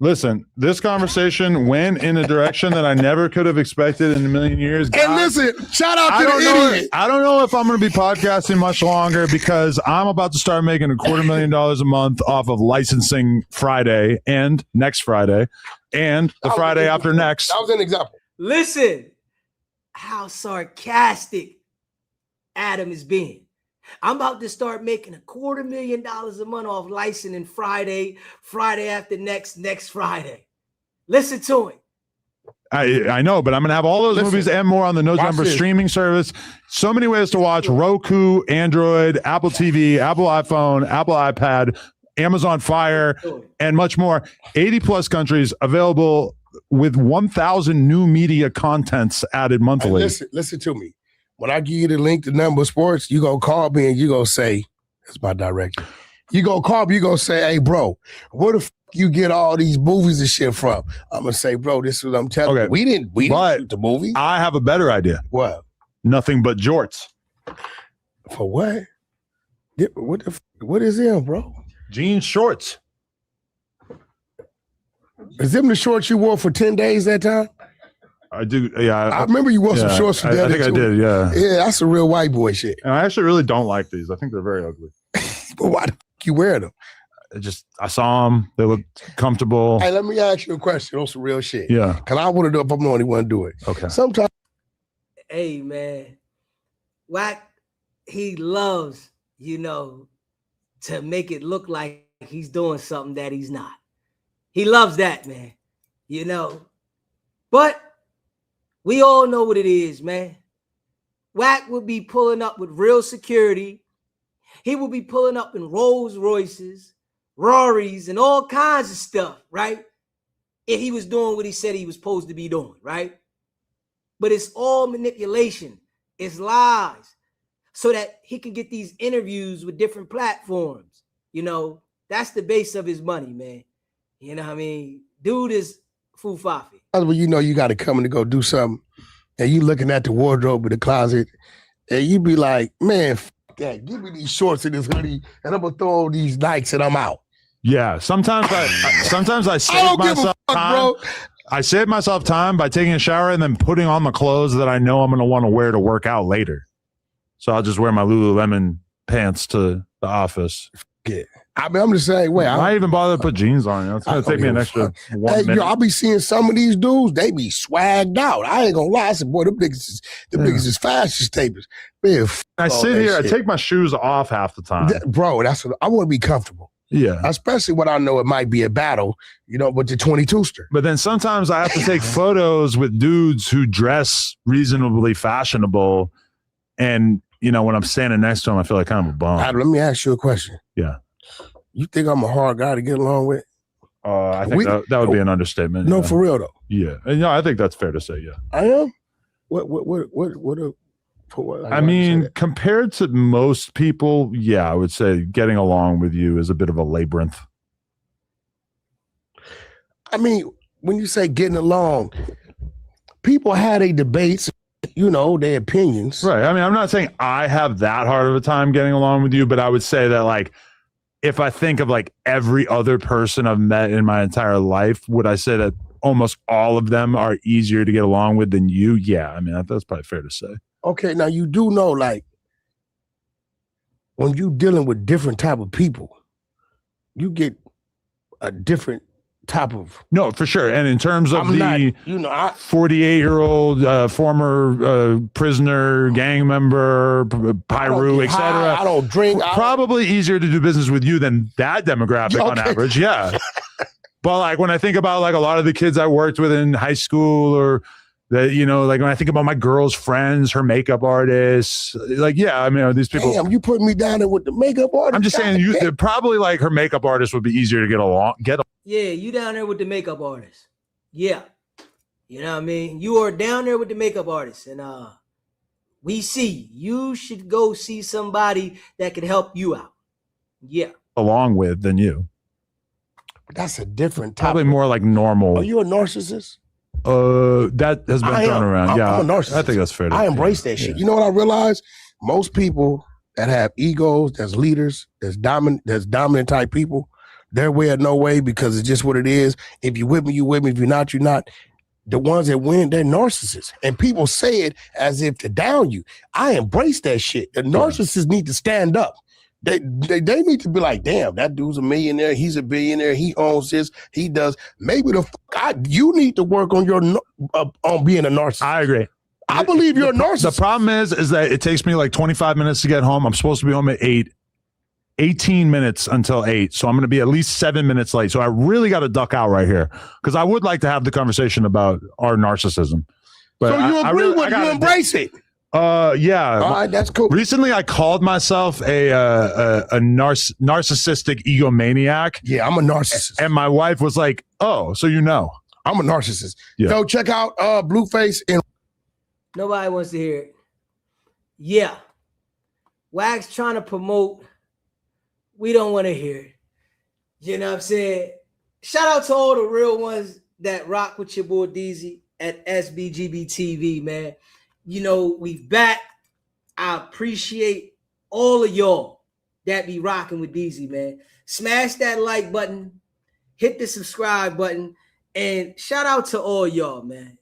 Listen, this conversation went in a direction that I never could have expected in a million years. And listen, shout out to the idiot. I don't know if I'm going to be podcasting much longer because I'm about to start making $250,000 a month off of licensing Friday and next Friday and the Friday after next. That was an example. Listen, how sarcastic Adam is being. I'm about to start making $250,000 a month off licensing Friday after next Friday. Listen to him. I know, but I'm going to have all those movies and more on the November streaming service. So many ways to watch: Roku, Android, Apple TV, Apple iPhone, Apple iPad, Amazon Fire, and much more. 80 plus countries available with 1,000 new media contents added monthly. Listen to me. When I give you the link to Number Sports, you gonna call me and you gonna say, that's my director. You gonna call me, you gonna say, hey, bro, where the you get all these movies and shit from? I'm gonna say, bro, this is what I'm telling you. We didn't shoot the movie. I have a better idea. What? Nothing but jorts. For what? What is him, bro? Jeans shorts. Is them the shorts you wore for 10 days that time? I do, yeah. I remember you wore some shorts for that. I think I did, yeah. Yeah, that's a real white boy shit. And I actually really don't like these. I think they're very ugly. But why the fuck you wear them? I saw them. They look comfortable. Hey, let me ask you a question on some real shit. Yeah. Because I want to know if I'm the only one to do it. Okay. Sometimes. Hey, man. Wack, he loves, to make it look like he's doing something that he's not. He loves that, man. But we all know what it is, man. Wack would be pulling up with real security. He would be pulling up in Rolls Royces, Rorys, and all kinds of stuff, right? If he was doing what he said he was supposed to be doing, right? But it's all manipulation. It's lies. So that he can get these interviews with different platforms. That's the base of his money, man. You know what I mean? Dude is foo-fafi. Well, you got to come in to go do something, and you looking at the wardrobe in the closet, and you be like, man, that. Give me these shorts and this hoodie, and I'm gonna throw these Nikes and I'm out. Yeah, sometimes I save myself time. Bro. I save myself time by taking a shower and then putting on the clothes that I know I'm gonna want to wear to work out later. So I'll just wear my Lululemon pants to the office. Yeah. I mean, I'm the same way. I even bother to put jeans on. It's gonna take me an extra 1 minute. I'll be seeing some of these dudes, they be swagged out. I ain't gonna lie. I said, boy, them niggas is fashion statements. Man, I sit here, shit. I take my shoes off half the time. Bro, that's what I want to be comfortable. Yeah. Especially when I know it might be a battle, with the 22-ster. But then sometimes I have to take photos with dudes who dress reasonably fashionable. And, when I'm standing next to them, I feel like kind of a bum. Let me ask you a question. Yeah. You think I'm a hard guy to get along with? I think that would be an understatement. No, for real though. Yeah, and I think that's fair to say. Yeah, I am. I mean, compared to most people, yeah, I would say getting along with you is a bit of a labyrinth. I mean, when you say getting along, people had a debates, their opinions. Right. I mean, I'm not saying I have that hard of a time getting along with you, but I would say that like, if I think of like every other person I've met in my entire life, would I say that almost all of them are easier to get along with than you? Yeah, I mean, that's probably fair to say. Okay, now you do know, like, when you're dealing with different type of people, you get a different type of... No, for sure. And in terms of 48-year-old former prisoner, gang member, Pyru, etc. I don't drink. Probably easier to do business with you than that demographic on average. Yeah. But like when I think about like a lot of the kids I worked with in high school or that, like when I think about my girl's friends, her makeup artists, like, yeah, I mean, these people. Damn, you putting me down there with the makeup artist? I'm just saying probably like her makeup artist would be easier to get along. Yeah, you down there with the makeup artist. Yeah. You know what I mean? You are down there with the makeup artist. And we see you should go see somebody that can help you out. Yeah. Along with than you. That's a different type. Probably more like normal. Are you a narcissist? That has been thrown around. I'm a narcissist. I think that's fair. I embrace that shit. You know what I realize? Most people that have egos, that's leaders, that's dominant type people, their way or no way, because it's just what it is. If you with me, you with me. If you're not, you're not. The ones that win, they're narcissists. And people say it as if to down you. I embrace that shit. The narcissists need to stand up. They need to be like, damn, that dude's a millionaire. He's a billionaire. He owns this. He does. Maybe you need to work on on being a narcissist. I agree. I believe you're a narcissist. The problem is that it takes me like 25 minutes to get home. I'm supposed to be home at 8. 18 minutes until 8. So I'm going to be at least 7 minutes late. So I really got to duck out right here because I would like to have the conversation about our narcissism. But so you agree with you embrace it? Yeah. All right, that's cool. Recently, I called myself a narcissistic egomaniac. Yeah, I'm a narcissist. And my wife was like, "Oh, so I'm a narcissist." Yeah. Go check out Blueface and. Nobody wants to hear it. Yeah, Wack's trying to promote. We don't want to hear it. You know what I'm saying? Shout out to all the real ones that rock with your boy Deezy at SBGBTV, man. We back. I appreciate all of y'all that be rocking with Deezy, man. Smash that like button, hit the subscribe button, and shout out to all y'all, man.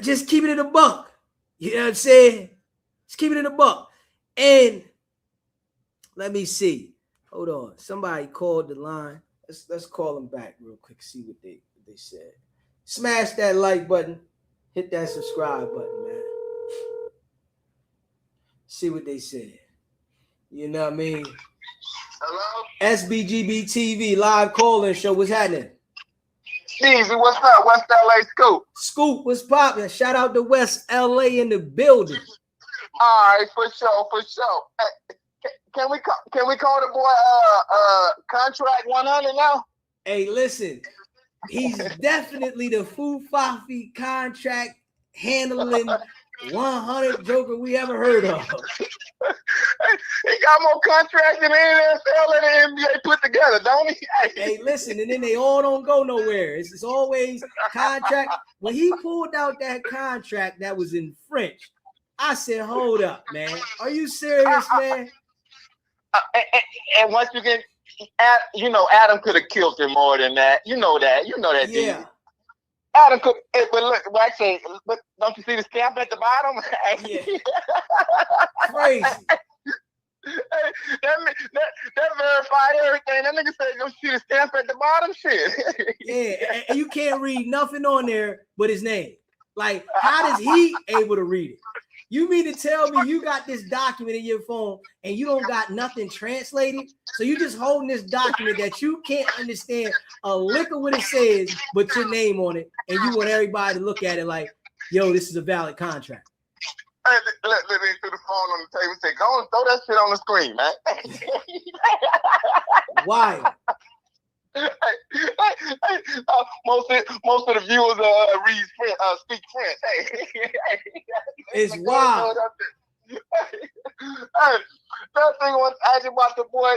Just keep it in a buck. You know what I'm saying? Just keep it in a buck. And let me see. Hold on. Somebody called the line. Let's call them back real quick. See what they said. Smash that like button. Hit that subscribe button, man. See what they said. You know what I mean? Hello? SBGBTV live calling show. What's happening? Deezy, what's up? West LA Scoop. Scoop, what's popping? Shout out to West LA in the building. All right, for sure. Can we call the boy contract 100 now? Hey, listen, he's definitely the Fufafi contract handling 100 joker we ever heard of. He got more contracts than the NFL and the NBA put together, don't he? Hey, listen, and then they all don't go nowhere. It's always contract. When he pulled out that contract that was in French, I said, hold up, man. Are you serious, man? And once you get, Adam could have killed him more than that. You know that. Yeah. Dude. Adam could, but look, actually, but don't you see the stamp at the bottom? Yeah. Crazy. That verified everything. That nigga said, "Don't see the stamp at the bottom." Shit. Yeah, and you can't read nothing on there but his name. Like, how does he able to read it? You mean to tell me you got this document in your phone and you don't got nothing translated? So you just holding this document that you can't understand a lick of what it says, but your name on it, and you want everybody to look at it like, yo, this is a valid contract. Let me through the phone on the table and say, go on, throw that shit on the screen, man. Why? Most of the viewers speak French. It's wild. That thing was asking about the boy.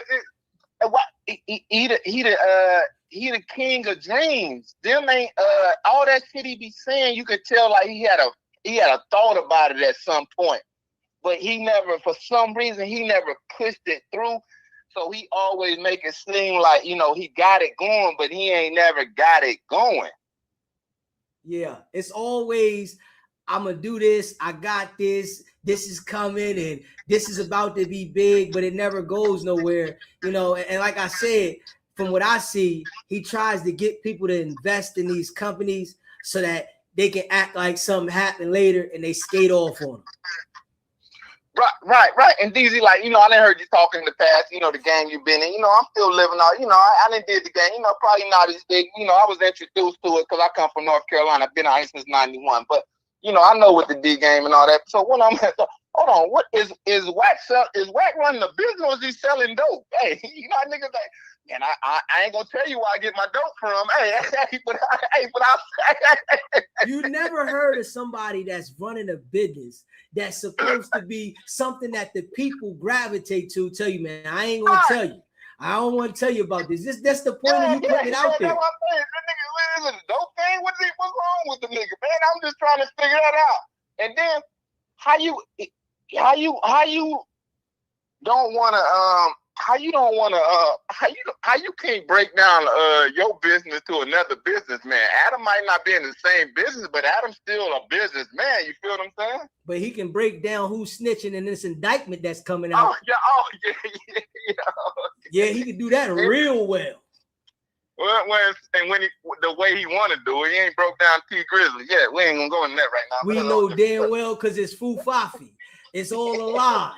He the king of dreams. Them ain't all that shit he be saying. You could tell like he had a thought about it at some point, but he never, for some reason, he never pushed it through. So he always make it seem like, he got it going, but he ain't never got it going. Yeah, it's always, I'm going to do this. I got this. This is coming and this is about to be big, but it never goes nowhere. And like I said, from what I see, he tries to get people to invest in these companies so that they can act like something happened later and they skate off on them. Right. And Deezy, like, I done heard you talk in the past, the game you've been in. I'm still living out, I done did the game, probably not as big. I was introduced to it because I come from North Carolina. I've been out here since 91. But, I know what the D game and all that. So when I'm at hold on, what is Wack running a business or is he selling dope? Hey, niggas like, and I ain't gonna tell you where I get my dope from. You never heard of somebody that's running a business that's supposed to be something that the people gravitate to. Tell you, man, I ain't gonna tell you. I don't want to tell you about this. That's the point of you putting it out there. That's what I'm saying. Is it a dope thing? What's wrong with the nigga, man? I'm just trying to figure that out. And then how you don't want to how you can't break down your business to another businessman. Adam might not be in the same business, but Adam's still a businessman. You feel what I'm saying? But he can break down who's snitching in this indictment that's coming out. Yeah, he can do that real well. When the way he want to do it, he ain't broke down T Grizzly yet. We ain't gonna go in that right now. We know damn well because it's Fufafi. It's all a lie.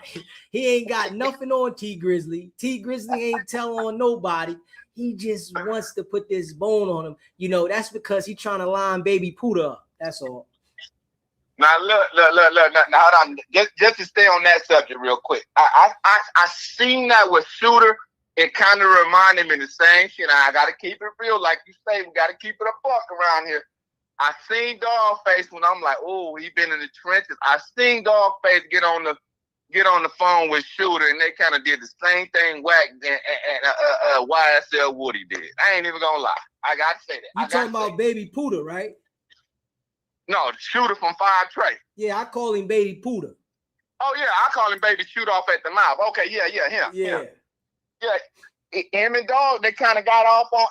He ain't got nothing on T Grizzly. T Grizzly ain't telling on nobody. He just wants to put this bone on him. That's because he trying to line Baby Puda up. That's all. Now look. Now hold on. Just to stay on that subject real quick. I seen that with Shooter. It kind of reminded me of the same shit. I gotta keep it real, like you say. We gotta keep it a buck around here. I seen Dogface when I'm like, oh, he been in the trenches. I seen Dogface get on the phone with Shooter, and they kind of did the same thing Wack and YSL Woody did. I ain't even gonna lie. I gotta say that. You talking about Baby Puda, right? No, Shooter from 5 Trey. Yeah, I call him Baby Puda. Oh yeah, I call him Baby Shoot Off at the mouth. Okay, yeah, him. Yeah. Him and Dog, they kind of got off on.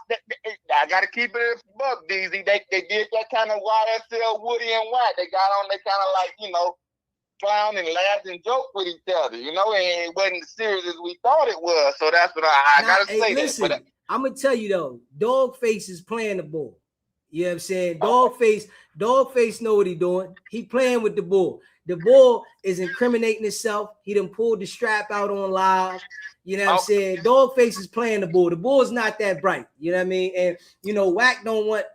I gotta keep it a buck, Deezy. They did that kind of YSL Woody and Wack. They got on. They kind of like clown and laughed and joked with each other. And it wasn't as serious as we thought it was. So that's what I gotta say. Listen, I'm gonna tell you though, Dogface is playing the ball. You know what I'm saying? Dogface know what he doing. He playing with the bull. The bull is incriminating himself. He done pulled the strap out on live. You know what I'm saying? Dogface is playing the bull. The bull is not that bright. You know what I mean? And, you know, Wack don't want,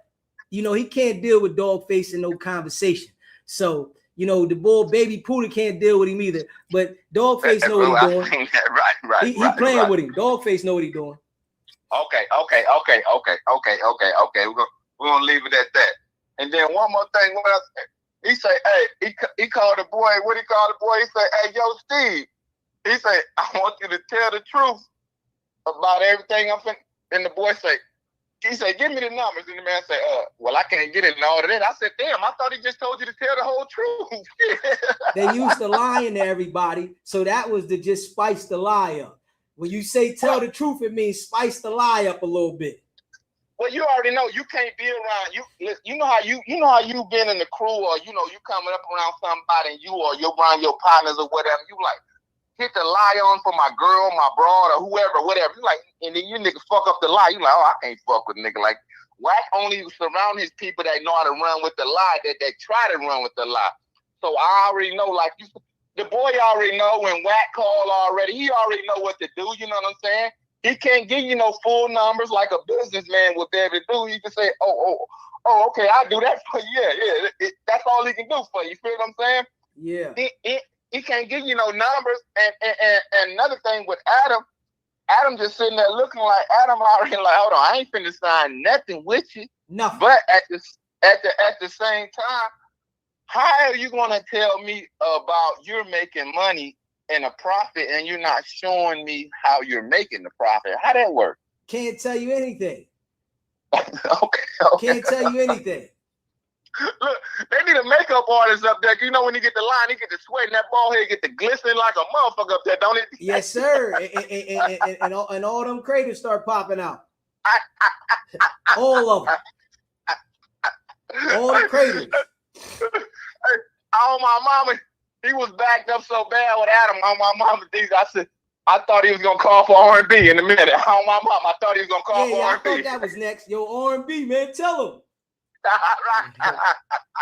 you know, he can't deal with Dogface in no conversation. So, you know, the bull, baby Poodle can't deal with him either. But Dogface know what he doing. Right. He playing with him. Dogface know what he doing. Okay. We're gonna leave it at that. And then one more thing. He say, hey, he called the boy. What he called the boy? He say, hey, yo, Steve. He say, I want you to tell the truth about everything I'm finna. And the boy say, he said, give me the numbers. And the man say, well, I can't get into all of that. I said, damn, I thought he just told you to tell the whole truth. They used to lying to everybody, so that was to just spice the lie up. When you say tell the truth, it means spice the lie up a little bit. Well, you already know you can't be around you know how you've been in the crew, or you know you coming up around somebody and you're around your partners or whatever. You like hit the lie on for my girl, my broad, or whoever, whatever. You like, and then you niggas fuck up the lie. You like, oh, I can't fuck with a nigga like Wack. Only surround his people that know how to run with the lie, that try to run with the lie. So I already know, like the boy already know when Wack called already. He already know what to do. You know what I'm saying? He can't give you no full numbers like a businessman would be able to do. He can say, oh, okay, I'll do that for you. Yeah. That's all he can do for you. You feel what I'm saying? Yeah. He can't give you no numbers. And another thing with Adam just sitting there looking like Adam already like, hold on, I ain't finna sign nothing with you. Nothing. But at the same time, how are you gonna tell me about you're making money and a profit and you're not showing me how you're making the profit? How that work? Can't tell you anything. Okay. Can't tell you anything. Look, they need a makeup artist up there. You know, when you get the line, he get the sweat and that bald head get the glistening like a motherfucker up there, don't it? Yes, sir. and all them craters start popping out. All of them. All the craters. On my mama, he was backed up so bad with Adam. On my mama, Deezy, I said, I thought he was gonna call for R&B in a minute. On my mama, I thought he was gonna call for R&B. I thought that was next. Yo, R&B, man, tell him.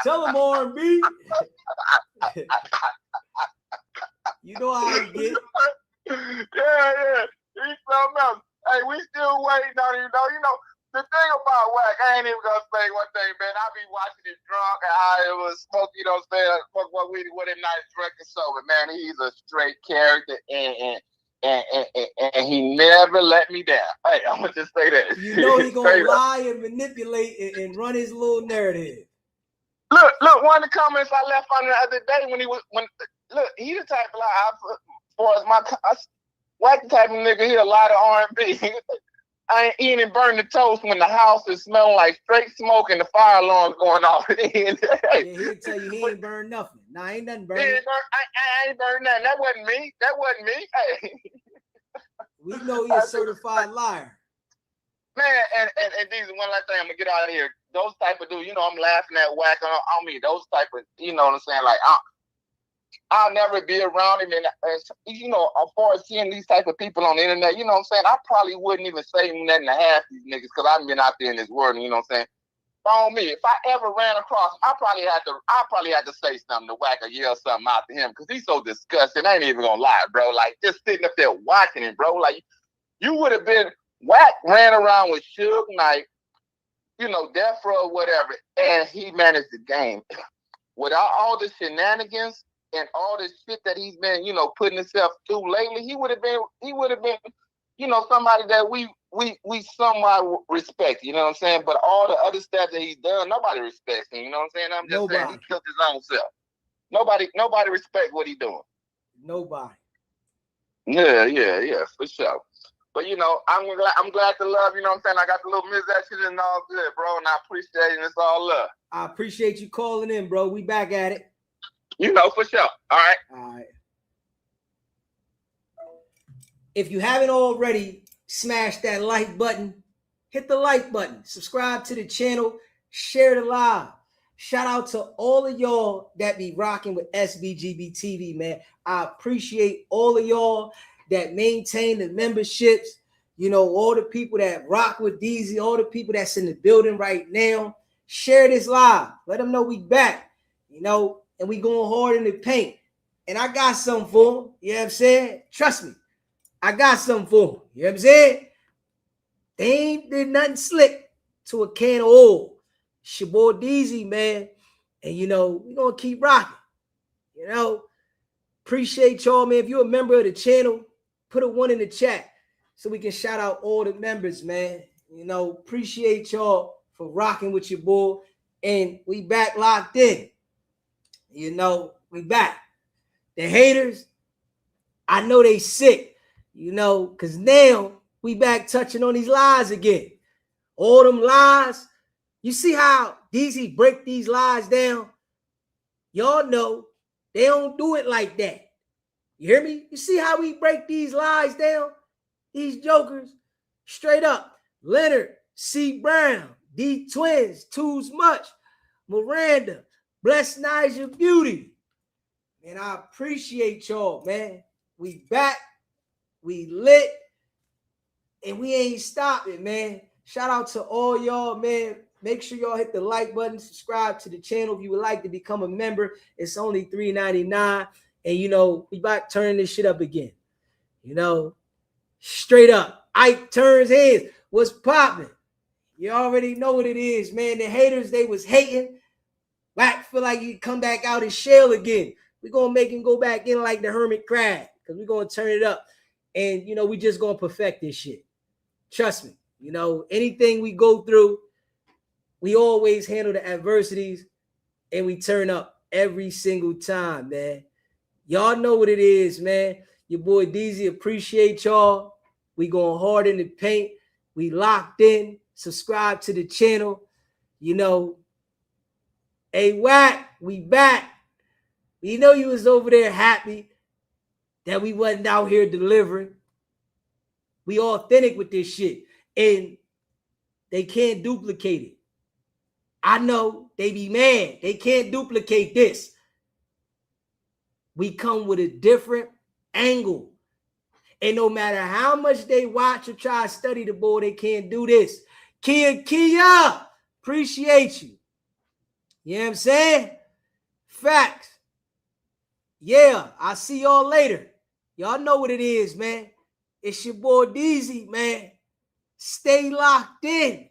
Tell him R&B. You know how he get. Yeah. He's something else. Hey, we still waiting on you. You know, the thing about Wack, I ain't even gonna say one thing, man. I be watching him drunk and how it was smoke, you know what I'm saying? Smoke what weed with him, not drinking sober. Man, he's a straight character and he never let me down. Hey, I'm gonna just say that. You know he gonna lie and manipulate and run his little narrative. Look, one of the comments I left on the other day when he the type of lie, as far as Wack the type of nigga, he a lot of R&B. I ain't eating and burning the toast when the house is smelling like straight smoke and the fire alarm's going off. Yeah, he'll tell you he ain't burned nothing. Nah, ain't nothing burned. I ain't burned nothing. That wasn't me. Hey. We know he's a certified liar. Man, and these one last thing, I'm gonna get out of here. Those type of dudes, you know, I'm laughing at Wack on me. Those type of, you know what I'm saying? Like, I'll never be around him. And you know, as far as seeing these type of people on the internet, you know what I'm saying? I probably wouldn't even say nothing to half these niggas because I've been out there in this world, you know what I'm saying? On me, if I ever ran across him, I probably had to say something to Wack or yell something out to him because he's so disgusting. I ain't even gonna lie, bro. Like, just sitting up there watching him, bro. Like, you would have been, Wack ran around with Suge Knight, you know, Death Row, whatever, and he managed the game. Without all the shenanigans and all this shit that he's been, you know, putting himself through lately, he would have been, you know, somebody that we somewhat respect, you know what I'm saying? But all the other stuff that he's done, nobody respects him, you know what I'm saying? I'm just saying he killed his own self. Nobody respect what he's doing. Nobody. Yeah, for sure. But you know, I'm glad to love, you know what I'm saying? I got the little misaction and all good, bro, and I appreciate it, and it's all love. I appreciate you calling in, bro. We back at it. You know, for sure. All right. If you haven't already, smash that like button. Hit the like button. Subscribe to the channel. Share the live. Shout out to all of y'all that be rocking with SBGBTV, man. I appreciate all of y'all that maintain the memberships. You know, all the people that rock with Deezy, all the people that's in the building right now. Share this live. Let them know we back, you know, and we going hard in the paint. And I got something for them. You know what I'm saying? Trust me. I got something for them. You know what I'm saying? They ain't did nothing slick to a can of oil. It's your boy Deezy, man. And, you know, we're going to keep rocking. You know, appreciate y'all, man. If you're a member of the channel, put a 1 in the chat so we can shout out all the members, man. You know, appreciate y'all for rocking with your boy. And we back locked in. You know, we back. The haters, I know they sick, you know, because now we back touching on these lies again. All them lies. You see how Deezy break these lies down? Y'all know they don't do it like that. You hear me? You see how we break these lies down? These jokers, straight up. Leonard, C. Brown, D. Twins, Too's Much, Miranda, Bless Nigel Beauty. And I appreciate y'all, man. We back, we lit, and we ain't stopping, man. Shout out to all y'all, man. Make sure y'all hit the like button, subscribe to the channel if you would like to become a member. It's only $3.99. And, you know, we about turning this shit up again. You know, straight up. Ike turns heads. What's popping? You already know what it is, man. The haters, they was hating. Wack feel like he come back out his shell again. We're going to make him go back in like the hermit crab because we're going to turn it up. And, you know, we just going to perfect this shit. Trust me. You know, anything we go through, we always handle the adversities and we turn up every single time, man. Y'all know what it is, man. Your boy Deezy, appreciate y'all. We going hard in the paint. We locked in. Subscribe to the channel. You know, hey, Wack, we back. We know you was over there happy that we wasn't out here delivering. We authentic with this shit. And they can't duplicate it. I know they be mad. They can't duplicate this. We come with a different angle. And no matter how much they watch or try to study the boy, they can't do this. Kia, appreciate you. You know what I'm saying? Facts. Yeah, I'll see y'all later. Y'all know what it is, man. It's your boy Deezy, man. Stay locked in.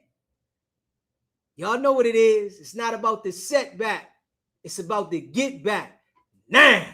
Y'all know what it is. It's not about the setback. It's about the get back. Now.